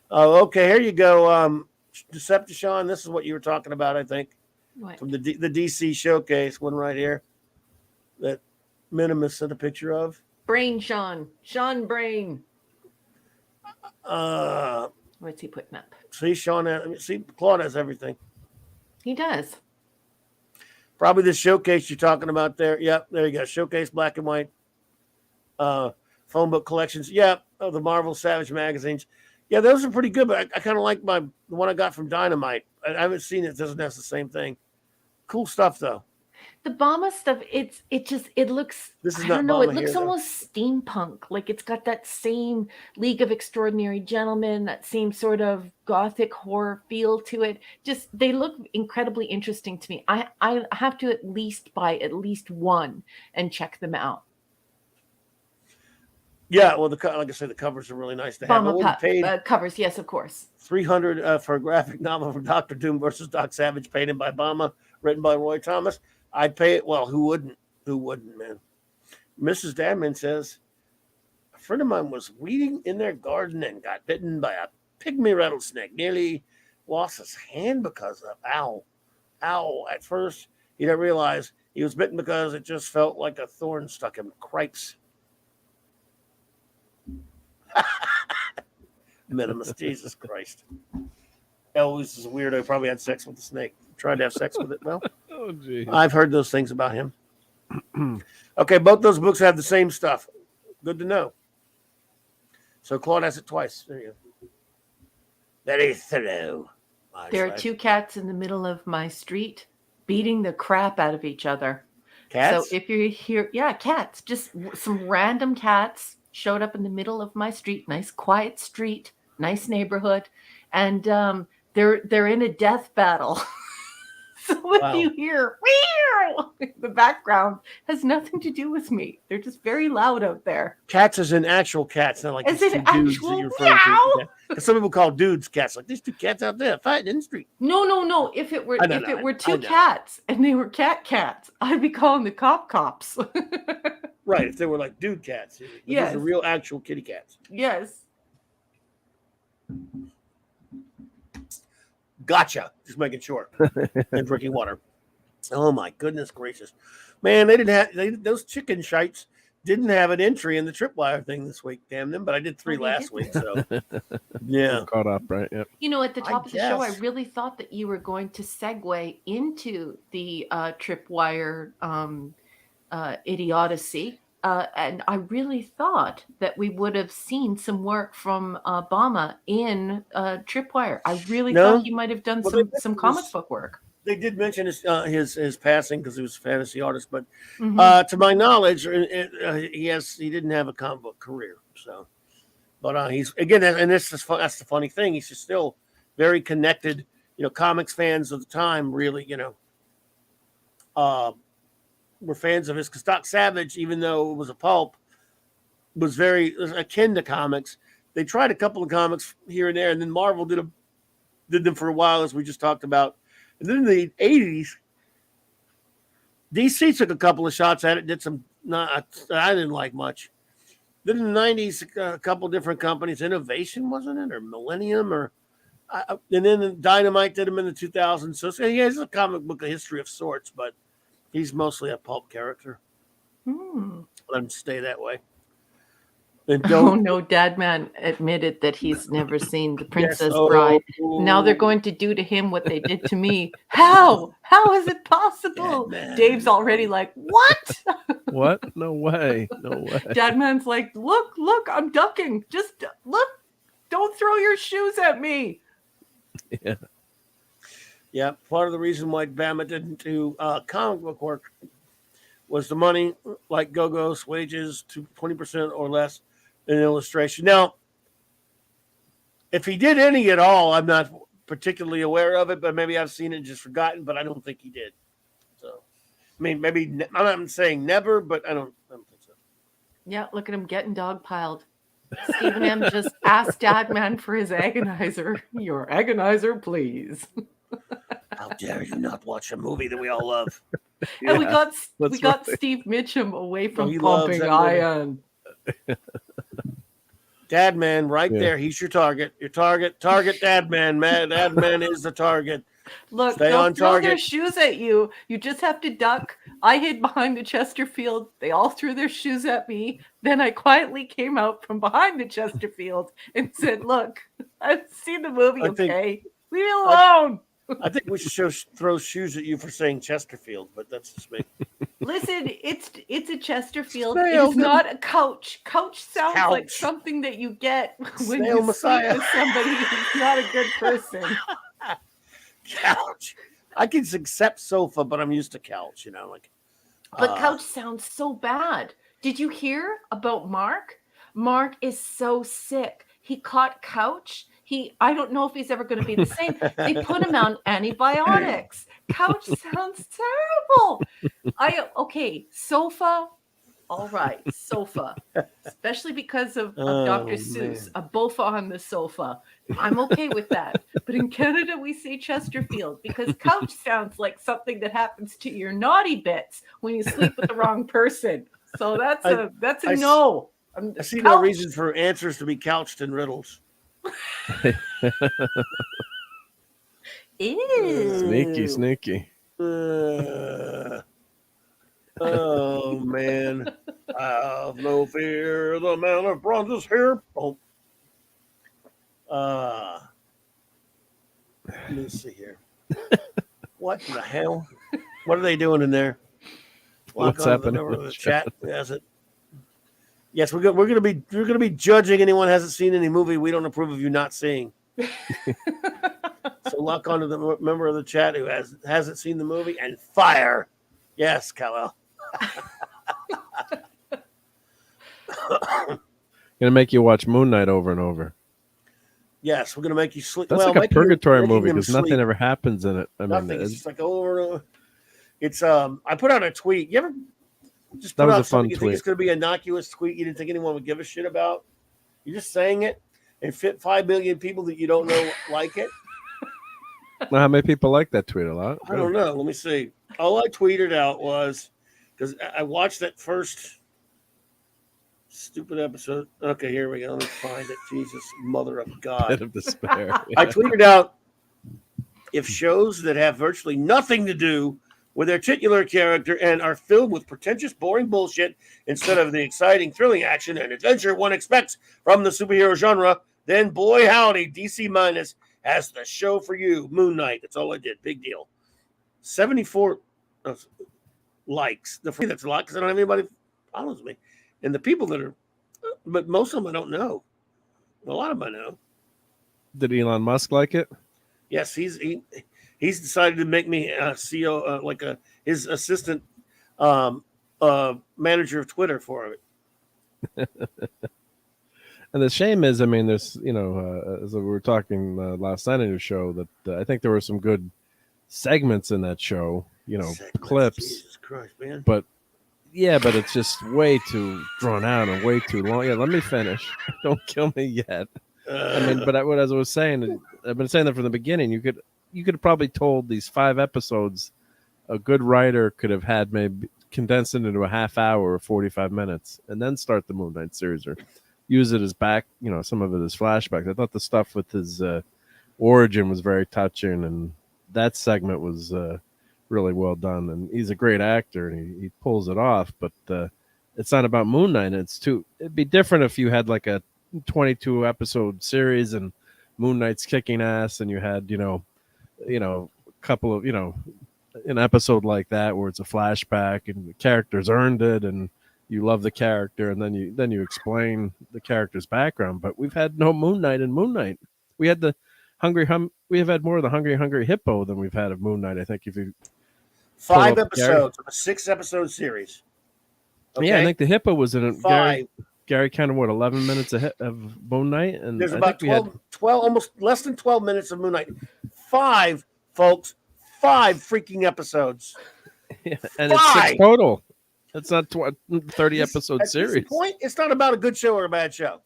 Speaker 1: Oh, okay. Here you go. Decepticon. This is what you were talking about, I think.
Speaker 2: What?
Speaker 1: From the DC showcase one right here. that Minimus sent a picture of.
Speaker 2: Brain Sean Brain. What's he putting up?
Speaker 1: See, Sean, Claude has everything.
Speaker 2: He does.
Speaker 1: Probably the showcase you're talking about there. Yep, there you go. Showcase black and white. Phone book collections. Yep, the Marvel Savage magazines. Yeah, those are pretty good, but I kind of like the one I got from Dynamite. I haven't seen it. It doesn't have the same thing. Cool stuff, though.
Speaker 2: The Bama stuff, it looks,
Speaker 1: this is
Speaker 2: I
Speaker 1: not
Speaker 2: don't know,
Speaker 1: Bama
Speaker 2: it looks
Speaker 1: here,
Speaker 2: almost steampunk. Like it's got that same League of Extraordinary Gentlemen, that same sort of gothic horror feel to it. Just, they look incredibly interesting to me. I have to at least buy at least one and check them out.
Speaker 1: Yeah, well, like I said, the covers are really nice to have.
Speaker 2: Bama covers, yes, of course.
Speaker 1: $300 for a graphic novel from Dr. Doom versus Doc Savage, painted by Bama, written by Roy Thomas. I'd pay it. Well, who wouldn't? Who wouldn't, man? Mrs. Dadman says, a friend of mine was weeding in their garden and got bitten by a pygmy rattlesnake. Nearly lost his hand because of ow. At first, he didn't realize he was bitten because it just felt like a thorn stuck him. Cripes. Minimus, Jesus Christ. Elvis is a weirdo. Probably had sex with the snake. Tried to have sex with it. Well, I've heard those things about him. Okay, both those books have the same stuff. Good to know. So Claude has it twice. There you go. Very thorough.
Speaker 2: There are two cats in the middle of my street beating the crap out of each other.
Speaker 1: Cats?
Speaker 2: So if you're here, yeah, cats. Just some random cats showed up in the middle of my street. Nice quiet street, nice neighborhood, and they're in a death battle. So if you hear in the background, has nothing to do with me. They're just very loud out there.
Speaker 1: Cats as in actual cats, not like
Speaker 2: as in actual
Speaker 1: meow. Some people call dudes cats. Like, these two cats out there fighting in the street.
Speaker 2: No. If it were two cats and they were cats, I'd be calling the cops.
Speaker 1: Right, if they were like dude cats.
Speaker 2: Yes.
Speaker 1: These are real actual kitty cats.
Speaker 2: Yes.
Speaker 1: Gotcha. Just making sure. And drinking water. Oh my goodness gracious, man! Those chicken shites didn't have an entry in the tripwire thing this week. Damn them! But I did 3 last week, so yeah,
Speaker 3: caught up, right? Yep.
Speaker 2: You know, at the top of the show, I really thought that you were going to segue into the tripwire idiocy. And I really thought that we would have seen some work from Bama in Tripwire. I really thought he might have done some comic book work.
Speaker 1: They did mention his passing because he was a fantasy artist, but to my knowledge, he didn't have a comic book career. So, but he's again, and that's the funny thing. He's just still very connected. You know, comics fans of the time really, were fans of his, because Doc Savage, even though it was a pulp, was very akin to comics. They tried a couple of comics here and there, and then Marvel did them for a while, as we just talked about. And then in the 80s, DC took a couple of shots at it, did some I didn't like much. Then in the 90s, a couple of different companies, Innovation, wasn't it, or Millennium, and then Dynamite did them in the 2000s. So he has a comic book history of sorts, but he's mostly a pulp character. Let him stay that way. And
Speaker 2: Dadman admitted that he's never seen The Princess Bride. Now they're going to do to him what they did to me. How is it possible? Dave's already like, what?
Speaker 3: What? No way.
Speaker 2: Dadman's like, look, I'm ducking. Just look. Don't throw your shoes at me.
Speaker 3: Yeah.
Speaker 1: Yeah, part of the reason why Bama didn't do comic book work was the money, like Go-Go's wages, to 20% or less in illustration. Now, if he did any at all, I'm not particularly aware of it, but maybe I've seen it and just forgotten, but I don't think he did. So, I mean, maybe, I'm not saying never, but I don't think so.
Speaker 2: Yeah, look at him getting dogpiled. Stephen M. just asked Dadman for his agonizer. Your agonizer, please.
Speaker 1: How dare you not watch a movie that we all love?
Speaker 2: And we got Steve Mitchum away from pumping iron.
Speaker 1: Dadman, right there. He's your target. Your target, Dadman. Man, Dadman is the target.
Speaker 2: Look, they'll throw their shoes at you. You just have to duck. I hid behind the Chesterfield. They all threw their shoes at me. Then I quietly came out from behind the Chesterfield and said, "Look, I've seen the movie. Okay, leave me alone."
Speaker 1: I think we should throw shoes at you for saying Chesterfield, but that's just me.
Speaker 2: Listen, it's a Chesterfield. It's not a couch. Couch sounds like something that you get when you sleep with somebody who's not a good person.
Speaker 1: Couch. I can accept sofa, but I'm used to couch,
Speaker 2: But couch sounds so bad. Did you hear about Mark? Mark is so sick. He caught couch. I don't know if he's ever going to be the same. They put him on antibiotics. Couch sounds terrible. Sofa. All right, sofa. Especially because of Dr. Seuss, a bofa on the sofa. I'm okay with that. But in Canada, we say Chesterfield because couch sounds like something that happens to your naughty bits when you sleep with the wrong person. So that's a no.
Speaker 1: I see no reason for answers to be couched in riddles.
Speaker 3: Sneaky.
Speaker 1: Oh man, I have no fear. The man of bronze is here. Oh. Let me see here. What the hell? What are they doing in there?
Speaker 3: What's happening?
Speaker 1: The chat has it. Yes, we're gonna be judging anyone who hasn't seen any movie we don't approve of you not seeing. So lock onto the member of the chat who hasn't seen the movie and fire. Yes, Kal-El.
Speaker 3: Gonna make you watch Moon Knight over and over.
Speaker 1: Yes, we're gonna make you sleep.
Speaker 3: That's like a purgatory movie because nothing ever happens in it.
Speaker 1: Nothing. It's just like over and over. It's I put out a tweet. You ever just put
Speaker 3: that was
Speaker 1: out
Speaker 3: a fun
Speaker 1: you
Speaker 3: tweet.
Speaker 1: Think it's gonna be an innocuous tweet you didn't think anyone would give a shit about? You're just saying it and fit 5 million people that you don't know like it.
Speaker 3: Well, how many people like that tweet? A lot.
Speaker 1: I don't know. Let me see. All I tweeted out was because I watched that first stupid episode. Okay, here we go. Let me find it. Jesus, mother of God.
Speaker 3: Pit of despair. Yeah.
Speaker 1: I tweeted out if shows that have virtually nothing to do with their titular character and are filled with pretentious, boring bullshit instead of the exciting, thrilling action and adventure one expects from the superhero genre, then boy howdy, DC Minus has the show for you. Moon Knight. That's all I did. Big deal. 74 likes. That's a lot because I don't have anybody follows me. And the people that are, but most of them I don't know. A lot of them I know.
Speaker 3: Did Elon Musk like it?
Speaker 1: Yes, he's decided to make me CEO, his assistant manager of Twitter for it.
Speaker 3: And the shame is, I mean, there's, as we were talking last night in your show, that I think there were some good segments in that show, clips.
Speaker 1: Jesus Christ, man.
Speaker 3: But it's just way too drawn out and way too long. Yeah, let me finish. Don't kill me yet. But as I was saying, I've been saying that from the beginning. You could have probably told these 5 episodes. A good writer could have had maybe condensed it into a half hour or 45 minutes, and then start the Moon Knight series or use it as back. Some of it as flashbacks. I thought the stuff with his origin was very touching, and that segment was really well done. And he's a great actor, and he pulls it off. But it's not about Moon Knight. It'd be different if you had like a 22 episode series and Moon Knight's kicking ass, and you had a couple of an episode like that where it's a flashback and the characters earned it and you love the character, and then you explain the character's background. But we've had no Moon Knight in Moon Knight. We had the we have had more of the Hungry Hippo than we've had of Moon Knight. I think if you
Speaker 1: 5 episodes of a 6-episode series. Okay?
Speaker 3: Yeah, I think the Hippo was in it.
Speaker 1: 5.
Speaker 3: Gary kind of 11 minutes ahead of Moon Knight, and
Speaker 1: there's about 12, almost less than 12 minutes of Moon Knight. 5, folks, 5 freaking episodes.
Speaker 3: Yeah, and 5. It's 6 total. It's not 30 episode series.
Speaker 1: At this point, it's not about a good show or a bad show.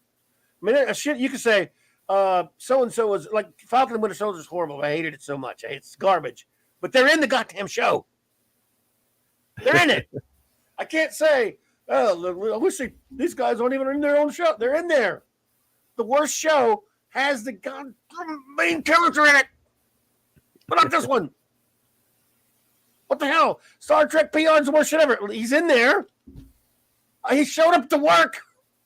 Speaker 1: I mean, a shit you could say, so and so was like Falcon and Winter Soldier is horrible. I hated it so much. It's garbage. But they're in the goddamn show. They're in it. I can't say, oh, I wish these guys aren't even in their own show. They're in there. The worst show has the main character in it. But not this one. What the hell? Star Trek peons the worst shit ever. He's in there. He showed up to work.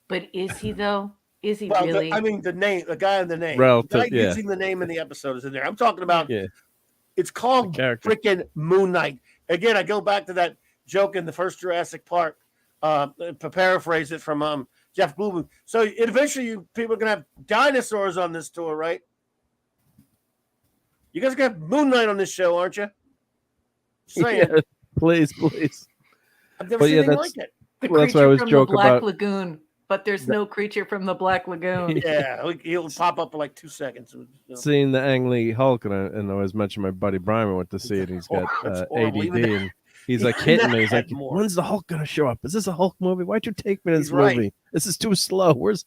Speaker 2: But is he though? Is he
Speaker 1: well,
Speaker 2: really?
Speaker 1: The name, the guy in the name.
Speaker 3: Relative,
Speaker 1: the guy using the name in the episode is in there. I'm talking about, it's called freaking Moon Knight. Again, I go back to that joke in the first Jurassic Park, to paraphrase it from Jeff Goldblum. So eventually people are going to have dinosaurs on this tour, right? You guys got Moon Knight on this show, aren't you? Saying.
Speaker 3: Yeah, please.
Speaker 1: I've never seen anything like it.
Speaker 2: The creature that's why I was from the Black Lagoon, but there's no creature from the Black Lagoon.
Speaker 1: Yeah, he'll pop up for like 2 seconds.
Speaker 3: Seeing the Ang Lee Hulk, and I always mention my buddy Brian went to see it. He's got ADD, and he's like hitting me. He's like, "When's the Hulk gonna show up? Is this a Hulk movie? Why'd you take me to this movie? This is too slow. Where's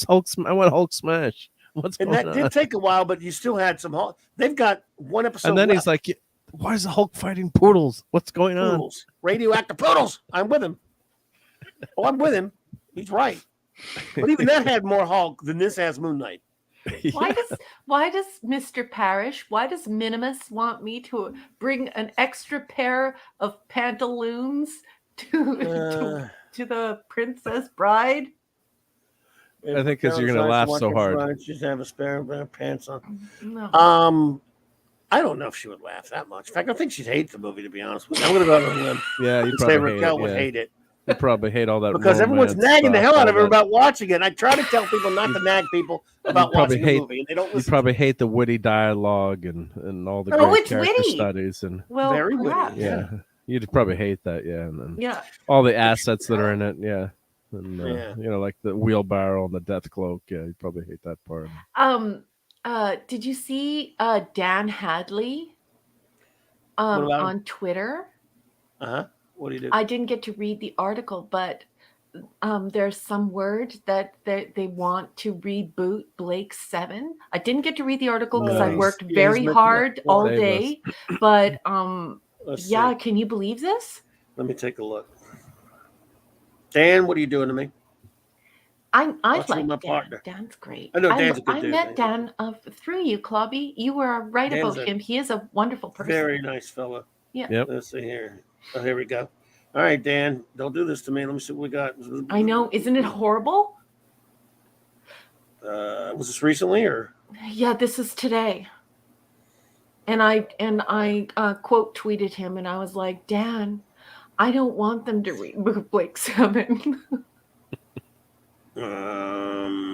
Speaker 3: Hulk? I want Hulk smash. What's going on?" And that
Speaker 1: did take a while, but you still had some Hulk. They've got one episode.
Speaker 3: And then
Speaker 1: left.
Speaker 3: He's like, "Why is the Hulk fighting poodles? What's going on?
Speaker 1: Radioactive poodles. I'm with him. Oh, I'm with him. He's right. But even that had more Hulk than this has Moon Knight.
Speaker 2: Why does Mr. Parrish, why does Minimus want me to bring an extra pair of pantaloons to the Princess Bride?
Speaker 3: I think because you're going to laugh so hard.
Speaker 1: Just have a spare pair of pants on. No. I don't know if she would laugh that much. In fact, I think she'd hate the movie, to be honest with you. I'm going to go out on a limb.
Speaker 3: Yeah, you'd probably
Speaker 1: Raquel would hate it.
Speaker 3: You probably hate all that
Speaker 1: because everyone's nagging the hell out of her about watching it. I try to tell people not to nag people about watching the movie, and they don't listen.
Speaker 3: You probably hate the witty dialogue and all the great character studies and
Speaker 1: very witty.
Speaker 3: Yeah, you'd probably hate that. Yeah, and then all the assets that are in it. Yeah, and you know, like the wheelbarrow and the death cloak. Yeah, you'd probably hate that part.
Speaker 2: Did you see Dan Hadley on Twitter?
Speaker 1: What do you do?
Speaker 2: I didn't get to read the article, but there's some word that they want to reboot Blake 7. I didn't get to read the article because I worked very hard all day. But yeah, can you believe this?
Speaker 1: Let me take a look. Dan, what are you doing to me?
Speaker 2: I like Dan. Dan's great.
Speaker 1: I know Dan's a good
Speaker 2: dude.
Speaker 1: I met
Speaker 2: Dan through you, Clobby. You were right about him. He is a wonderful person.
Speaker 1: Very nice fellow.
Speaker 2: Yeah.
Speaker 3: Yep.
Speaker 1: Let's see here. Oh, here we go. All right, Dan, don't do this to me. Let me see what we got.
Speaker 2: I know. Isn't it horrible?
Speaker 1: Was this recently or?
Speaker 2: Yeah, this is today. And I quote tweeted him, and I was like, Dan, I don't want them to reboot Blake 7.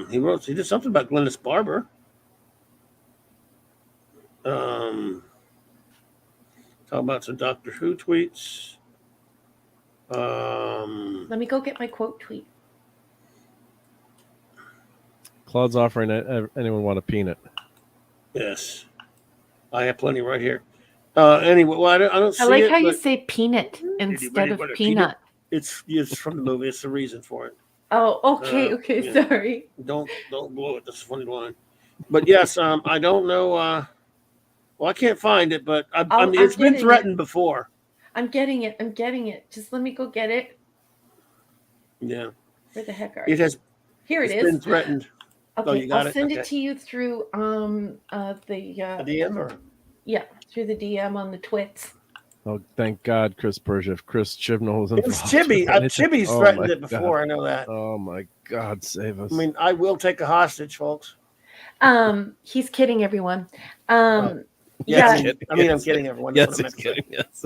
Speaker 1: He did something about Glennis Barber. Talk about some Doctor Who tweets.
Speaker 2: Let me go get my quote tweet.
Speaker 3: Claude's offering anyone want a peanut?
Speaker 1: Yes, I have plenty right here. Anyway, well, I don't see it.
Speaker 2: I like how you say peanut instead of peanut.
Speaker 1: It's from the movie. It's the reason for it.
Speaker 2: Oh, okay, sorry.
Speaker 1: Don't blow it. That's a funny line. But yes, I don't know. Well, I can't find it, but I mean, it's been threatened before.
Speaker 2: I'm getting it. Just let me go get it.
Speaker 1: Yeah.
Speaker 2: Where the heck are
Speaker 1: it? Has.
Speaker 2: Here it is.
Speaker 1: It's been threatened.
Speaker 2: Okay, you got I'll send it to you through the
Speaker 1: DM or
Speaker 2: through the DM on the twits.
Speaker 3: Oh, thank God, Chris Persia. If Chris Chibnall was involved.
Speaker 1: It's Chibi. Chibi's threatened it before. I know that.
Speaker 3: Oh my God, save us.
Speaker 1: I mean, I will take a hostage, folks.
Speaker 2: He's kidding, everyone.
Speaker 1: Yes, I mean, I'm kidding, everyone.
Speaker 3: Yes, he's kidding. Yes.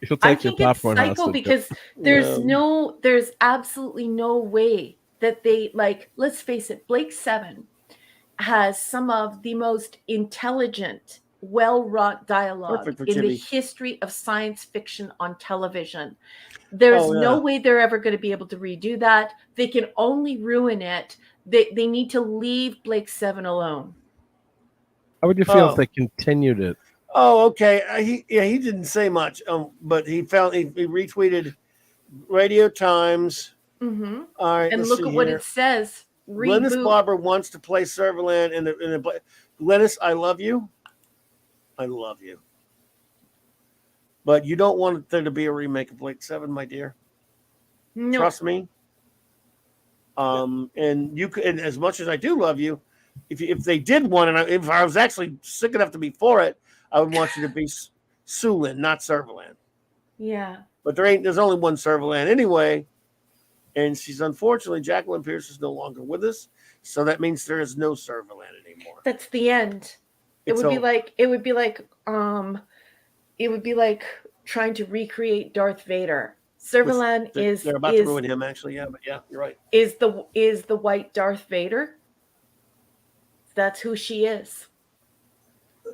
Speaker 2: He'll take your popcorn hostage because there's absolutely no way that they let's face it, Blake 7 has some of the most intelligent, well-wrought dialogue in the history of science fiction on television. There's no way they're ever going to be able to redo that. They can only ruin it. They need to leave Blake 7 alone.
Speaker 3: How would you feel if they continued it?
Speaker 1: Oh, okay. He didn't say much, but he retweeted Radio Times.
Speaker 2: Mm-hmm.
Speaker 1: All right,
Speaker 2: and look at what it says.
Speaker 1: Glennis Barber wants to play Servalan in the Glennis, I love you. I love you. But you don't want there to be a remake of Blake 7, my dear.
Speaker 2: No.
Speaker 1: Trust me. And you could, and as much as I do love you, if they did one, and if I was actually sick enough to be for it, I would want you to be Sulin, not Servalan.
Speaker 2: Yeah.
Speaker 1: But there's only one Servalan anyway. And she's unfortunately, Jacqueline Pierce is no longer with us. So that means there is no Servalan anymore.
Speaker 2: That's the end. It would be like trying to recreate Darth Vader. Servalan
Speaker 1: they're about to ruin him, actually. Yeah, but yeah, you're right.
Speaker 2: Is the white Darth Vader? That's who she is.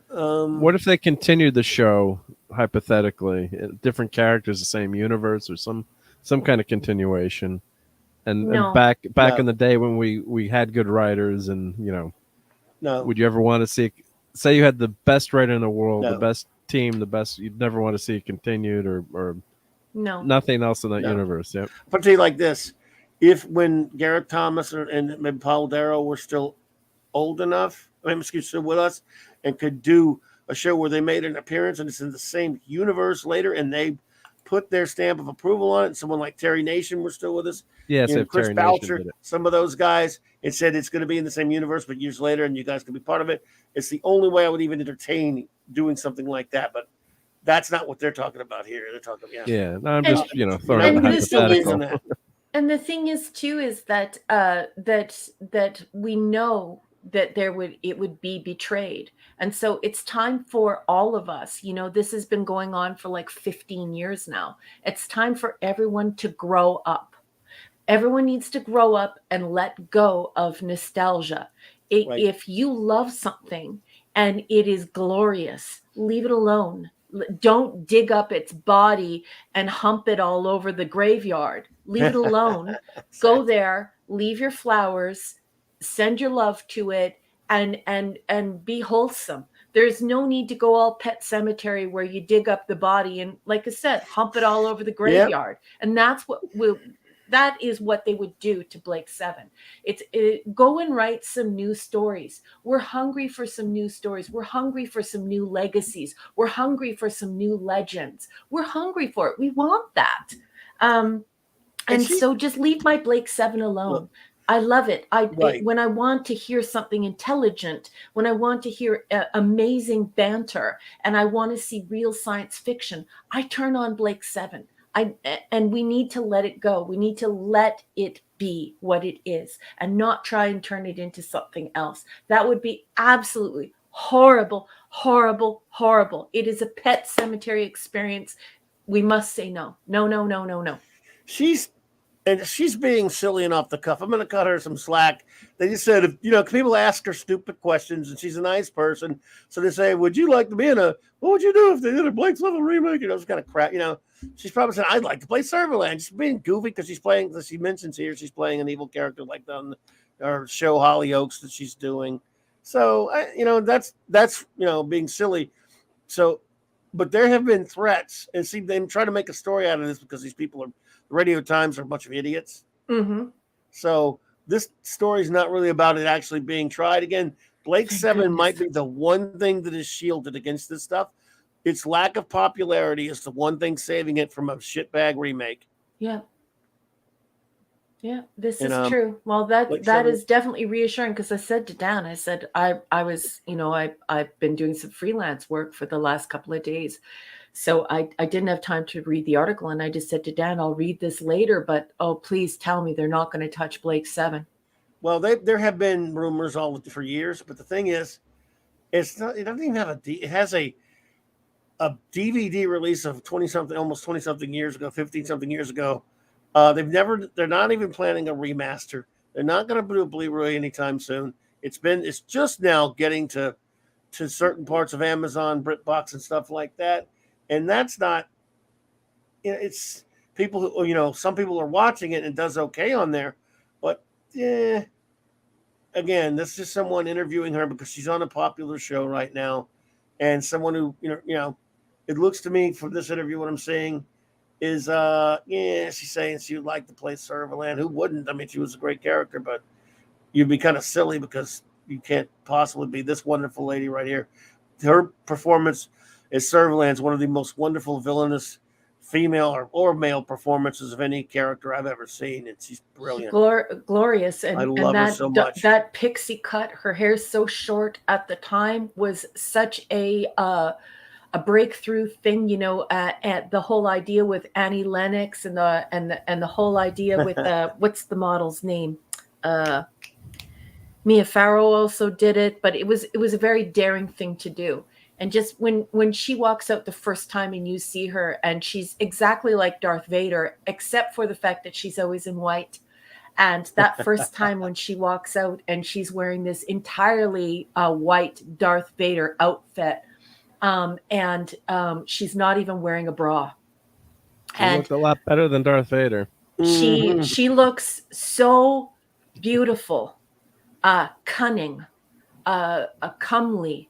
Speaker 3: What if they continued the show hypothetically, different characters, the same universe, or some kind of continuation? And back in the day when we had good writers, and would you ever want to see? Say you had the best writer in the world, the best team, the best. You'd never want to see it continued, or nothing else in that universe. Yep.
Speaker 1: I'll tell you like this: if when Garrett Thomas and Paul Darrow were still old enough, still with us, and could do a show where they made an appearance and it's in the same universe later, and they put their stamp of approval on it, and someone like Terry Nation were still with us.
Speaker 3: Yes,
Speaker 1: Chris Boucher, some of those guys, it said it's going to be in the same universe, but years later, and you guys can be part of it. It's the only way I would even entertain doing something like that, but that's not what they're talking about here. They're talking,
Speaker 3: yeah. No, I'm just throwing out the hypothetical.
Speaker 2: And the thing is too is that that we know that it would be betrayed, and so it's time for all of us. This has been going on for like 15 years now. It's time for everyone to grow up. Everyone needs to grow up and let go of nostalgia. Right. If you love something and it is glorious, leave it alone. Don't dig up its body and hump it all over the graveyard. Leave it alone. Go there, leave your flowers, send your love to it, and be wholesome. There's no need to go all Pet Cemetery where you dig up the body and, like I said, hump it all over the graveyard. Yep. And that is what they would do to Blake Seven. Go and write some new stories. We're hungry for some new stories. We're hungry for some new legacies. We're hungry for some new legends. We're hungry for it. We want that. So just leave my Blake Seven alone. Well, I love it. When I want to hear something intelligent, when I want to hear amazing banter, and I want to see real science fiction, I turn on Blake Seven. And we need to let it go. We need to let it be what it is and not try and turn it into something else. That would be absolutely horrible, horrible, horrible. It is a Pet Cemetery experience. We must say no. No, no, no, no, no.
Speaker 1: She's being silly and off the cuff. I'm going to cut her some slack. They just said, people ask her stupid questions, and she's a nice person. So they say, would you like to be what would you do if they did a Blake Seven remake? It's kind of crap. She's probably saying, I'd like to play Servalan. She's being goofy because she's playing, as she mentions here, she's playing an evil character like on our show Hollyoaks that she's doing. So, that's being silly. So, but there have been threats, and see, they try to make a story out of this because these people Radio Times are a bunch of idiots.
Speaker 2: Mm-hmm.
Speaker 1: So this story is not really about it actually being tried. Again, Blake Seven might be the one thing that is shielded against this stuff. Its lack of popularity is the one thing saving it from a shitbag remake.
Speaker 2: Yeah. Yeah, this is true. Well, that is definitely reassuring, because I said to Dan, I said, I was, I've been doing some freelance work for the last couple of days. So I didn't have time to read the article, and I just said to Dan, I'll read this later, but please tell me they're not going to touch Blake Seven.
Speaker 1: Well, there have been rumors for years, but the thing is, it doesn't even have it has a DVD release of almost 20 something years ago, 15 something years ago. They're not even planning a remaster. They're not going to do a Blu-ray anytime soon. It's just now getting to certain parts of Amazon, BritBox, and stuff like that. And that's not, it's people who, some people are watching it and it does okay on there. But, again, this is someone interviewing her because she's on a popular show right now. And someone who, it looks to me from this interview, what I'm saying is, she's saying she would like to play Servalan. Who wouldn't? I mean, she was a great character, but you'd be kind of silly because you can't possibly be this wonderful lady right here. Her performance as Servalan is one of the most wonderful villainous female or male performances of any character I've ever seen, and she's brilliant.
Speaker 2: Glorious,
Speaker 1: I
Speaker 2: and
Speaker 1: love her
Speaker 2: that
Speaker 1: so much.
Speaker 2: that pixie cut, her hair's so short at the time, was such a breakthrough thing, you know. And the whole idea with Annie Lennox and the whole idea with what's the model's name? Mia Farrow also did it, but it was a very daring thing to do. And just when she walks out the first time and you see her, and she's exactly like Darth Vader, except for the fact that she's always in white. And that first time when she walks out and she's wearing this entirely white Darth Vader outfit, and she's not even wearing a bra.
Speaker 3: She looked a lot better than Darth Vader.
Speaker 2: She looks so beautiful, cunning, comely.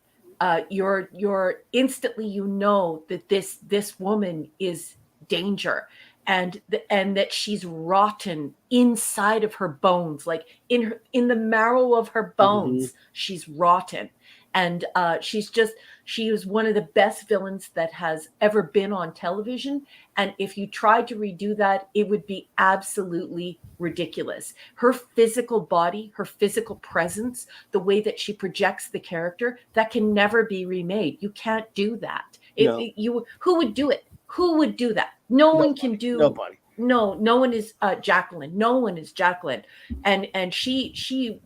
Speaker 2: You're instantly, you know that this woman is danger, and that she's rotten inside of her bones, like in the marrow of her bones. She's rotten, and she is one of the best villains that has ever been on television. And if you tried to redo that, it would be absolutely ridiculous. Her physical body, her physical presence, the way that she projects the character, that can never be remade. You can't do that. Who would do it? Who would do that? Nobody. One can do.
Speaker 1: Nobody.
Speaker 2: No one is Jacqueline. No one is Jacqueline. And she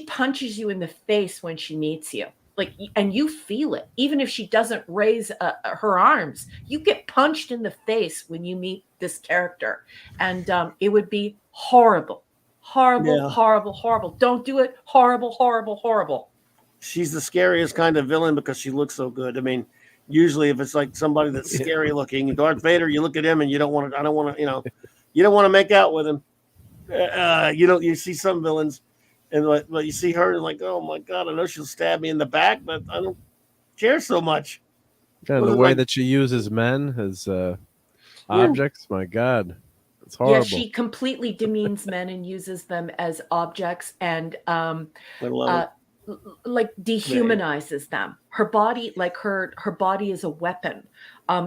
Speaker 2: punches you in the face when she meets you. Like, and you feel it. Even if she doesn't raise her arms, you get punched in the face when you meet this character. And it would be horrible. Horrible. Don't do it. Horrible.
Speaker 1: She's the scariest kind of villain because she looks so good. I mean, usually if it's like somebody that's scary looking, Darth Vader, you look at him and you don't want to, you don't want to make out with him. You see some villains. And like you see her and like, oh my God, I know she'll stab me in the back, but I don't care so much.
Speaker 3: And the way that she uses men as objects, my God, it's horrible.
Speaker 2: Yeah, she completely demeans men and uses them as objects, and like dehumanizes them. Her body, like her body is a weapon, and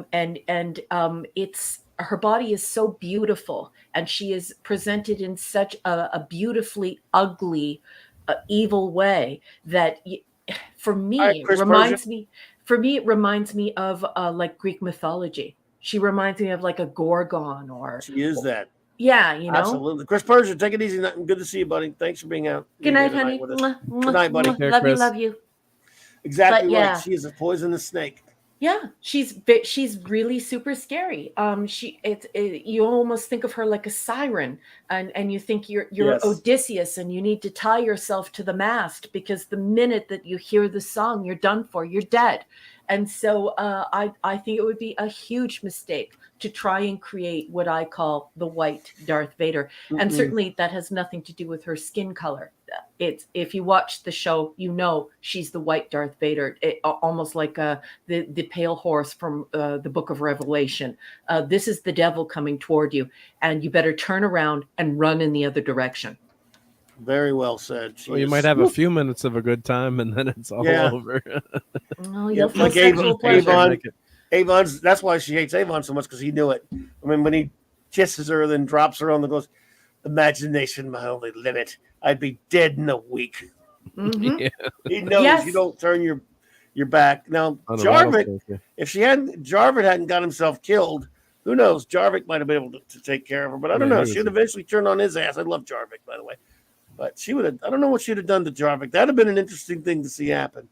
Speaker 2: it's. Her body is so beautiful, and she is presented in such a beautifully ugly, evil way that, for me, it reminds me of like Greek mythology. She reminds me of like a Gorgon, or
Speaker 1: she is that.
Speaker 2: Yeah,
Speaker 1: absolutely. Chris Persia, take it easy. Good to see you, buddy. Thanks for being out.
Speaker 2: Good night, honey.
Speaker 1: Good night, buddy.
Speaker 2: Love you.
Speaker 1: Exactly right. Yeah. She is a poisonous snake.
Speaker 2: Yeah, she's really super scary. You almost think of her like a siren, and you think you're yes. Odysseus, and you need to tie yourself to the mast, because the minute that you hear the song, you're done for, you're dead. And so I think it would be a huge mistake to try and create what I call the white Darth Vader. Mm-hmm. And certainly that has nothing to do with her skin color. It's, if you watch the show, you know she's the white Darth Vader, almost like the pale horse from the Book of Revelation. This is the devil coming toward you, and you better turn around and run in the other direction.
Speaker 1: Very well said.
Speaker 3: Well, you might have a few minutes of a good time, and then it's all over.
Speaker 2: Oh, you'll feel sexual pleasure.
Speaker 1: Avon's, that's why she hates Avon so much, because he knew it. I mean, when he kisses her, then drops her on the goes, imagination, my only limit. I'd be dead in a week.
Speaker 2: Mm-hmm.
Speaker 3: Yeah.
Speaker 1: He knows you don't turn your back. Now, Jarvik, if Jarvik hadn't got himself killed, who knows? Jarvik might have been able to take care of her, but I don't know. She'd eventually turn on his ass. I love Jarvik, by the way. But she would have, I don't know what she'd have done to Jarvik. That'd have been an interesting thing to see happen.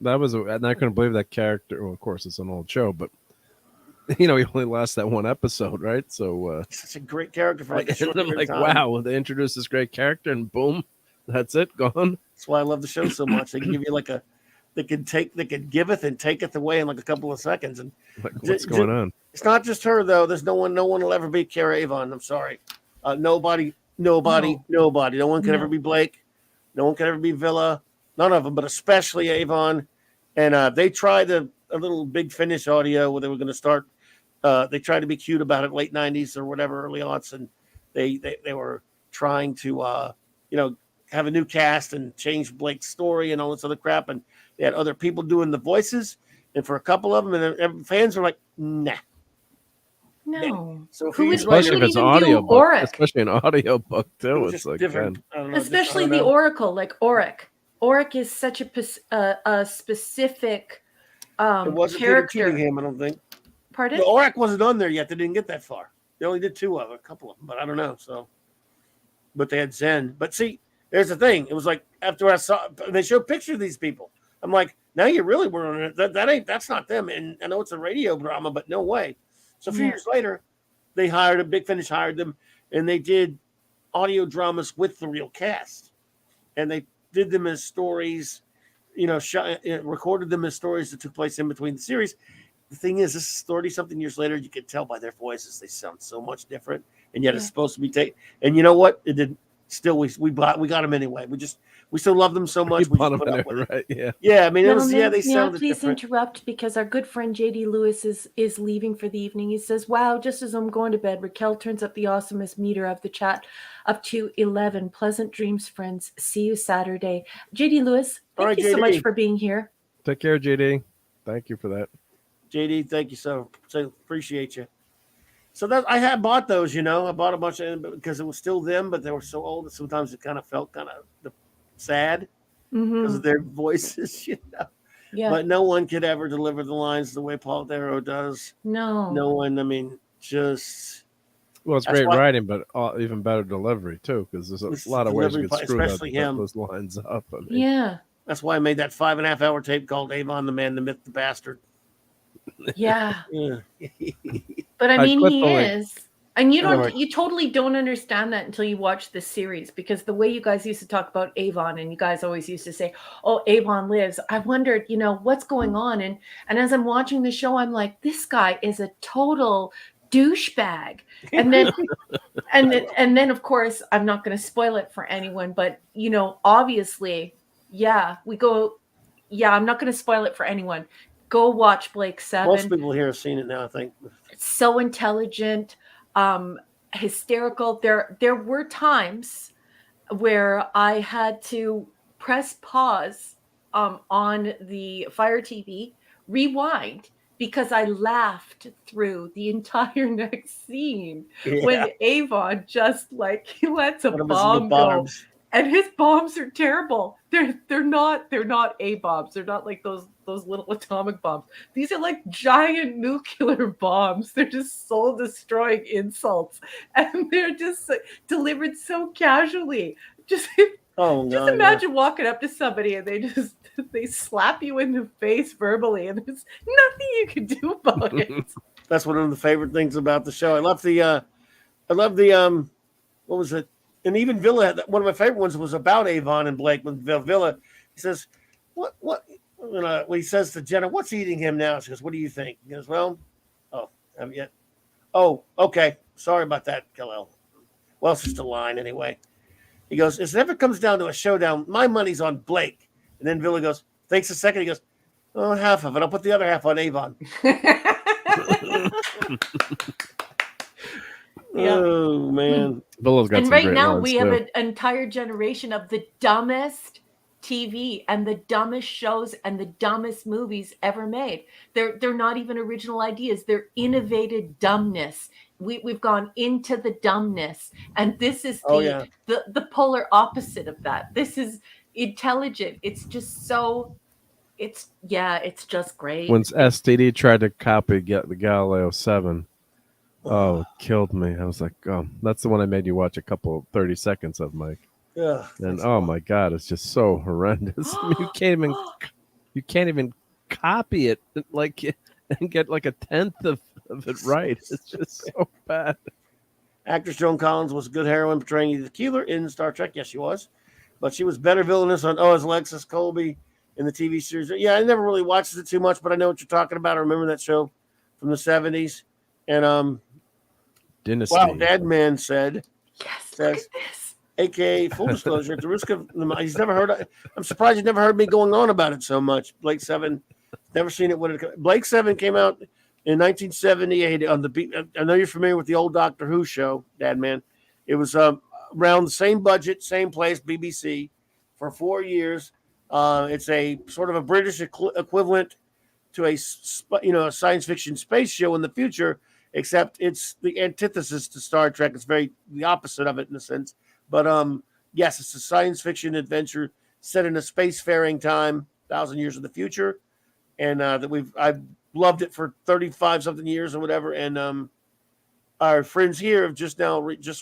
Speaker 3: And I couldn't believe that character. Well, of course, it's an old show, but he only lost that one episode, right? So
Speaker 1: such a great character for like a short
Speaker 3: I'm like,
Speaker 1: time.
Speaker 3: wow, they introduced this great character, and boom, that's it, gone.
Speaker 1: That's why I love the show so much. They can give you like they can giveth and taketh away in like a couple of seconds. And
Speaker 3: like, what's going on?
Speaker 1: It's not just her though. There's no one will ever be Cara Avon. I'm sorry, nobody. No one can ever be Blake. No one can ever be Villa. None of them, but especially Avon. And they tried a little Big Finish audio where they were going to start. They tried to be cute about it, late 90s or whatever, early aughts, and they were trying to have a new cast and change Blake's story and all this other crap. And they had other people doing the voices. And for a couple of them, and fans were like, nah.
Speaker 2: No.
Speaker 1: So
Speaker 2: who would
Speaker 3: especially if it's an audio book, especially an audio book too. It's like
Speaker 1: different.
Speaker 2: Especially the Oracle, like Auric. Auric is such a specific
Speaker 1: it wasn't
Speaker 2: character.
Speaker 1: Peter Cheatingham, I don't think.
Speaker 2: Pardon?
Speaker 1: The Auric wasn't on there yet. They didn't get that far. They only did a couple of them, but I don't know. So, but they had Zen. But see, there's the thing. It was like after I saw, they showed pictures of these people. I'm like, now you really were on it. That's not them. And I know it's a radio drama, but no way. So a few years later, they hired Big Finish hired them, and they did audio dramas with the real cast, and they did them as stories. Recorded them as stories that took place in between the series. The thing is, this is 30-something years later. You can tell by their voices; they sound so much different, and yet it's supposed to be taken. And you know what? It did. Still, we got them anyway. We still love them so much. We just put up with it.
Speaker 3: Right? Yeah.
Speaker 1: Yeah. I mean, they sounded
Speaker 2: please
Speaker 1: different.
Speaker 2: interrupt because our good friend JD Lewis is leaving for the evening. He says, "Wow, just as I'm going to bed, Raquel turns up the awesomest meter of the chat up to 11. Pleasant dreams, friends. See you Saturday." JD Lewis, thank you so much for being here.
Speaker 3: Take care, JD. Thank you for that.
Speaker 1: JD, thank you so appreciate you. So that I bought those, I bought a bunch of them because it was still them, but they were so old that sometimes it kind of felt kind of sad because of their voices, Yeah. But no one could ever deliver the lines the way Paul Darrow does.
Speaker 2: No
Speaker 1: one. I mean, just.
Speaker 3: Well, it's great writing, but even better delivery too, because there's a lot of ways you could screw those lines up. I mean,
Speaker 2: yeah.
Speaker 1: That's why I made that 5.5 hour tape called Avon, the Man, the Myth, the Bastard.
Speaker 2: Yeah. But I mean, he is. And you totally don't understand that until you watch the series, because the way you guys used to talk about Avon, and you guys always used to say, "Oh, Avon lives." I wondered, what's going on. And as I'm watching the show, I'm like, this guy is a total douchebag. And then and then of course, I'm not going to spoil it for anyone, but obviously, I'm not going to spoil it for anyone. Go watch Blake 7.
Speaker 1: Most people here have seen it now, I think.
Speaker 2: It's so intelligent, hysterical. There were times where I had to press pause on the Fire TV, rewind, because I laughed through the entire next scene when Avon just he lets a bomb go. And his bombs are terrible. They're not A bombs. They're not like those little atomic bombs. These are like giant nuclear bombs. They're just soul destroying insults, and they're just delivered so casually. Just imagine walking up to somebody and they slap you in the face verbally, and there's nothing you can do about it.
Speaker 1: That's one of the favorite things about the show. I love the what was it? And even Villa, one of my favorite ones was about Avon and Blake. With Villa, he says, "What?" When he says to Jenna, "What's eating him now?" She goes, "What do you think?" He goes, "Well, haven't yet." "Oh, okay. Sorry about that, Kal-El." Well, it's just a line anyway. He goes, "If it ever comes down to a showdown, my money's on Blake." And then Villa goes, thinks a second. He goes, "Oh, half of it. I'll put the other half on Avon." Oh man!
Speaker 2: And right now we have an entire generation of the dumbest TV and the dumbest shows and the dumbest movies ever made. They're not even original ideas. They're innovated dumbness. We've gone into the dumbness, and this is the polar opposite of that. This is intelligent. It's just so. It's just great.
Speaker 3: When STD tried to copy the Galileo 7. Oh, it killed me. I was like, oh, that's the one I made you watch 30 seconds of, Mike.
Speaker 1: Yeah.
Speaker 3: And oh my God, it's just so horrendous. I mean, you can't even copy it and get like a tenth of it right. It's just so bad.
Speaker 1: Actress Joan Collins was a good heroine portraying the Keeler in Star Trek. Yes, she was. But she was better villainous on as Alexis Colby in the TV series. Yeah, I never really watched it too much, but I know what you're talking about. I remember that show from the 70s. And
Speaker 3: Dynasty.
Speaker 1: Wow, Dadman said,
Speaker 2: "Yes, look at this."
Speaker 1: AKA full disclosure, at the risk of he's never heard. I'm surprised he's never heard me going on about it so much. Blake 7, never seen it when Blake 7 came out in 1978 on the. I know you're familiar with the old Doctor Who show, Dadman. It was around the same budget, same place, BBC, for 4 years. It's a sort of a British equivalent to a science fiction space show in the future. except it's the antithesis to Star Trek. It's very the opposite of it in a sense. But yes, it's a science fiction adventure set in a spacefaring time, 1,000 years in the future, and I've loved it for 35 something years or whatever. And our friends here have just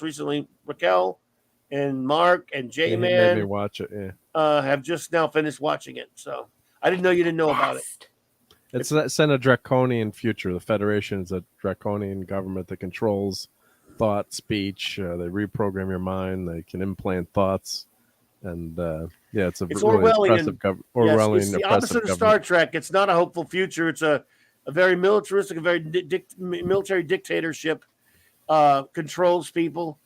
Speaker 1: recently, Raquel and Mark and J-Man,
Speaker 3: made me watch it. Yeah,
Speaker 1: have just now finished watching it. So I didn't know you didn't know about it.
Speaker 3: It's in a draconian future. The Federation is a draconian government that controls thought, speech. They reprogram your mind. They can implant thoughts. And it's really
Speaker 1: Orwellian.
Speaker 3: Orwellian.
Speaker 1: It's the opposite of Star Trek. It's not a hopeful future. It's a very militaristic, a very military dictatorship controls people.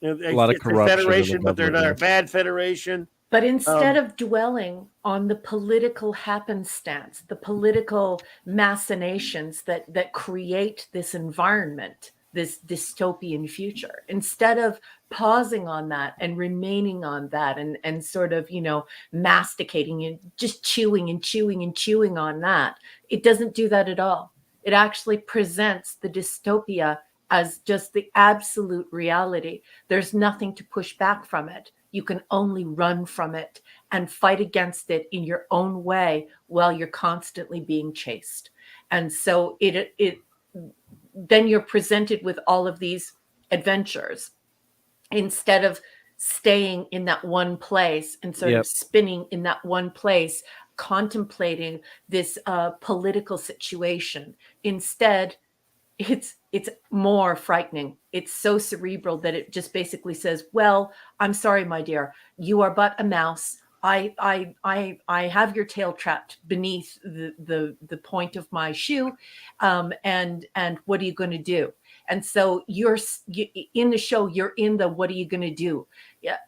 Speaker 3: A lot of corruption.
Speaker 1: Federation, but they're not a bad federation.
Speaker 2: But instead of dwelling on the political happenstance, the political machinations that create this environment, this dystopian future, instead of pausing on that and remaining on that and sort of, masticating and just chewing and chewing and chewing on that, it doesn't do that at all. It actually presents the dystopia as just the absolute reality. There's nothing to push back from it. You can only run from it and fight against it in your own way while you're constantly being chased. And so then you're presented with all of these adventures instead of staying in that one place and sort of spinning in that one place, contemplating this political situation. Instead, it's more frightening. It's so cerebral that it just basically says, well, I'm sorry, my dear, you are but a mouse. I have your tail trapped beneath the point of my shoe. And what are you going to do? And so you're in the show, you're in the, what are you going to do?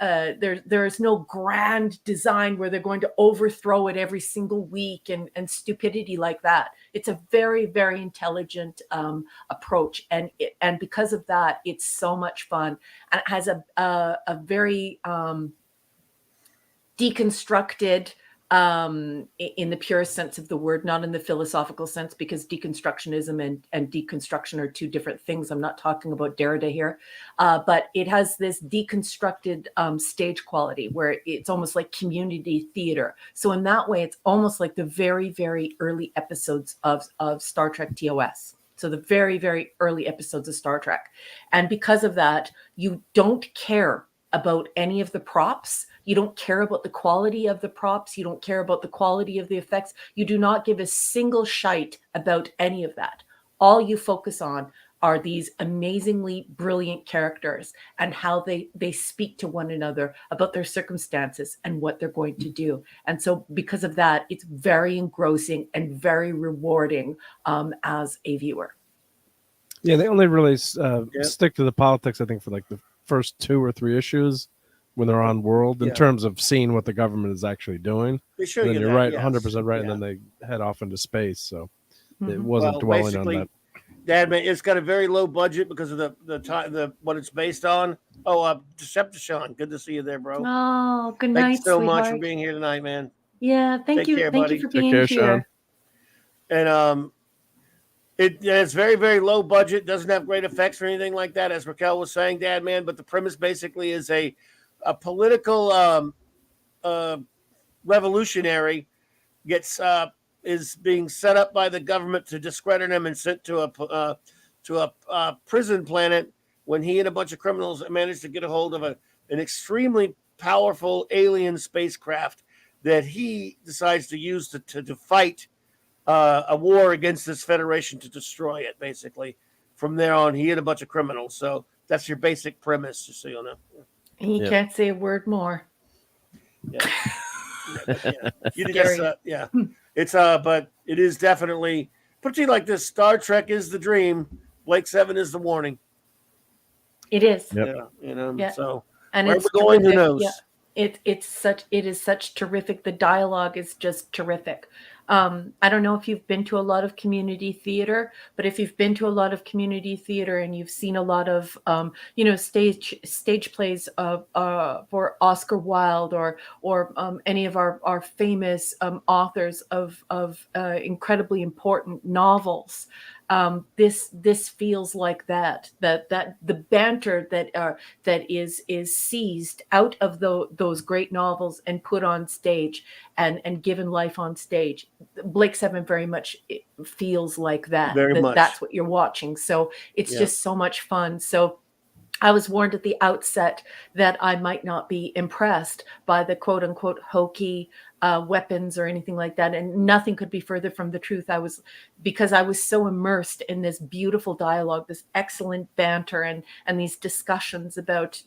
Speaker 2: There's no grand design where they're going to overthrow it every single week and stupidity like that. It's a very, very intelligent approach. And because of that, it's so much fun. And it has a very deconstructed, in the purest sense of the word, not in the philosophical sense, because deconstructionism and deconstruction are two different things. I'm not talking about Derrida here, but it has this deconstructed stage quality where it's almost like community theater. So in that way, it's almost like the very, very early episodes of Star Trek TOS. So the very, very early episodes of Star Trek. And because of that, you don't care about any of the props. You don't care about the quality of the props. You don't care about the quality of the effects. You do not give a single shite about any of that. All you focus on are these amazingly brilliant characters and how they speak to one another about their circumstances and what they're going to do. And so because of that, it's very engrossing and very rewarding as a viewer.
Speaker 3: Yeah, they only really stick to the politics, I think, for like the first 2 or 3 issues when they're on world in terms of seeing what the government is actually doing.
Speaker 1: They show
Speaker 3: and then
Speaker 1: you
Speaker 3: you're
Speaker 1: that,
Speaker 3: right,
Speaker 1: yes.
Speaker 3: 100% right, and then they head off into space. So it wasn't dwelling on that.
Speaker 1: Dad, man, it's got a very low budget because of the what it's based on. Oh, Decepticon, good to see you there, bro.
Speaker 2: Oh, good night,
Speaker 1: Thanks so
Speaker 2: sweetheart.
Speaker 1: much for being here tonight, man.
Speaker 2: Yeah, thank you.
Speaker 1: Care,
Speaker 2: thank
Speaker 1: buddy.
Speaker 2: you for being
Speaker 3: care,
Speaker 2: here.
Speaker 3: Sean.
Speaker 1: And it's very, very low budget, doesn't have great effects or anything like that, as Raquel was saying, Dad, man. But the premise basically is a political revolutionary is being set up by the government to discredit him and sent to a prison planet when he and a bunch of criminals managed to get a hold of an extremely powerful alien spacecraft that he decides to use to fight a war against this federation to destroy it, basically. From there on, he and a bunch of criminals. So that's your basic premise, just so you'll know.
Speaker 2: And you can't say a word more.
Speaker 1: Yeah. You just, it's but it is definitely, put you like this: Star Trek is the dream, Blake 7 is the warning.
Speaker 2: It is.
Speaker 3: Yep.
Speaker 1: Yeah, so
Speaker 2: and
Speaker 1: where
Speaker 2: it's
Speaker 1: we're going, who
Speaker 2: terrific.
Speaker 1: knows?
Speaker 2: Yeah. It is such terrific. The dialogue is just terrific. I don't know if you've been to a lot of community theater, but if you've been to a lot of community theater and you've seen a lot of, stage plays for Oscar Wilde or any of our famous authors of incredibly important novels, This feels like that the banter that is seized out of those great novels and put on stage and given life on stage. Blake Seven very much feels like that.
Speaker 1: Very much.
Speaker 2: That's what you're watching. So it's just so much fun. So I was warned at the outset that I might not be impressed by the quote unquote hokey weapons or anything like that. And nothing could be further from the truth. Because I was so immersed in this beautiful dialogue, this excellent banter and these discussions about,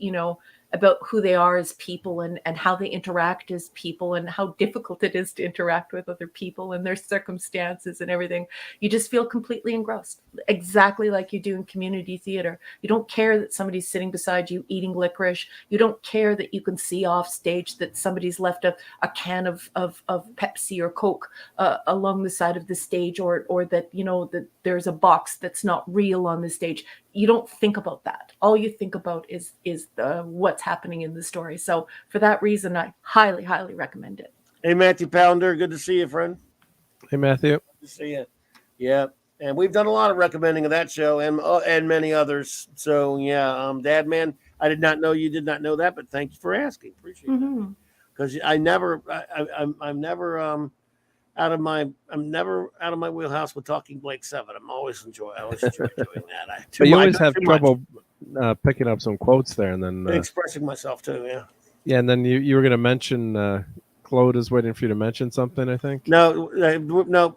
Speaker 2: about who they are as people and how they interact as people and how difficult it is to interact with other people and their circumstances and everything. You just feel completely engrossed, exactly like you do in community theater. You don't care that somebody's sitting beside you eating licorice. You don't care that you can see off stage that somebody's left a can of Pepsi or Coke along the side of the stage, or that, that there's a box that's not real on the stage. You don't think about that. All you think about is what's happening in the story. So for that reason, I highly, highly recommend it.
Speaker 1: Hey, Matthew Pounder, good to see you, friend.
Speaker 3: Hey, Matthew.
Speaker 1: Good to see you. Yeah, and we've done a lot of recommending of that show and many others. So yeah, Dad Man, I did not know you did not know that, but thank you for asking. Appreciate it. Because I'm never out of my wheelhouse with talking Blake Seven. I always enjoy doing that.
Speaker 3: But you always have trouble picking up some quotes there, and then
Speaker 1: expressing myself too. Yeah.
Speaker 3: Yeah, and then you were going to mention Claude is waiting for you to mention something. I think.
Speaker 1: No.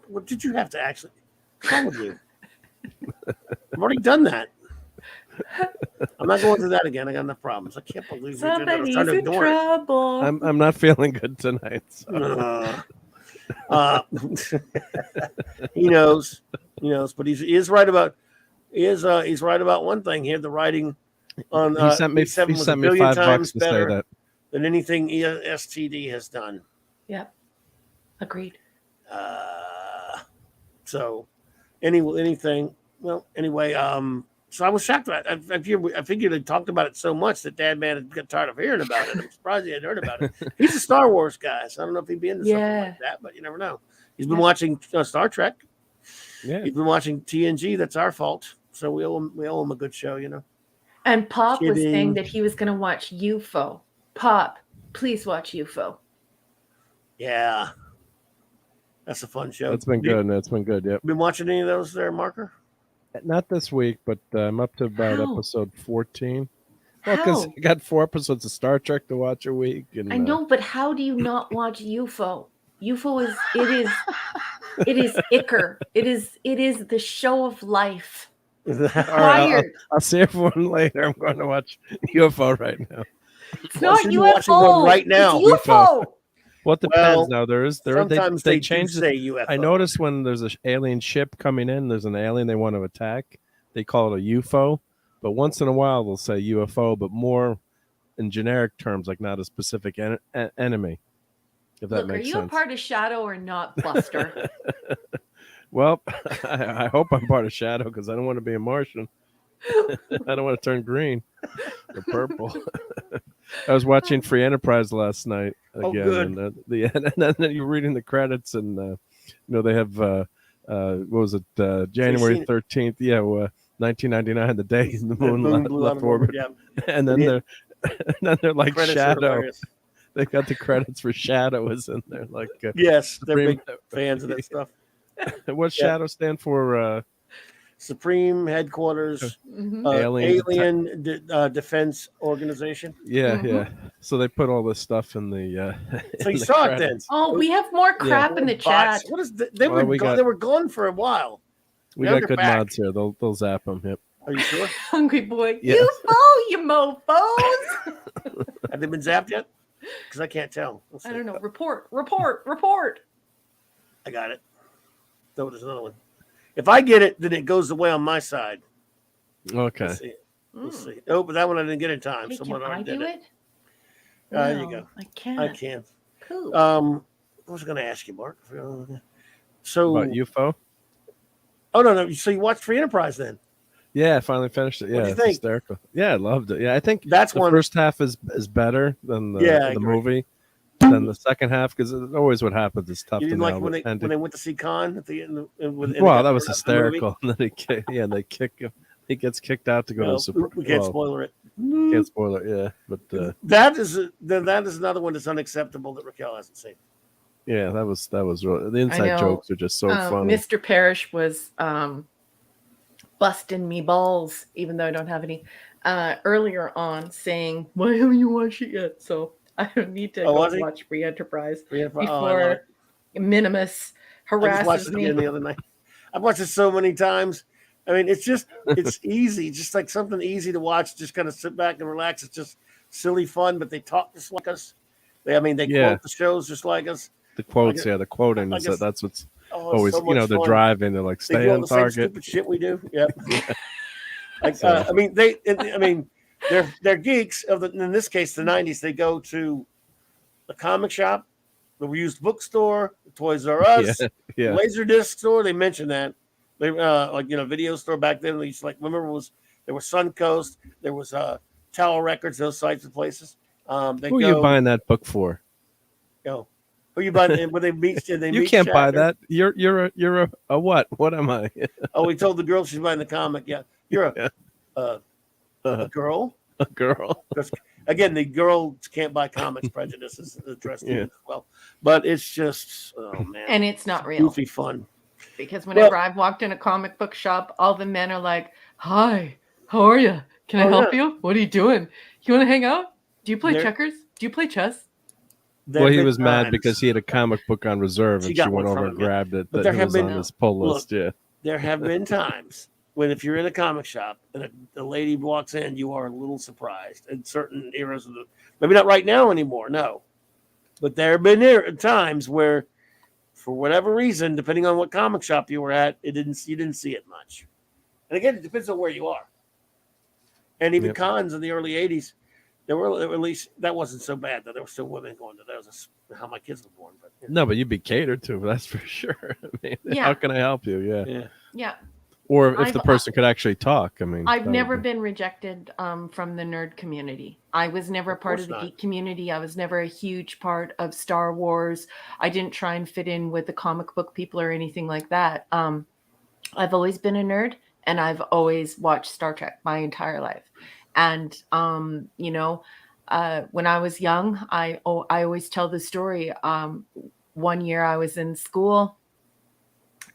Speaker 1: What did you have to actually? What's wrong with you? I've already done that. I'm not going through that again. I got enough problems. I can't believe
Speaker 2: somebody's in trouble.
Speaker 3: I'm not feeling good tonight. So.
Speaker 1: He knows, but he's right about he's right about one thing here. The writing on
Speaker 3: he sent me $5 to say that
Speaker 1: than anything STD has done.
Speaker 2: Yep, agreed.
Speaker 1: So anything. Well, anyway, so I was shocked. I figured they talked about it so much that Dad Man had got tired of hearing about it. I'm surprised he hadn't heard about it. He's a Star Wars guy, so I don't know if he'd be into something like that, but you never know. He's been watching Star Trek.
Speaker 3: Yeah.
Speaker 1: He's been watching TNG. That's our fault. So we owe him a good show,
Speaker 2: And Pop was saying that he was going to watch UFO. Pop, please watch UFO.
Speaker 1: Yeah. That's a fun show.
Speaker 3: It's been good. It's been good, yep.
Speaker 1: Been watching any of those there, Marker?
Speaker 3: Not this week, but I'm up to about episode 14. Well, because I got 4 episodes of Star Trek to watch a week. And,
Speaker 2: I know, but how do you not watch UFO? UFO is Icker. It is the show of life.
Speaker 3: All right, I'll see everyone later. I'm going to watch UFO right now.
Speaker 2: It's not UFO
Speaker 1: right now.
Speaker 2: It's UFO.
Speaker 3: Well, it depends now.
Speaker 1: Sometimes they change
Speaker 3: it.
Speaker 1: Say UFO.
Speaker 3: I noticed when there's an alien ship coming in, there's an alien they want to attack. They call it a UFO. But once in a while, they'll say UFO, but more in generic terms, like not a specific enemy. If that makes sense.
Speaker 2: Are you a part of Shadow or not, Buster?
Speaker 3: Well, I hope I'm part of Shadow because I don't want to be a Martian. I don't want to turn green or purple. I was watching Free Enterprise last night again, and then you're reading the credits, and they have what was it, January 13th? Yeah, 1999, the day the moon left orbit, and then they're like Shadow. They got the credits for Shadow is in there, like
Speaker 1: yes, they're big fans of that stuff.
Speaker 3: What's Shadow stand for?
Speaker 1: Supreme Headquarters Alien Defense Organization.
Speaker 3: Yeah. So they put all this stuff in the.
Speaker 1: So you saw it then.
Speaker 2: Oh, we have more crap in the chat.
Speaker 1: What is they were gone for a while.
Speaker 3: We got good mods here. They'll zap them. Yep.
Speaker 1: Are you sure?
Speaker 2: Hungry boy.
Speaker 3: Yes.
Speaker 2: You mofos.
Speaker 1: Have they been zapped yet? Because I can't tell.
Speaker 2: I don't know. Report. I
Speaker 1: got it. So there's another one. If I get it, then it goes away on my side.
Speaker 3: Okay.
Speaker 1: We'll see. Oh, but that one I didn't get in time.
Speaker 2: Hey,
Speaker 1: Someone already did it.
Speaker 2: No,
Speaker 1: there you go.
Speaker 2: I can't.
Speaker 1: I can.
Speaker 2: Cool.
Speaker 1: What was I going to ask you, Mark? So
Speaker 3: about UFO?
Speaker 1: Oh no! So you watched Free Enterprise then?
Speaker 3: Yeah, I finally finished it. Yeah,
Speaker 1: what do you think?
Speaker 3: Hysterical. Yeah, I loved it. Yeah, I think
Speaker 1: that's
Speaker 3: the first half is better than the movie. then the second half, because always what happens is tough
Speaker 1: You
Speaker 3: to
Speaker 1: didn't like
Speaker 3: know.
Speaker 1: when they went to see Khan at the end.
Speaker 3: Wow, that was hysterical. And then they kick him. He gets kicked out to go to the Super.
Speaker 1: We can't spoiler it.
Speaker 3: Can't spoil it. Yeah, but
Speaker 1: that is another one that's unacceptable that Raquel hasn't seen.
Speaker 3: Yeah, that was really, the inside jokes are just so funny.
Speaker 2: Mr. Parrish was busting me balls, even though I don't have any, earlier on, saying, "Why haven't you watched it yet?" So I don't need to go watch Free Enterprise before Minimus harasses me.
Speaker 1: The other night. I've watched it so many times. I mean, it's easy, just like something easy to watch. Just kind of sit back and relax. It's just silly fun, but they talk just like us. They quote the shows just like us.
Speaker 3: The quotes, the quoting is that's what's always, so they're driving, they're like, stay on target.
Speaker 1: Same stupid shit we do. Yep. I mean, they're geeks in this case, the 90s. They go to the comic shop, the used bookstore, the Toys R Us, Laserdisc store. They mentioned that. They video store back then. They used to, there was Suncoast, there was Tower Records, those sites and places.
Speaker 3: Who are you buying that book for?
Speaker 1: Who you buying? When they meet,
Speaker 3: you can't Shatter. Buy that. You're a what? What am I?
Speaker 1: We told the girl she's buying the comic. Yeah, you're a girl.
Speaker 3: A girl.
Speaker 1: Again, the girls can't buy comics. Prejudice is addressed as well, but it's just man,
Speaker 2: and it's not real.
Speaker 1: Goofy fun.
Speaker 2: Because whenever I've walked in a comic book shop, all the men are like, "Hi, how are you? Can I help you? What are you doing? You want to hang out? Do you play checkers? Do you play chess?"
Speaker 3: Well, he was mad because he had a comic book on reserve, and she went over and grabbed it. But there have been on his pull list.
Speaker 1: There have been times when, if you're in a comic shop and a lady walks in, you are a little surprised. In certain eras of maybe not right now anymore, no, but there have been times where, for whatever reason, depending on what comic shop you were at, you didn't see it much. And again, it depends on where you are. And even cons in the early 80s. There were, at least that wasn't so bad that there were still women going to. That was how my kids were born. But
Speaker 3: no, but you'd be catered to. That's for sure. I mean, how can I help you?
Speaker 2: Yeah.
Speaker 3: Or if the person could actually talk. I mean,
Speaker 2: I've never been rejected from the nerd community. I was never a part of the geek community. I was never a huge part of Star Wars. I didn't try and fit in with the comic book people or anything like that. I've always been a nerd, and I've always watched Star Trek my entire life. And, when I was young, I always tell the story. One year I was in school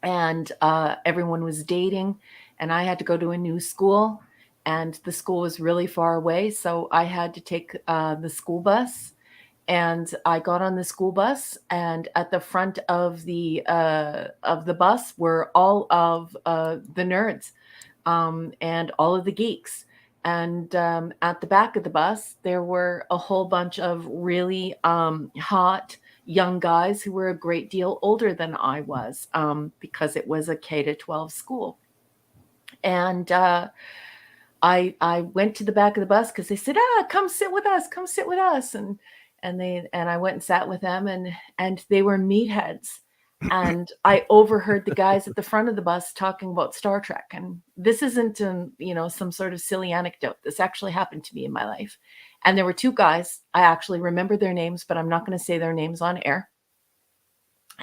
Speaker 2: and everyone was dating, and I had to go to a new school, and the school was really far away. So I had to take the school bus, and I got on the school bus, and at the front of the bus were all of the nerds and all of the geeks. And at the back of the bus, there were a whole bunch of really hot young guys who were a great deal older than I was, because it was a K-12 school. And I went to the back of the bus because they said, come sit with us. And I went and sat with them, and they were meatheads. And I overheard the guys at the front of the bus talking about Star Trek. And this isn't, some sort of silly anecdote. This actually happened to me in my life. And there were two guys. I actually remember their names, but I'm not going to say their names on air.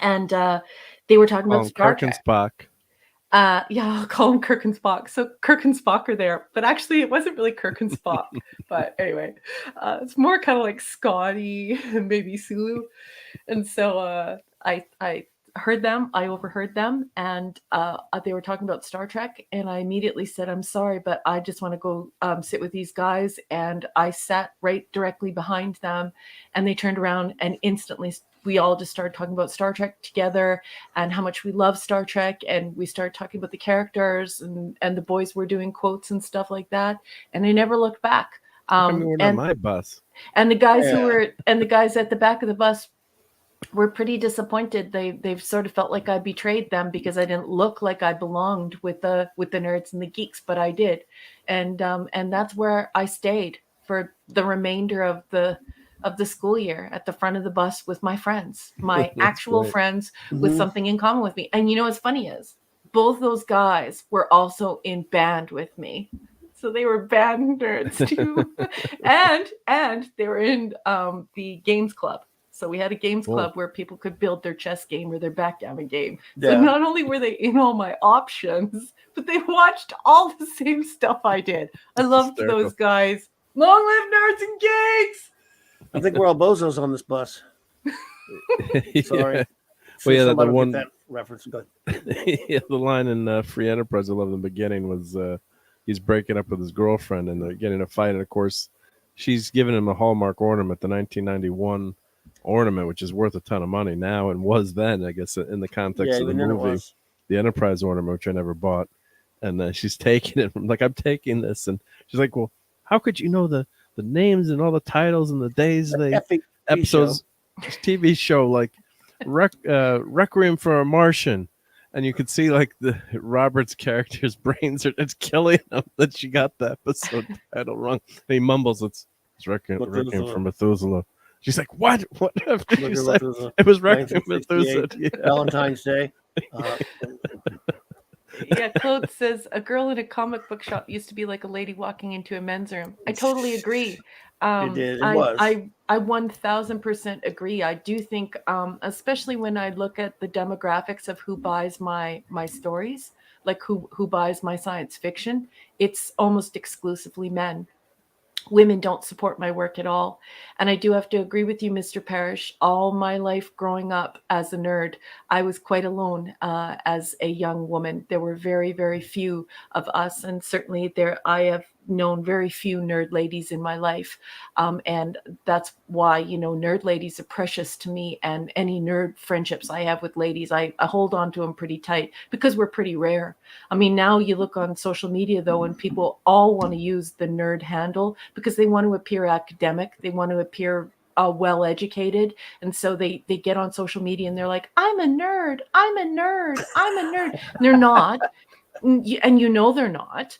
Speaker 2: And they were talking about Star Trek.
Speaker 3: Spock.
Speaker 2: I'll call him Kirk and Spock. So Kirk and Spock are there, but actually it wasn't really Kirk and Spock. But anyway, it's more kind of like Scotty and maybe Sulu. And so I overheard them, and they were talking about Star Trek, and I immediately said, "I'm sorry, but I just want to go sit with these guys." And I sat right directly behind them, and they turned around, and instantly we all just started talking about Star Trek together and how much we love Star Trek. And we started talking about the characters, and the boys were doing quotes and stuff like that. And I never looked back.
Speaker 3: You weren't on my bus.
Speaker 2: And the guys the guys at the back of the bus were pretty disappointed. They've sort of felt like I betrayed them because I didn't look like I belonged with the nerds and the geeks, but I did. And that's where I stayed for the remainder of the school year, at the front of the bus with my friends, my actual friends with something in common with me. And you know what's funny is both those guys were also in band with me. So they were band nerds too. and they were in the games club. So we had a games club where people could build their chess game or their backgammon game. So not only were they in all my options, but they watched all the same stuff I did. I loved those guys. Long live nerds and geeks!
Speaker 1: I think we're all bozos on this bus. Sorry.
Speaker 3: Yeah. Well, yeah, the one
Speaker 1: that reference. Go
Speaker 3: yeah, the line in Free Enterprise I love in the beginning was he's breaking up with his girlfriend and they're getting a fight, and of course she's giving him a Hallmark ornament, the 1991 ornament, which is worth a ton of money now and was then, I guess, in the context of the movie. The Enterprise ornament, which I never bought, and she's taking it. I'm like, I'm taking this, and she's like, well, how could you know the names and all the titles and the days they episodes, TV show like Requiem for a Martian, and you could see like the Robert's character's brains are it's killing him that she got the episode title wrong. And he mumbles, "It's Requiem for Methuselah." She's like, "What? What?" She said, it was Requiem Methuselah. Yeah.
Speaker 1: Valentine's Day.
Speaker 2: Yeah, Claude says a girl in a comic book shop used to be like a lady walking into a men's room. I totally agree.
Speaker 1: It did. It was.
Speaker 2: I 1000% agree. I do think, especially when I look at the demographics of who buys my stories, like who buys my science fiction, it's almost exclusively men. Women don't support my work at all. And I do have to agree with you, Mr. Parrish. All my life growing up as a nerd, I was quite alone as a young woman. There were very, very few of us. And certainly I have known very few nerd ladies in my life. And that's why, nerd ladies are precious to me. And any nerd friendships I have with ladies, I hold on to them pretty tight because we're pretty rare. I mean, now you look on social media, though, and people all want to use the nerd handle because they want to appear academic. They want to appear well-educated. And so they get on social media and they're like, I'm a nerd. I'm a nerd. I'm a nerd. And they're not. And they're not.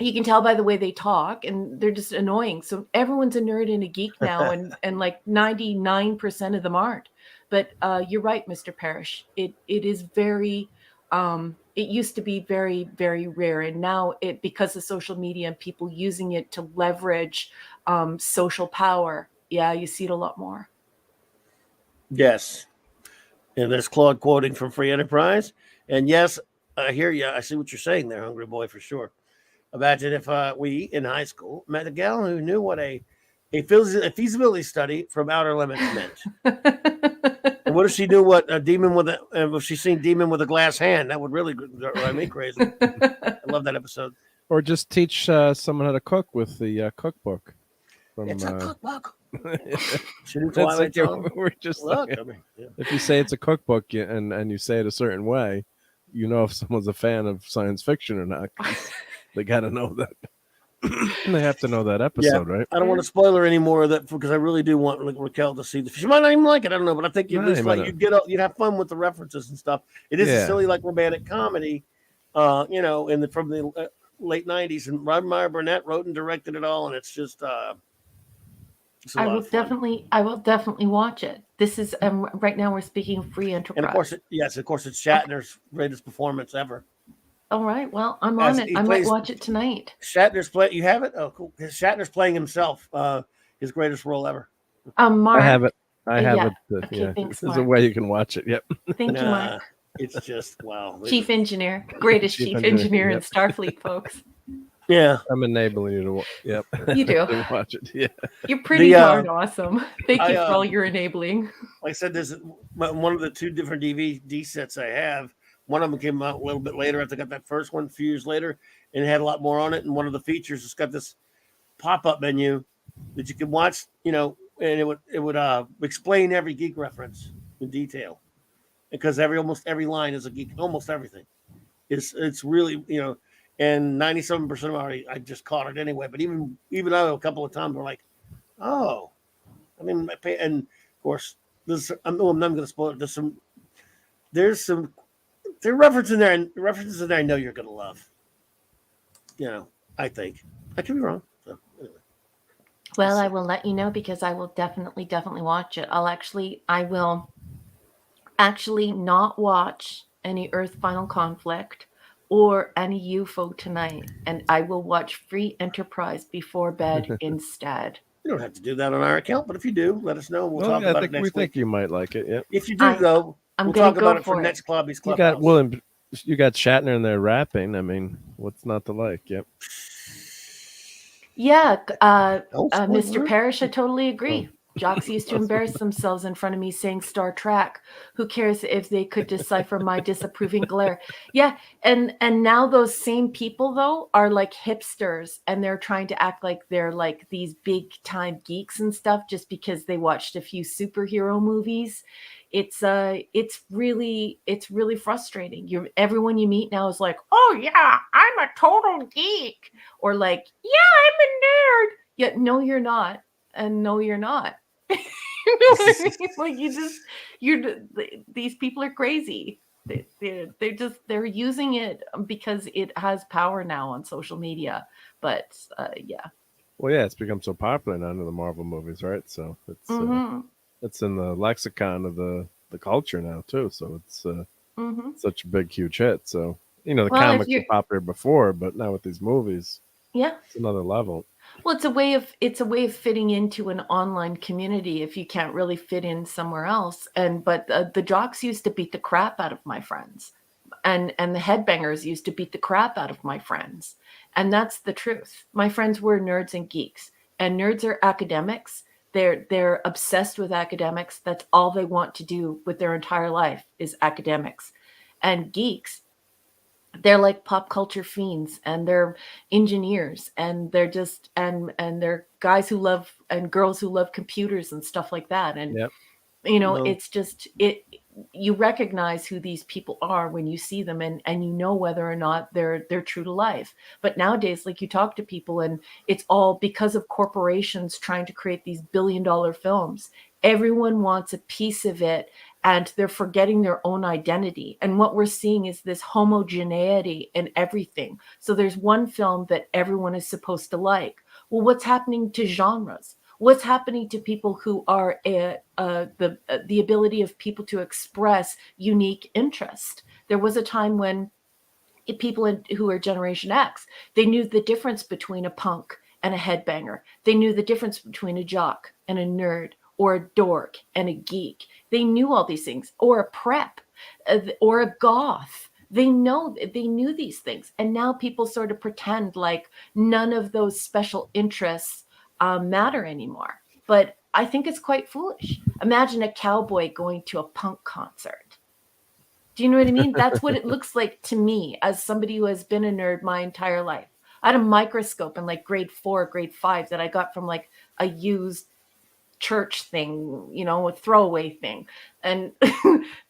Speaker 2: You can tell by the way they talk, and they're just annoying. So everyone's a nerd and a geek now, and like 99% of them aren't. But you're right, Mr. Parrish. It is very. It used to be very, very rare, and now because of social media and people using it to leverage social power. Yeah, you see it a lot more.
Speaker 1: Yes, and there's Claude quoting from Free Enterprise, and yes, I hear you. I see what you're saying there, Hungry Boy, for sure. Imagine if we in high school met a gal who knew what a feasibility study from Outer Limits meant. And what if she knew what a demon with if she seen demon with a glass hand? That would really drive me crazy. I love that episode.
Speaker 3: Or just teach someone how to cook with the cookbook.
Speaker 1: It's a cookbook.
Speaker 3: We're just look. If you say it's a cookbook and you say it a certain way, if someone's a fan of science fiction or not. They got to know that. They have to know that episode, right?
Speaker 1: I don't want to spoil her any more of that because I really do want Raquel to see. She might not even like it. I don't know, but I think you'd you'd have fun with the references and stuff. It is a silly, like romantic comedy, from the late '90s, and Robert Meyer Burnett wrote and directed it all, and it's just.
Speaker 2: I will definitely watch it. This is right now we're speaking of Free Enterprise,
Speaker 1: and of course, it's Shatner's greatest performance ever.
Speaker 2: All right. Well, I'm on it. I might watch it tonight.
Speaker 1: Shatner's play. You have it? Oh, cool. Shatner's playing himself. His greatest role ever.
Speaker 2: Mark.
Speaker 3: I have it. I have it.
Speaker 2: Okay, thanks,
Speaker 3: There's a way you can watch it. Yep.
Speaker 2: Thank you, Mark.
Speaker 1: It's just wow.
Speaker 2: Chief engineer, greatest chief engineer in Starfleet, folks.
Speaker 1: Yeah,
Speaker 3: I'm enabling you to. Yep.
Speaker 2: You do.
Speaker 3: Watch it. Yeah.
Speaker 2: You're pretty darn awesome. Thank you for all your enabling.
Speaker 1: Like I said, there's one of the two different DVD sets I have. One of them came out a little bit later after I got that first one, a few years later, and it had a lot more on it. And one of the features has got this pop-up menu that you can watch, and it would explain every geek reference in detail, because almost every line is a geek. Almost everything, it's really and 97% of I just caught it anyway. But even though a couple of times we're like, oh, I mean, and of course I'm not going to spoil it. There's some. There are references in there I know you're going to love. I think. I could be wrong. So, anyway.
Speaker 2: Well, I will let you know because I will definitely watch it. I will actually not watch any Earth Final Conflict or any UFO tonight. And I will watch Free Enterprise before bed instead.
Speaker 1: You don't have to do that on our account, but if you do, let us know. We'll talk about it next week.
Speaker 3: We think you might like it. Yeah.
Speaker 1: If you do, though, we'll talk about it for next Clubby's Clubhouse.
Speaker 3: You got Shatner in there rapping. I mean, what's not to like? Yep.
Speaker 2: Yeah, Mr. Parrish, I totally agree. Jocks used to embarrass themselves in front of me saying Star Trek. Who cares if they could decipher my disapproving glare? Yeah, and now those same people, though, are like hipsters, and they're trying to act like they're like these big-time geeks and stuff just because they watched a few superhero movies. It's really frustrating. Everyone you meet now is like, oh yeah, I'm a total geek, or like, yeah, I'm a nerd. Yet no, you're not, and no, you're not. You know what I mean? Like these people are crazy. They're using it because it has power now on social media. But yeah.
Speaker 3: Well, yeah, it's become so popular now in the Marvel movies, right? So it's in the lexicon of the culture now too. So it's such a big, huge hit. So the comics were popular before, but now with these movies,
Speaker 2: yeah,
Speaker 3: it's another level.
Speaker 2: Well, it's a way of fitting into an online community if you can't really fit in somewhere else. But the jocks used to beat the crap out of my friends, and the headbangers used to beat the crap out of my friends, and that's the truth. My friends were nerds and geeks, and nerds are academics. They're obsessed with academics. That's all they want to do with their entire life is academics, and geeks. They're like pop culture fiends, and they're engineers, and they're just and they're guys who love and girls who love computers and stuff like that. And it's just you recognize who these people are when you see them, and you know whether or not they're true to life. But nowadays, like, you talk to people, and it's all because of corporations trying to create these billion-dollar films. Everyone wants a piece of it, and they're forgetting their own identity. And what we're seeing is this homogeneity in everything. So there's one film that everyone is supposed to like. Well, what's happening to genres? What's happening to people who are the ability of people to express unique interest? There was a time when people who are Generation X, they knew the difference between a punk and a headbanger. They knew the difference between a jock and a nerd, or a dork and a geek. They knew all these things, or a prep, or a goth. They knew these things. And now people sort of pretend like none of those special interests matter anymore. But I think it's quite foolish. Imagine a cowboy going to a punk concert. Do you know what I mean? That's what it looks like to me, as somebody who has been a nerd my entire life. I had a microscope in like grade 4, grade 5 that I got from like a used church thing, a throwaway thing. And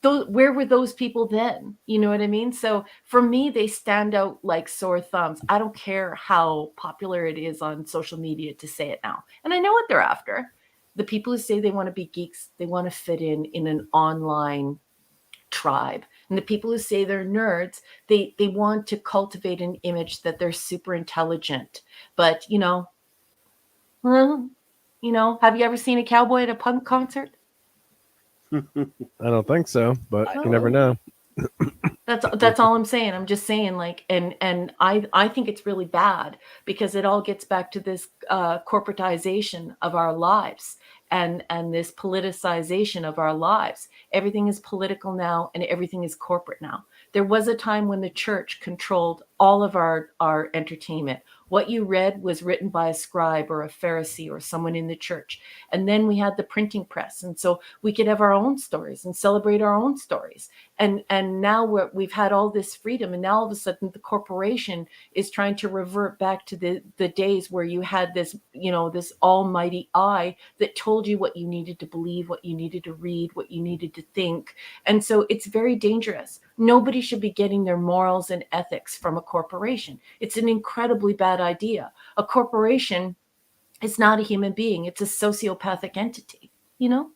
Speaker 2: where were those people then? You know what I mean? So for me, they stand out like sore thumbs. I don't care how popular it is on social media to say it now. And I know what they're after. The people who say they want to be geeks, they want to fit in an online tribe. And the people who say they're nerds, they want to cultivate an image that they're super intelligent. But, have you ever seen a cowboy at a punk concert?
Speaker 3: I don't think so, but you never know.
Speaker 2: That's all I'm saying. I'm just saying, like, and I think it's really bad, because it all gets back to this corporatization of our lives, and this politicization of our lives. Everything is political now, and everything is corporate now. There was a time when the church controlled all of our entertainment. What you read was written by a scribe or a Pharisee or someone in the church. And then we had the printing press. And so we could have our own stories and celebrate our own stories. And now we've had all this freedom. And now all of a sudden the corporation is trying to revert back to the days where you had this, this almighty eye that told you what you needed to believe, what you needed to read, what you needed to think. And so it's very dangerous. Nobody should be getting their morals and ethics from a corporation. It's an incredibly bad idea. A corporation is not a human being. It's a sociopathic entity, Anyway.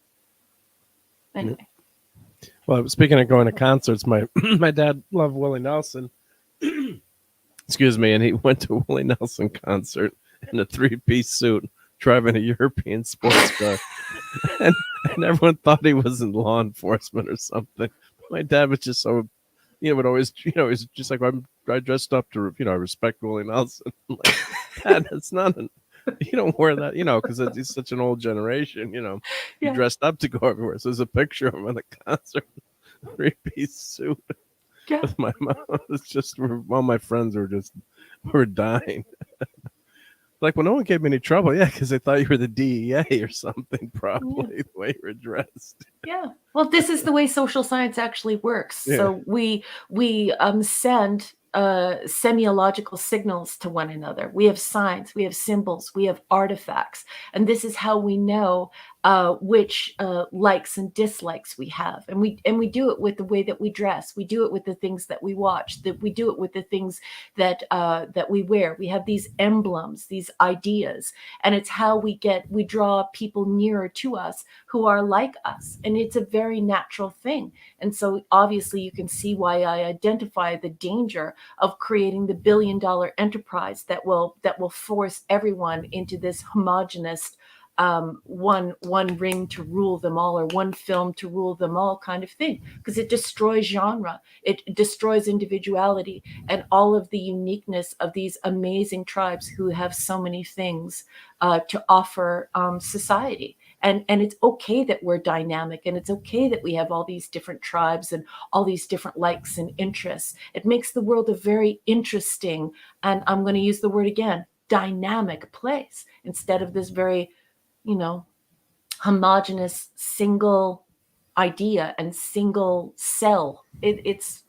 Speaker 3: Well, speaking of going to concerts, my dad loved Willie Nelson. Excuse me, and he went to a Willie Nelson concert in a 3-piece suit, driving a European sports car. and everyone thought he was in law enforcement or something. My dad was just so, would always, he's just like, I dressed up to, I respect Willie Nelson. Like, Dad, it's not You don't wear that, because it's such an old generation. You dressed up to go everywhere. So there's a picture of him at a concert, 3-piece suit.
Speaker 2: Yeah.
Speaker 3: With my mom. It's just all my friends were dying. Like, well, no one gave me any trouble. Yeah, because they thought you were the DEA or something, probably, the way you were dressed.
Speaker 2: Yeah. Well, this is the way social science actually works. Yeah. So we send semiological signals to one another. We have signs, we have symbols, we have artifacts. And this is how we know which likes and dislikes we have. And we do it with the way that we dress. We do it with the things that we watch. That we do it with the things that we wear. We have these emblems, these ideas, and it's how we draw people nearer to us who are like us. And it's a very natural thing. And so obviously you can see why I identify the danger of creating the billion-dollar enterprise that will force everyone into this homogenous one ring to rule them all, or one film to rule them all kind of thing, because it destroys genre, it destroys individuality and all of the uniqueness of these amazing tribes who have so many things to offer society. And it's okay that we're dynamic, and it's okay that we have all these different tribes and all these different likes and interests. It makes the world a very interesting, and I'm going to use the word again, dynamic place, instead of this very, homogenous single idea and single cell.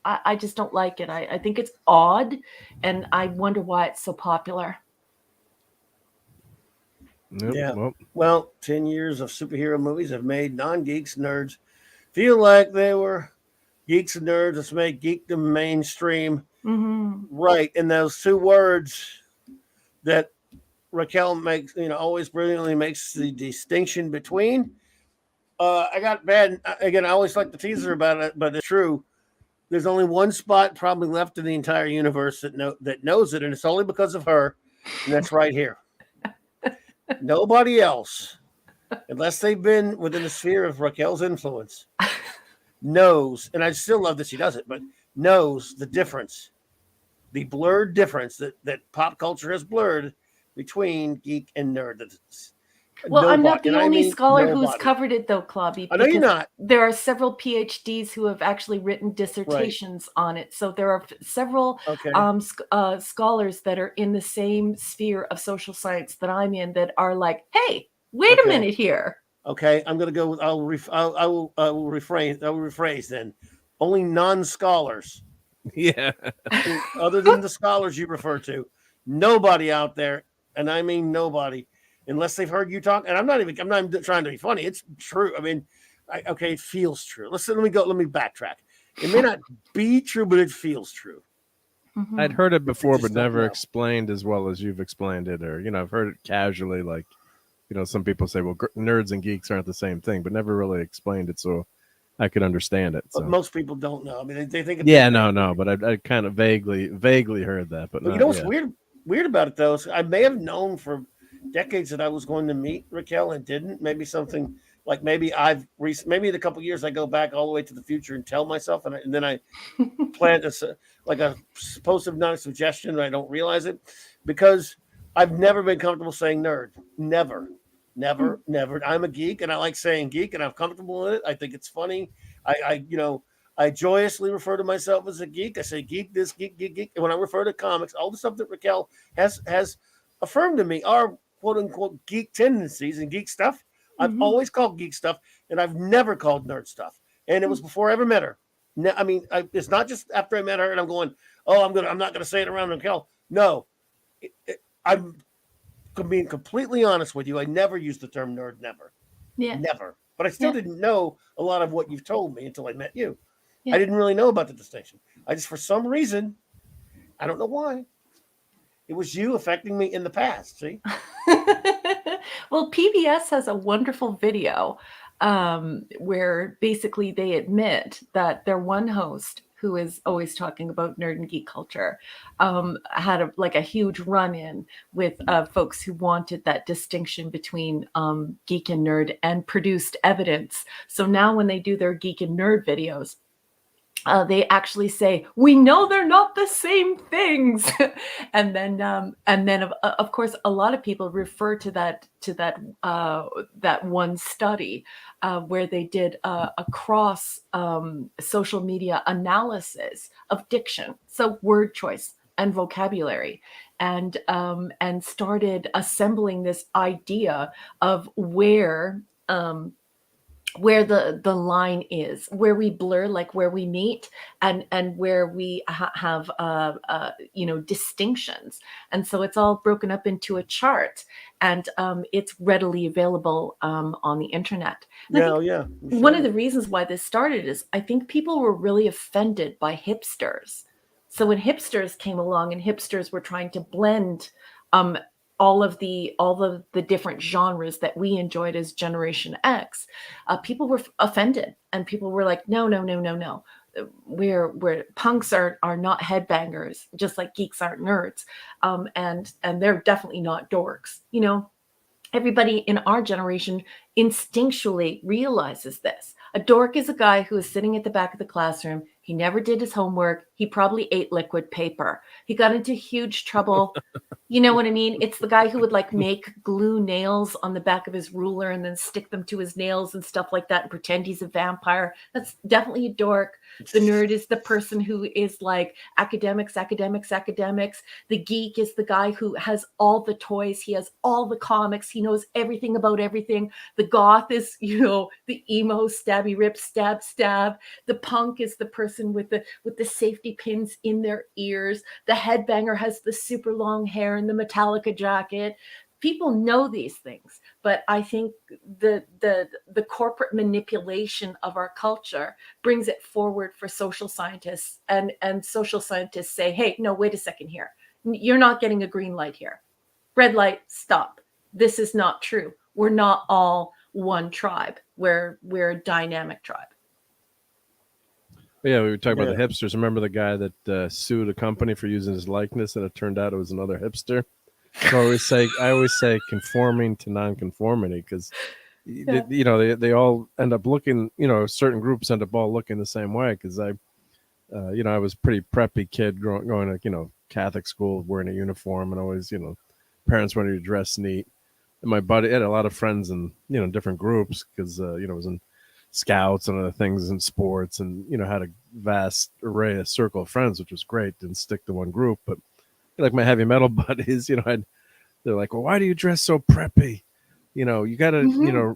Speaker 2: I just don't like it. I think it's odd, and I wonder why it's so popular.
Speaker 3: Yep,
Speaker 1: yeah. Well, 10 years of superhero movies have made non-geeks, nerds feel like they were geeks and nerds. Let's make geekdom mainstream.
Speaker 2: Mm-hmm.
Speaker 1: Right. And those two words that Raquel makes, always brilliantly makes the distinction between. I got bad. Again, I always like to tease her about it, but it's true. There's only one spot probably left in the entire universe that knows it, and it's only because of her, and that's right here. Nobody else, unless they've been within the sphere of Raquel's influence, knows, and I still love that she does it, but knows the difference, the blurred difference that pop culture has blurred between geek and nerd.
Speaker 2: Well, nobody. I'm not the only scholar who's covered it, though, Clobby.
Speaker 1: I know you're not.
Speaker 2: There are several PhDs who have actually written dissertations on it. So there are several scholars that are in the same sphere of social science that I'm in that are like, hey, wait a minute here.
Speaker 1: Okay, I'm going to go with, I will rephrase then. Only non-scholars.
Speaker 3: Yeah.
Speaker 1: Other than the scholars you refer to. Nobody out there, and I mean nobody, unless they've heard you talk. And I'm not trying to be funny. It's true. I mean, it feels true. Let me backtrack. It may not be true, but it feels true.
Speaker 3: Mm-hmm. I'd heard it before, but never explained as well as you've explained it. Or, I've heard it casually, like, some people say, well, nerds and geeks aren't the same thing, but never really explained it so I could understand it. So.
Speaker 1: But most people don't know. I mean, they think.
Speaker 3: No, but I kind of vaguely heard that. But
Speaker 1: what's weird about it, though, is I may have known for decades that I was going to meet Raquel and didn't. Maybe something like maybe in a couple of years I go back all the way to the future and tell myself, and then I plant a supposed non-suggestion and I don't realize it, because I've never been comfortable saying nerd. Never. I'm a geek, and I like saying geek, and I'm comfortable in it. I think it's funny. I joyously refer to myself as a geek. I say geek this, geek. And when I refer to comics, all the stuff that Raquel has affirmed to me are quote unquote geek tendencies and geek stuff. I've always called geek stuff, and I've never called nerd stuff. And it was before I ever met her. I mean, it's not just after I met her and I'm going, I'm not going to say it around Raquel. No, I'm being completely honest with you. I never used the term nerd. Never. But I still didn't know a lot of what you've told me until I met you. Yeah. I didn't really know about the distinction. I just, for some reason, I don't know why, it was you affecting me in the past. See?
Speaker 2: Well, PBS has a wonderful video where basically they admit that their one host, who is always talking about nerd and geek culture, had a huge run-in with folks who wanted that distinction between geek and nerd and produced evidence. So now when they do their geek and nerd videos, they actually say, "We know they're not the same things," and then of course a lot of people refer to that one study where they did a cross social media analysis of diction, so word choice and vocabulary, and started assembling this idea of where the line is, where we blur, like where we meet, and where we have distinctions. And so it's all broken up into a chart, and it's readily available on the internet. And one of the reasons why this started is I think people were really offended by hipsters. So when hipsters came along and hipsters were trying to blend all of the different genres that we enjoyed as Generation X, people were offended, and people were like, no, we're punks are not headbangers, just like geeks aren't nerds, and they're definitely not dorks. Everybody in our generation instinctually realizes this. A dork is a guy who is sitting at the back of the classroom. He never did his homework. He probably ate liquid paper. He got into huge trouble. You know what I mean? It's the guy who would like make glue nails on the back of his ruler and then stick them to his nails and stuff like that and pretend he's a vampire. That's definitely a dork. The nerd is the person who is like academics. The geek is the guy who has all the toys. He has all the comics. He knows everything about everything. The goth is, the emo, stabby rip, stab. The punk is the person with the safety pins in their ears. The headbanger has the super long hair and the Metallica jacket. People know these things, but I think the corporate manipulation of our culture brings it forward for social scientists, and social scientists say, hey, no, wait a second here. You're not getting a green light here. Red light, stop. This is not true. We're not all one tribe. We're a dynamic tribe.
Speaker 3: Yeah, we were talking about the hipsters. Remember the guy that sued a company for using his likeness, and it turned out it was another hipster? So I always say conforming to non-conformity, because they all end up looking. Certain groups end up all looking the same way. Because I was a pretty preppy kid going to Catholic school, wearing a uniform, and always parents wanted to dress neat. And my buddy had a lot of friends in different groups, because was in Scouts and other things in sports, and had a vast array of circle of friends, which was great. Didn't stick to one group, but like my heavy metal buddies, they're like, well, why do you dress so preppy? You gotta,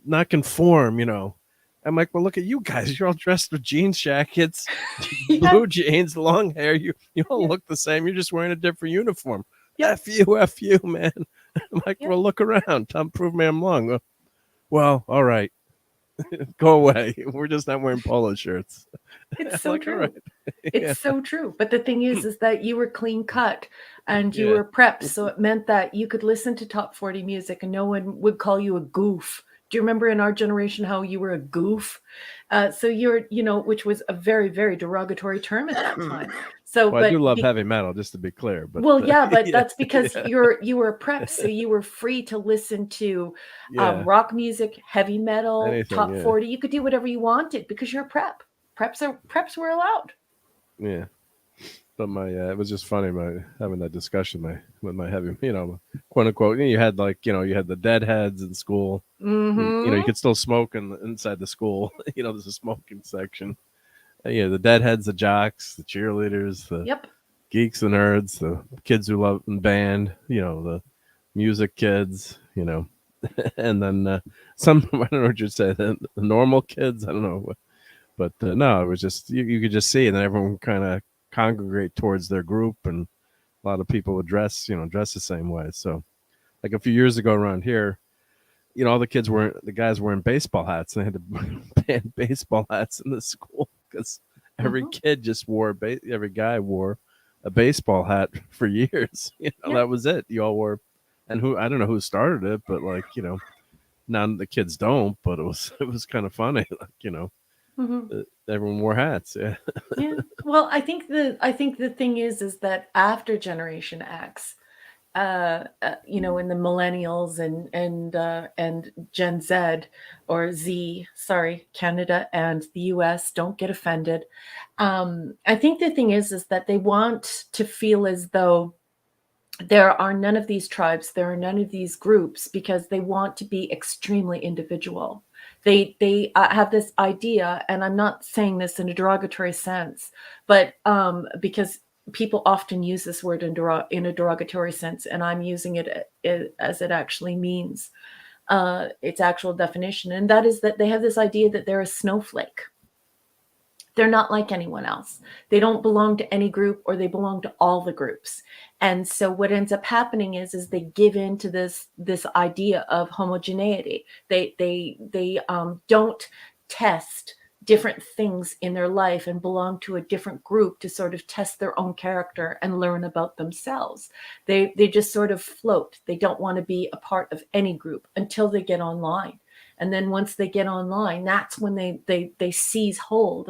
Speaker 3: not conform. I'm like, well, look at you guys. You're all dressed with jeans jackets, blue jeans, long hair. You all look the same. You're just wearing a different uniform. F you, man. I'm like, well, look around. Tom, prove me I'm wrong. Well, all right. Go away. We're just not wearing polo shirts.
Speaker 2: It's so true. Right. It's so true. But the thing is that you were clean cut and you were prepped. So it meant that you could listen to top 40 music and no one would call you a goof. Do you remember in our generation how you were a goof? So you're, which was a very, very derogatory term at that time. So,
Speaker 3: I do love heavy metal, just to be clear. But
Speaker 2: but that's because you were a prep, so you were free to listen to rock music, heavy metal, anything, top 40. You could do whatever you wanted because you're a prep. Preps were allowed.
Speaker 3: Yeah. But it was just funny having that discussion with my heavy, quote unquote. You had you had the deadheads in school.
Speaker 2: Mm-hmm.
Speaker 3: You could still smoke inside the school. There's a smoking section. The deadheads, the jocks, the cheerleaders, the geeks, the nerds, the kids who love band. The music kids. And then some, I don't know what you'd say, the normal kids. I don't know, but no, it was just you could just see, and then everyone kind of congregate towards their group, and a lot of people would dress the same way. So like a few years ago around here, all the guys wearing baseball hats, and they had to ban baseball hats in the school because every kid just every guy wore a baseball hat for years. That was it. You all wore, and I don't know who started it, but none of the kids don't, but it was kind of funny, everyone wore hats.
Speaker 2: Yeah. Well, I think the thing is that after Generation X, you know, in the millennials and Gen Z or Z, sorry, Canada and the US, don't get offended. I think the thing is that they want to feel as though there are none of these tribes, there are none of these groups, because they want to be extremely individual. They have this idea, and I'm not saying this in a derogatory sense, but because people often use this word in a derogatory sense, and I'm using it as it actually means, its actual definition, and that is that they have this idea that they're a snowflake. They're not like anyone else. They don't belong to any group, or they belong to all the groups. And so what ends up happening is they give in to this idea of homogeneity. They don't test different things in their life and belong to a different group to sort of test their own character and learn about themselves. They just sort of float. They don't want to be a part of any group until they get online. And then once they get online, that's when they seize hold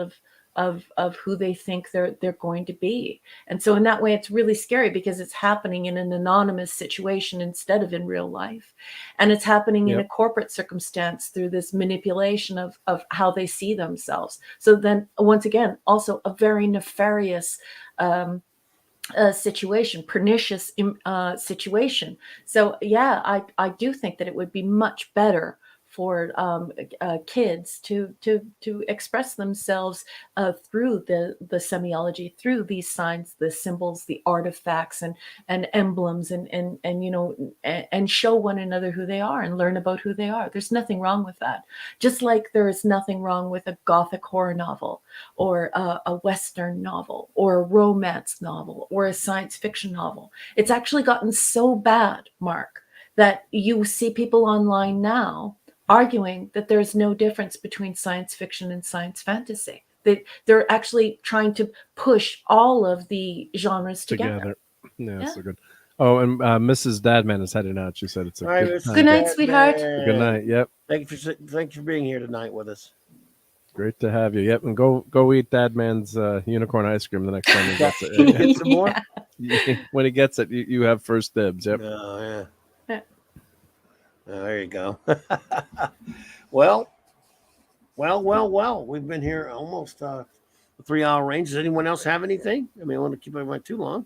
Speaker 2: of who they think they're going to be. And so in that way, it's really scary because it's happening in an anonymous situation instead of in real life. And it's happening in a corporate circumstance through this manipulation of how they see themselves. So then once again, also a very nefarious situation, pernicious situation. So yeah, I do think that it would be much better for kids to express themselves through the semiology, through these signs, the symbols, the artifacts, and emblems, and you know, and show one another who they are and learn about who they are. There's nothing wrong with that. Just like there is nothing wrong with a gothic horror novel, or a Western novel, or a romance novel, or a science fiction novel. It's actually gotten so bad, Mark, that you see people online now arguing that there's no difference between science fiction and science fantasy. They're actually trying to push all of the genres together.
Speaker 3: Yeah, so good. Oh, and Mrs. Dadman is heading out. She said it's a
Speaker 2: good night, sweetheart.
Speaker 3: Good night. Yep.
Speaker 1: Thank you for being here tonight with us.
Speaker 3: Great to have you. Yep, and go eat Dadman's unicorn ice cream the next time he gets it.
Speaker 1: Get some more.
Speaker 3: When he gets it, you have first dibs. Yep.
Speaker 1: Oh yeah. Oh, there you go. Well. We've been here almost a 3-hour range. Does anyone else have anything? I mean, I want to keep everyone too long.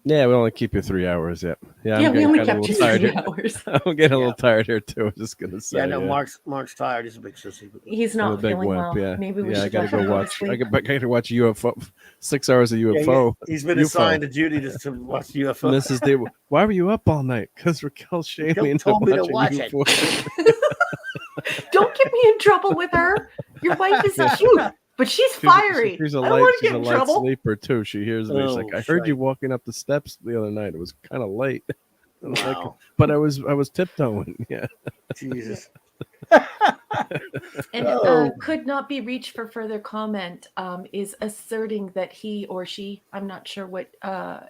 Speaker 3: Yeah, we only keep you 3 hours. Yep.
Speaker 2: Yeah, we only kept you 3 hours.
Speaker 3: I'm getting a little tired here too. I'm just gonna say.
Speaker 1: Yeah, no, Mark's tired. He's a big sissy.
Speaker 2: He's not feeling well.
Speaker 3: Yeah.
Speaker 2: Maybe we should.
Speaker 3: I gotta go watch. I gotta watch UFO. 6 hours of UFO.
Speaker 1: He's been assigned to Judy to watch UFO.
Speaker 3: Mrs. D, why were you up all night? Because Raquel shamed me into watching UFO.
Speaker 2: Don't get me in trouble with her. Your wife is cute, but she's fiery.
Speaker 3: She's a light sleeper too. She hears me. She's like, I heard you walking up the steps the other night. It was kind of late.
Speaker 1: Wow.
Speaker 3: Like, but I was tiptoeing. Yeah.
Speaker 1: Jesus.
Speaker 2: And could not be reached for further comment. Is asserting that he or she, I'm not sure what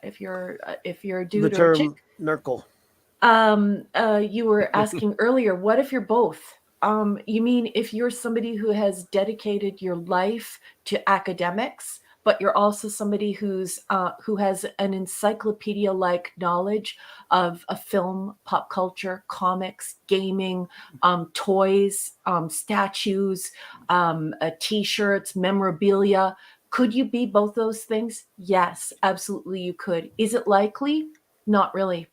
Speaker 2: if you're a dude
Speaker 1: the term
Speaker 2: or chick.
Speaker 1: Nurgle.
Speaker 2: You were asking earlier, what if you're both? You mean if you're somebody who has dedicated your life to academics, but you're also somebody who has an encyclopedia-like knowledge of a film, pop culture, comics, gaming, toys, statues, T-shirts, memorabilia. Could you be both those things? Yes, absolutely you could. Is it likely? Not really.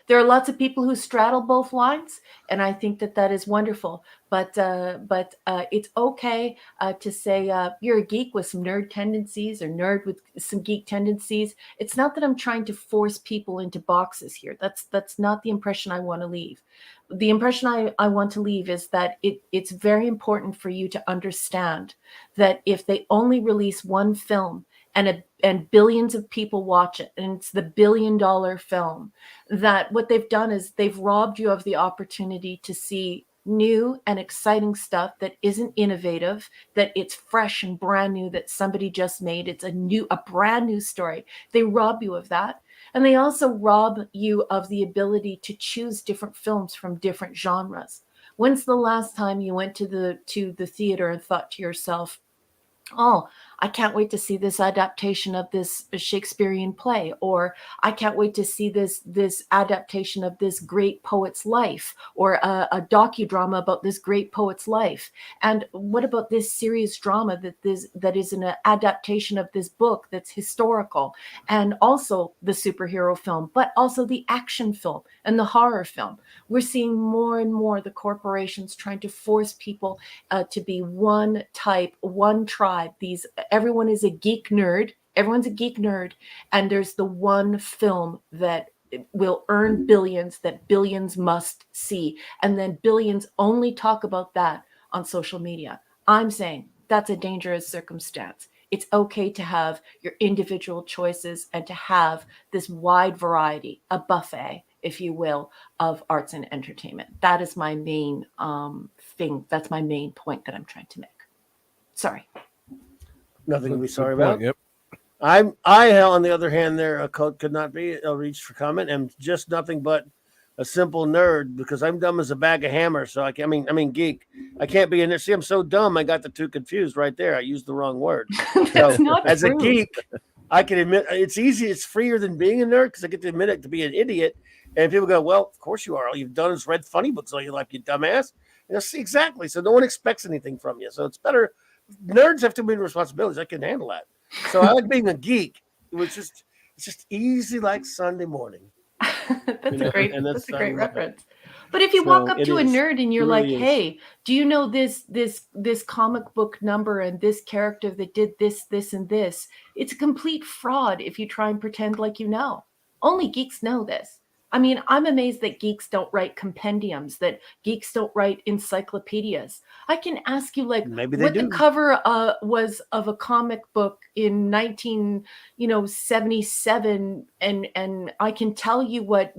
Speaker 2: There are lots of people who straddle both lines, and I think that is wonderful. But it's okay to say you're a geek with some nerd tendencies or nerd with some geek tendencies. It's not that I'm trying to force people into boxes here. That's not the impression I want to leave. The impression I want to leave is that it's very important for you to understand that if they only release one film and billions of people watch it, and it's the $1 billion film, that what they've done is they've robbed you of the opportunity to see new and exciting stuff that isn't innovative, that it's fresh and brand new, that somebody just made. It's a brand new story. They rob you of that. And they also rob you of the ability to choose different films from different genres. When's the last time you went to the theater and thought to yourself, oh, I can't wait to see this adaptation of this Shakespearean play, or I can't wait to see this adaptation of this great poet's life, or a docudrama about this great poet's life. And what about this serious drama that is an adaptation of this book that's historical, and also the superhero film, but also the action film and the horror film? We're seeing more and more the corporations trying to force people to be one type, one tribe. Everyone is a geek nerd. Everyone's a geek nerd. And there's the one film that will earn billions, that billions must see. And then billions only talk about that on social media. I'm saying that's a dangerous circumstance. It's okay to have your individual choices and to have this wide variety, a buffet, if you will, of arts and entertainment. That is my main thing. That's my main point that I'm trying to make. Sorry.
Speaker 1: Nothing to be sorry about.
Speaker 3: Yep.
Speaker 1: I, on the other hand, there a code could not be reached for comment, and just nothing but a simple nerd, because I'm dumb as a bag of hammers. So I mean geek. I can't be in there. See, I'm so dumb. I got the two confused right there. I used the wrong word.
Speaker 2: That's
Speaker 1: so,
Speaker 2: not
Speaker 1: as
Speaker 2: true.
Speaker 1: a geek, I can admit it's easy. It's freer than being a nerd because I get to admit it to be an idiot. And people go, "Well, of course you are. All you've done is read funny books all your life, you dumbass." See, exactly. So no one expects anything from you. So it's better. Nerds have too many responsibilities. I can handle that. So I like being a geek. It's just easy like Sunday morning.
Speaker 2: That's a great reference. But if you walk up to a nerd and you're like, "Hey, do you know this comic book number and this character that did this, this, and this?" It's a complete fraud if you try and pretend like you know. Only geeks know this. I mean, I'm amazed that geeks don't write compendiums, that geeks don't write encyclopedias. I can ask you, like, what the cover was of a comic book in 1977, and I can tell you what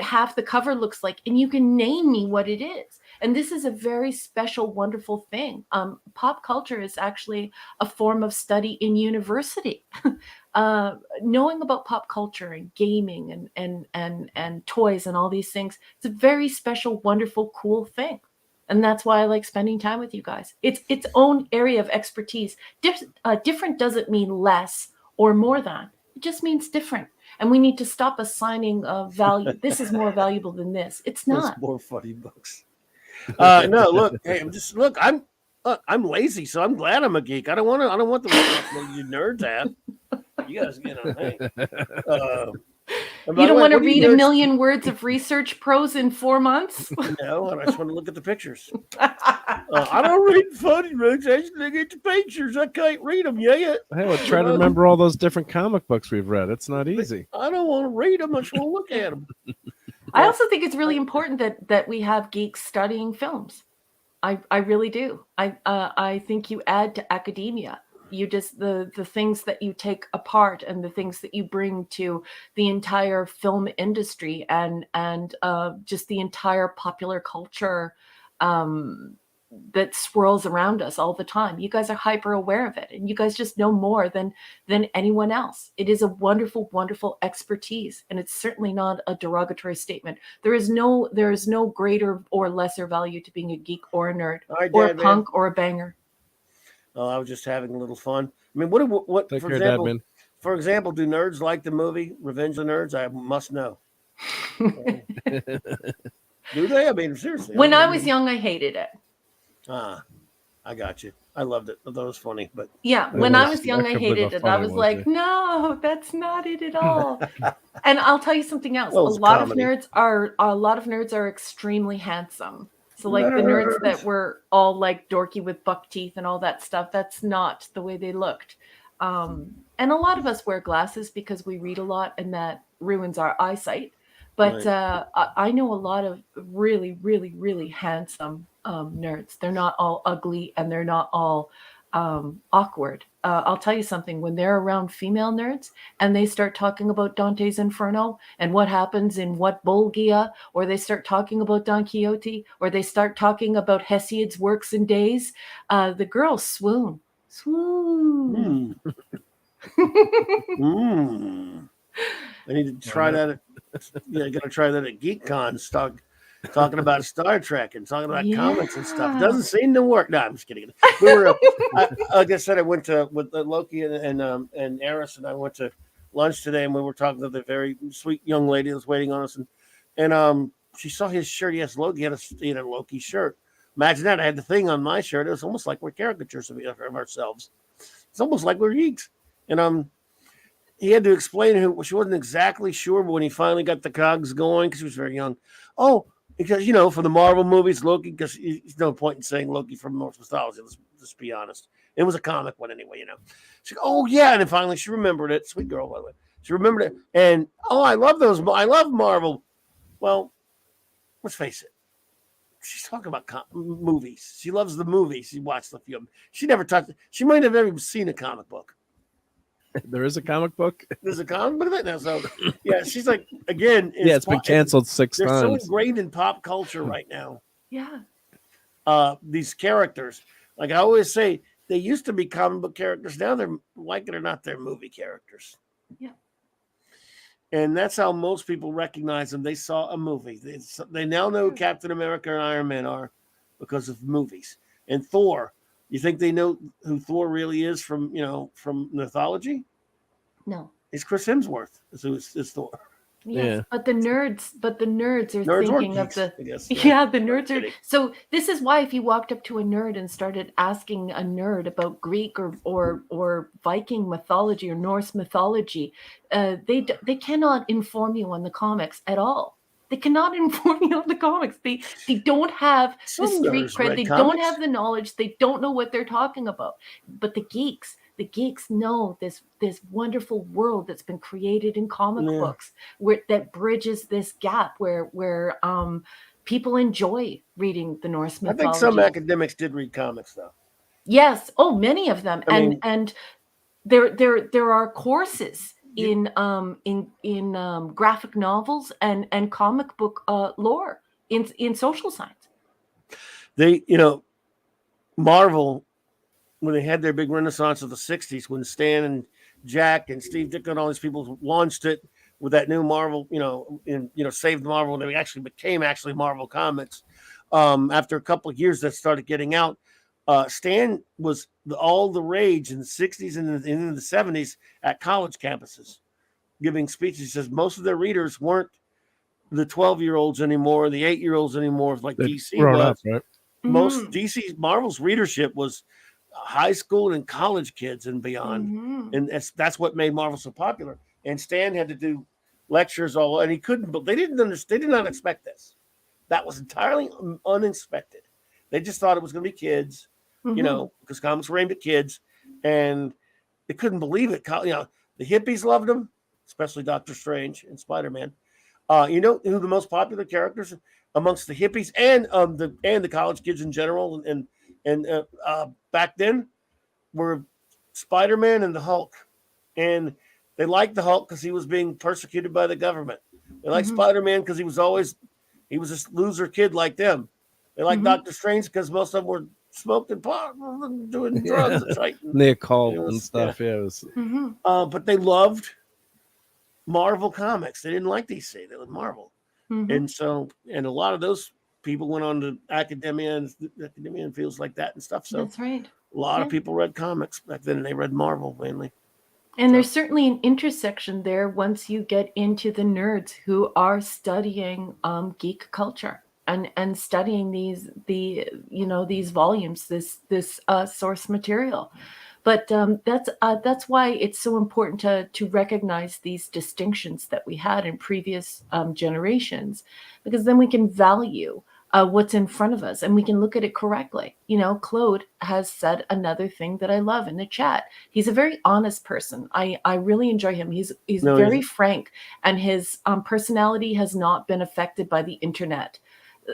Speaker 2: half the cover looks like, and you can name me what it is. And this is a very special, wonderful thing. Pop culture is actually a form of study in university. Knowing about pop culture and gaming and toys and all these things, it's a very special, wonderful, cool thing. And that's why I like spending time with you guys. It's its own area of expertise. Different doesn't mean less or more than. It just means different. And we need to stop assigning value. This is more valuable than this. It's not.
Speaker 1: That's more funny books. No, look, hey, I'm lazy, so I'm glad I'm a geek. I don't want the responsibility you nerds have. You guys, hey.
Speaker 2: You don't want to read a million words of research prose in 4 months?
Speaker 1: No, I just want to look at the pictures. I don't read funny books. I just look at the pictures. I can't read them yet.
Speaker 3: Hey, well, try to remember all those different comic books we've read. It's not easy.
Speaker 1: I don't want to read them. I just want to look at them.
Speaker 2: I also think it's really important that we have geeks studying films. I really do. I think you add to academia. You just the things that you take apart and the things that you bring to the entire film industry and just the entire popular culture that swirls around us all the time. You guys are hyper aware of it, and you guys just know more than anyone else. It is a wonderful, wonderful expertise, and it's certainly not a derogatory statement. There is no greater or lesser value to being a geek or a nerd or a punk or a banger.
Speaker 1: Oh, I was just having a little fun. I mean, what for example, do nerds like the movie Revenge of the Nerds? I must know. Do they? I mean, seriously.
Speaker 2: When I was young, I hated it.
Speaker 1: I got you. I loved it. I thought it was funny, but
Speaker 2: yeah, when I was young, I hated it. I was like, no, that's not it at all. And I'll tell you something else. A lot of nerds are extremely handsome. So like the nerds that were all like dorky with buck teeth and all that stuff, that's not the way they looked. And a lot of us wear glasses because we read a lot and that ruins our eyesight. But I know a lot of really, really, really handsome nerds. They're not all ugly and they're not all awkward. I'll tell you something, when they're around female nerds and they start talking about Dante's Inferno and what happens in what Bulgia, or they start talking about Don Quixote, or they start talking about Hesiod's works and days, the girls swoon.
Speaker 1: I need to try that. I got to try that at GeekCon. talking about Star Trek and talking about comics and stuff. Doesn't seem to work. No, I'm just kidding. We were, like I said, I went to with Loki and Eris, and I went to lunch today, and we were talking to the very sweet young lady that was waiting on us, and she saw his shirt. Yes, Loki had a Loki shirt. Imagine that. I had the thing on my shirt. It was almost like we're caricatures of ourselves. It's almost like we're geeks. And he had to explain who she wasn't exactly sure, but when he finally got the cogs going, because he was very young. Oh, because for the Marvel movies, Loki, because there's no point in saying Loki from Norse mythology. Let's be honest. It was a comic one anyway, She goes, oh yeah, and then finally she remembered it. Sweet girl, by the way. She remembered it, and I love those. I love Marvel. Well, let's face it. She's talking about movies. She loves the movies. She watched the film. She never talked. She might have ever seen a comic book.
Speaker 3: There is a comic book.
Speaker 1: There's a comic book of it now. So yeah, she's like, again.
Speaker 3: It's been canceled 6 times.
Speaker 1: They're so ingrained in pop culture right now.
Speaker 2: Yeah.
Speaker 1: These characters, like I always say, they used to be comic book characters. Now they're, like it or not, they're movie characters.
Speaker 2: Yeah.
Speaker 1: And that's how most people recognize them. They saw a movie. They now know who Captain America and Iron Man are because of movies. And Thor, you think they know who Thor really is from mythology?
Speaker 2: No.
Speaker 1: It's Chris Hemsworth is Thor.
Speaker 2: Yes,
Speaker 3: Yeah.
Speaker 2: but the nerds are thinking of the the nerds are. So this is why if you walked up to a nerd and started asking a nerd about Greek or Viking mythology or Norse mythology, they cannot inform you on the comics at all. They cannot inform you on the comics. They don't have the street cred. They don't have the knowledge. They don't know what they're talking about. But the geeks know this wonderful world that's been created in comic books that bridges this gap where people enjoy reading the Norse mythology.
Speaker 1: I think some academics did read comics though.
Speaker 2: Yes. Oh, many of them. And there are courses in graphic novels and comic book lore in social science.
Speaker 1: They, Marvel, when they had their big renaissance of the 60s, when Stan and Jack and Steve Ditko and all these people launched it with that new Marvel, saved Marvel, and they actually became Marvel Comics. After a couple of years that started getting out, Stan was all the rage in the 60s and in the 70s at college campuses, giving speeches. He says most of their readers weren't the 12-year-olds anymore, the 8-year-olds anymore, like DC was.
Speaker 3: Up, right?
Speaker 1: Most DC Marvel's readership was high school and college kids and beyond, and that's what made Marvel so popular. And Stan had to do lectures and he couldn't, but they didn't understand. They did not expect this. That was entirely unexpected. They just thought it was going to be kids, because comics were aimed at kids, and they couldn't believe it. The hippies loved them, especially Doctor Strange and Spider-Man. You know who the most popular characters amongst the hippies and the college kids in general and back then were Spider-Man and the Hulk. And they liked the Hulk because he was being persecuted by the government. They liked Spider-Man because he was this loser kid like them. They liked Doctor Strange because most of them were smoking pot, doing drugs, right?
Speaker 3: The occult and stuff. Yeah, it was.
Speaker 1: But they loved Marvel comics. They didn't like DC. They loved Marvel. And a lot of those people went on to academia and fields like that and stuff. So
Speaker 2: that's right.
Speaker 1: A lot of people read comics back then, and they read Marvel mainly.
Speaker 2: And there's certainly an intersection there once you get into the nerds who are studying geek culture and studying these volumes, this source material. But that's why it's so important to recognize these distinctions that we had in previous generations, because then we can value what's in front of us and we can look at it correctly. Claude has said another thing that I love in the chat. He's a very honest person. I really enjoy him. He's very frank, and his personality has not been affected by the internet.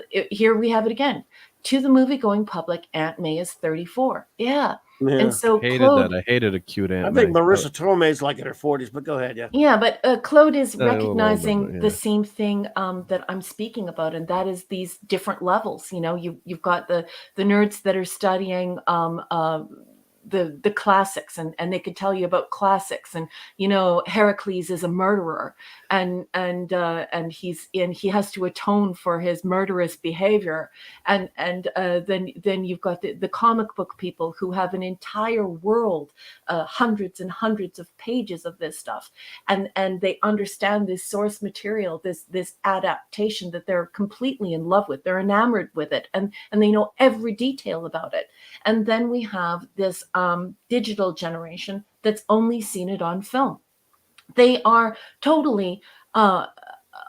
Speaker 2: Here we have it again. To the movie going public, Aunt May is 34. Yeah. And so
Speaker 3: Claude, I hated a cute Aunt May.
Speaker 1: I think Marissa Tomei is like in her 40s, but go ahead, yeah.
Speaker 2: Yeah, but Claude is recognizing the same thing that I'm speaking about, and that is these different levels. You've got the nerds that are studying the classics, and they could tell you about classics, and Heracles is a murderer, and he has to atone for his murderous behavior, and then you've got the comic book people who have an entire world, hundreds and hundreds of pages of this stuff, and they understand this source material, this adaptation that they're completely in love with. They're enamored with it, and they know every detail about it. And then we have this digital generation that's only seen it on film. They are totally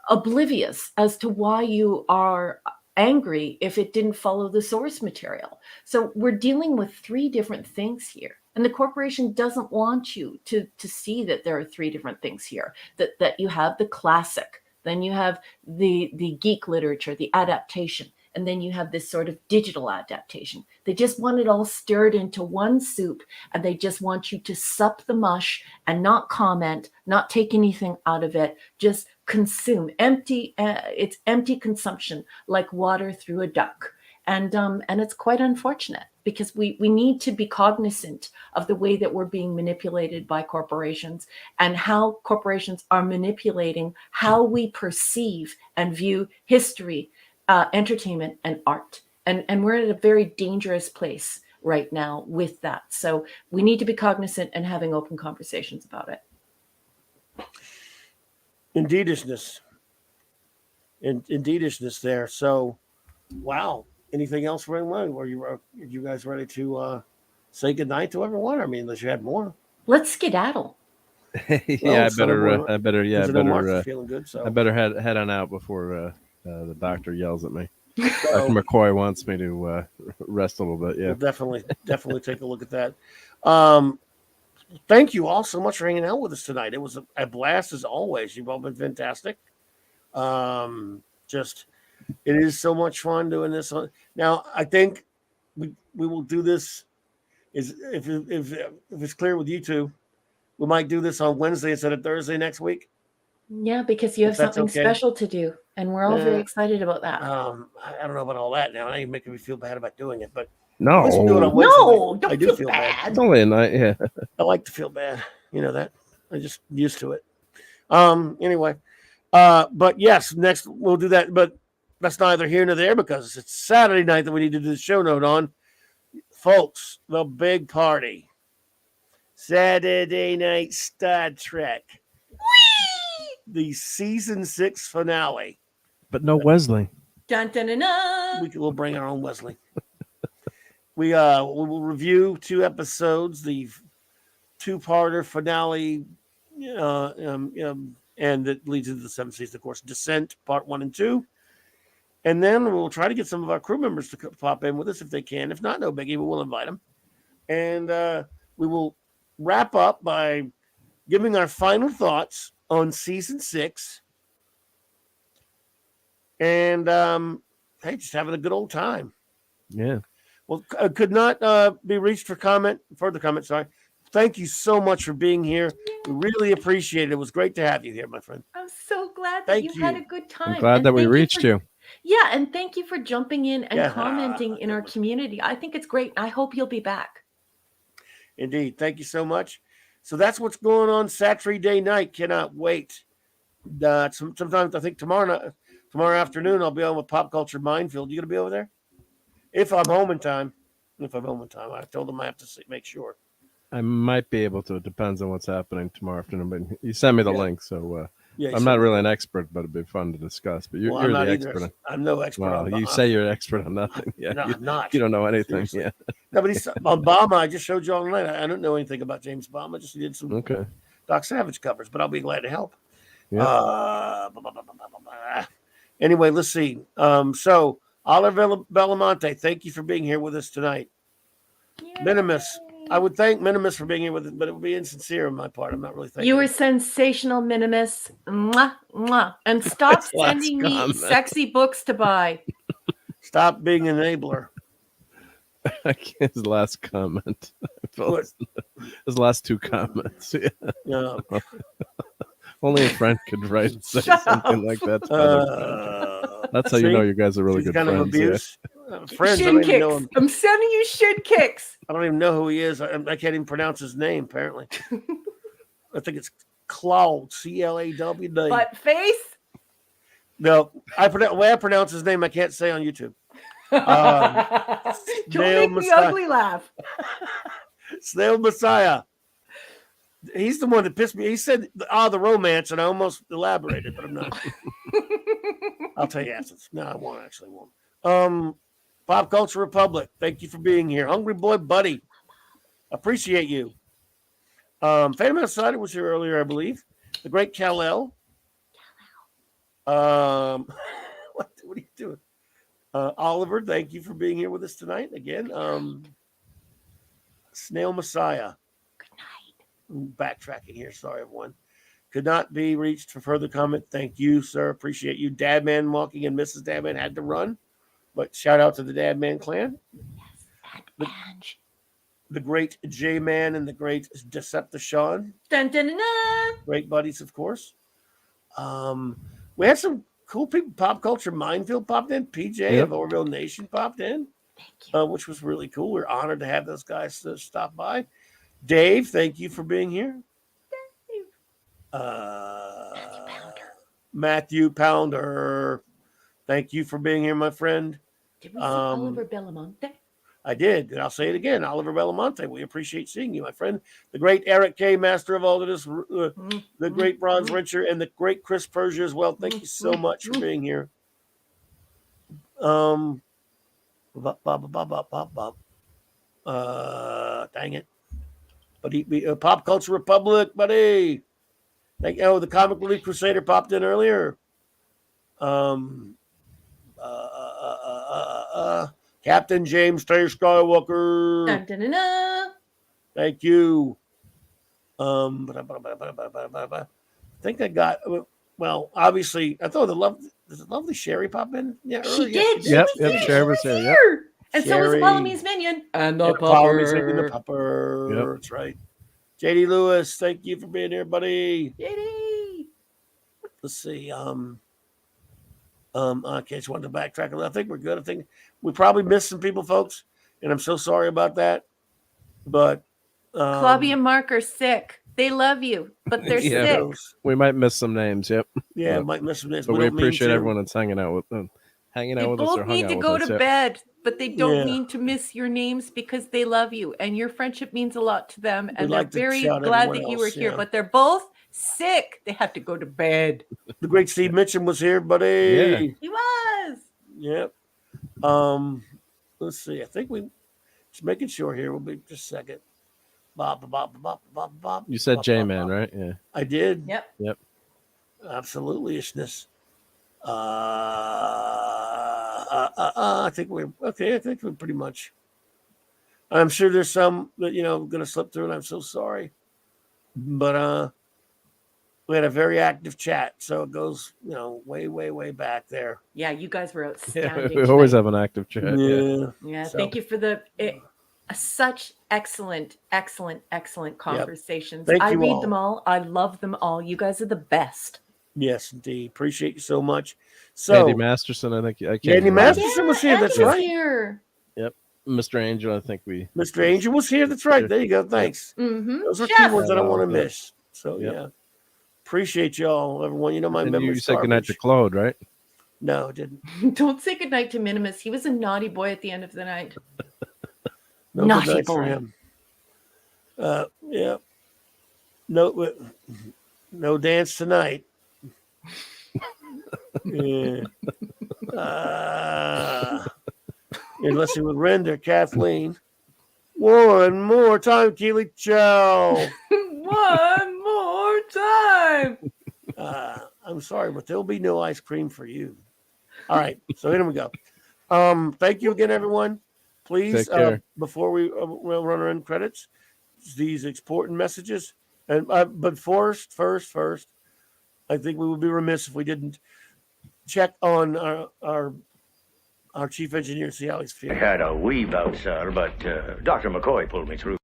Speaker 2: oblivious as to why you are angry if it didn't follow the source material. So we're dealing with three different things here. And the corporation doesn't want you to see that there are three different things here, that you have the classic, then you have the geek literature, the adaptation, and then you have this sort of digital adaptation. They just want it all stirred into one soup, and they just want you to sup the mush and not comment, not take anything out of it, just consume. It's empty consumption, like water through a duck. And it's quite unfortunate, because we need to be cognizant of the way that we're being manipulated by corporations, and how corporations are manipulating how we perceive and view history, entertainment, and art. And we're at a very dangerous place right now with that. So we need to be cognizant and having open conversations about it.
Speaker 1: Indeedishness there. So, wow. Anything else for anyone? Are you guys ready to say goodnight to everyone? I mean, unless you had more.
Speaker 2: Let's skedaddle.
Speaker 3: Yeah, I better
Speaker 1: feeling good. So
Speaker 3: I better head on out before the doctor yells at me. Dr. McCoy wants me to rest a little bit. Yeah,
Speaker 1: we'll definitely take a look at that. Thank you all so much for hanging out with us tonight. It was a blast as always. You've all been fantastic. It is so much fun doing this. Now, I think we will do this. If it's clear with you two, we might do this on Wednesday instead of Thursday next week.
Speaker 2: Yeah, because you have something special to do, and we're all very excited about that.
Speaker 1: I don't know about all that now. Now you're making me feel bad about doing it, but
Speaker 3: no,
Speaker 1: don't feel bad.
Speaker 3: It's only a night. Yeah,
Speaker 1: I like to feel bad. You know that. I'm just used to it. Anyway, but yes, next we'll do that. But that's neither here nor there, because it's Saturday night that we need to do the show note on. Folks, the big party. Saturday night Star Trek. Whee! The season 6 finale.
Speaker 3: But no Wesley.
Speaker 2: Dun, dun, dun, dun.
Speaker 1: We'll bring our own Wesley. We will review 2 episodes, the 2-parter finale, and that leads into the 7th season, of course, Descent, part 1 and 2. And then we'll try to get some of our crew members to pop in with us if they can. If not, no biggie, we'll invite them. And we will wrap up by giving our final thoughts on season 6. And, hey, just having a good old time.
Speaker 3: Yeah.
Speaker 1: Well, could not be reached for further comment, sorry. Thank you so much for being here. We really appreciate it. It was great to have you here, my friend.
Speaker 2: I'm so glad that you had a good time.
Speaker 3: I'm glad that we reached you.
Speaker 2: Yeah, and thank you for jumping in and commenting in our community. I think it's great. I hope you'll be back.
Speaker 1: Indeed. Thank you so much. So that's what's going on Saturday night. Cannot wait. Sometimes I think tomorrow afternoon I'll be on with Pop Culture Minefield. You going to be over there? If I'm home in time. I told them I have to make sure.
Speaker 3: I might be able to. It depends on what's happening tomorrow afternoon. But you send me the link, so I'm not really an expert, but it'd be fun to discuss. But you're the expert.
Speaker 1: I'm no expert.
Speaker 3: Well, you say you're an expert on nothing. Yeah,
Speaker 1: no, I'm not.
Speaker 3: You don't know anything.
Speaker 1: Seriously.
Speaker 3: Yeah.
Speaker 1: No, but Obama. I just showed you online. I don't know anything about James Bond. I just did some Doc Savage covers, but I'll be glad to help. Yeah. Anyway, let's see. So Oliver Belamonte, thank you for being here with us tonight. Yay. Minimus. I would thank Minimus for being here with us, but it would be insincere on my part. I'm not really thanking
Speaker 2: you. Were sensational, Minimus. Mwah, mwah. And stop sending me sexy books to buy.
Speaker 1: Stop being an enabler.
Speaker 3: His last comment. His last 2 comments. Yeah. Only a friend could write something like that. That's how you know you guys are really good
Speaker 1: kind
Speaker 3: friends.
Speaker 1: Of abuse. friends.
Speaker 2: Shin
Speaker 1: I don't even
Speaker 2: kicks.
Speaker 1: know him.
Speaker 2: I'm sending you shin kicks.
Speaker 1: I don't even know who he is. I can't even pronounce his name. Apparently, I think it's Claude, CLAWD.
Speaker 2: Butt face.
Speaker 1: No, the way I pronounce his name, I can't say on YouTube.
Speaker 2: Don't make me ugly laugh.
Speaker 1: Snail Messiah. He's the one that pissed me. He said, the romance, and I almost elaborated, but I'm not. I'll tell you after. No, I won't. Actually, won't. Pop Culture Republic, thank you for being here. Hungry Boy Buddy, appreciate you. Phantom Outsider was here earlier, I believe. The Great Kal-El. What are you doing? Oliver, thank you for being here with us tonight again. Snail Messiah. Good night. Backtracking here. Sorry, everyone. Could not be reached for further comment. Thank you, sir. Appreciate you. Dadman Walking and Mrs. Dadman had to run, but shout out to the Dadman clan. Yes, the great J-Man and the great Decepticon.
Speaker 2: Dun, dun, dun, dun.
Speaker 1: Great buddies, of course. We had some cool people. Pop Culture Minefield popped in. PJ of Orville Nation popped in, which was really cool. We're honored to have those guys stop by. Dave, thank you for being here. Matthew Pounder, thank you for being here, my friend.
Speaker 2: Did we see Oliver Belamonte?
Speaker 1: I did, and I'll say it again. Oliver Belamonte, we appreciate seeing you, my friend. The great Eric K., Master of Aldous, the great Bronze Wrencher, and the great Chris Persia as well. Thank you so much for being here. Dang it. But Pop Culture Republic, buddy. Thank you. The Comic Relief Crusader popped in earlier. Captain James T. Skywalker.
Speaker 2: Dun, dun, dun, dun.
Speaker 1: Thank you. I think I got. Well, obviously, I thought does the lovely Sherry pop in? Yeah,
Speaker 2: she did.
Speaker 3: Yep, Sherry was here. Yep.
Speaker 2: And so was the Balamese minion.
Speaker 4: And the pupper.
Speaker 1: The pupper. Yep. That's right. JD Lewis, thank you for being here, buddy.
Speaker 2: JD.
Speaker 1: Let's see. I just wanted to backtrack. I think we're good. I think we probably missed some people, folks, and I'm so sorry about that. But
Speaker 2: Clubby and Mark are sick. They love you, but they're sick.
Speaker 3: We might miss some names. Yep.
Speaker 1: Yeah, might miss some names.
Speaker 3: But we appreciate everyone that's hanging out with them.
Speaker 2: They both need to go to bed, but they don't mean to miss your names because they love you, and your friendship means a lot to them, and they're very glad that you were here. But they're both sick. They have to go to bed.
Speaker 1: The great Steve Mitchum was here, buddy.
Speaker 2: Yeah. He was.
Speaker 1: Yep. Let's see. I think we just making sure here. We'll be just a second. Bob.
Speaker 3: You said J-Man, right? Yeah.
Speaker 1: I did.
Speaker 2: Yep.
Speaker 1: Absolutely ishness. I think we're okay. I think we're pretty much. I'm sure there's some that going to slip through, and I'm so sorry. But we had a very active chat, so it goes way back there.
Speaker 2: Yeah, you guys were outstanding.
Speaker 3: We always have an active chat.
Speaker 2: Yeah. So. Thank you for such excellent conversations.
Speaker 1: Yep.
Speaker 2: I read them all. I love them all. You guys are the best.
Speaker 1: Yes, indeed. Appreciate you so much. So
Speaker 3: Andy Masterson, I think
Speaker 1: Andy Masterson was here.
Speaker 2: Andy
Speaker 1: that's right.
Speaker 2: Here.
Speaker 3: Yep. Mr. Angel, I think
Speaker 1: Mr. Angel was here. That's right. There you go. Thanks.
Speaker 2: Mm-hmm.
Speaker 1: Those are key ones I don't want to miss. So yeah. Appreciate y'all, everyone. My memory.
Speaker 3: You said goodnight to Claude, right?
Speaker 1: No, I didn't.
Speaker 2: Don't say goodnight to Minimus. He was a naughty boy at the end of the night.
Speaker 1: Naughty boy for him. Yeah. No dance tonight. Yeah. Unless he would render Kathleen. One more time, Keely Chow.
Speaker 2: One more time.
Speaker 1: I'm sorry, but there'll be no ice cream for you. All right, so here we go. Thank you again, everyone. Please, before we run our end credits, these important messages. And but first, I think we would be remiss if we didn't check on our chief engineer, see how he's feeling.
Speaker 5: I had a wee bout, sir, but Dr. McCoy pulled me through.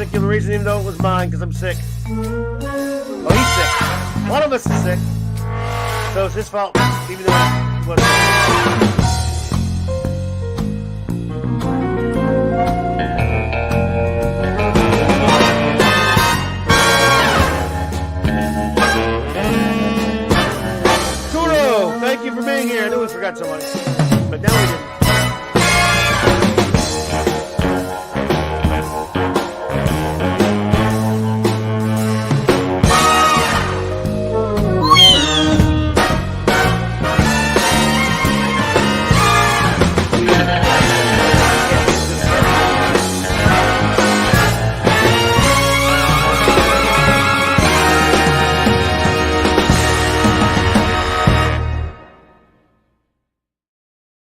Speaker 1: particular reason, even though it was mine, because I'm sick. Oh, he's sick. One of us is sick. So it's his fault, even though it wasn't. Thank you for being here. I knew we forgot somebody, but now we didn't.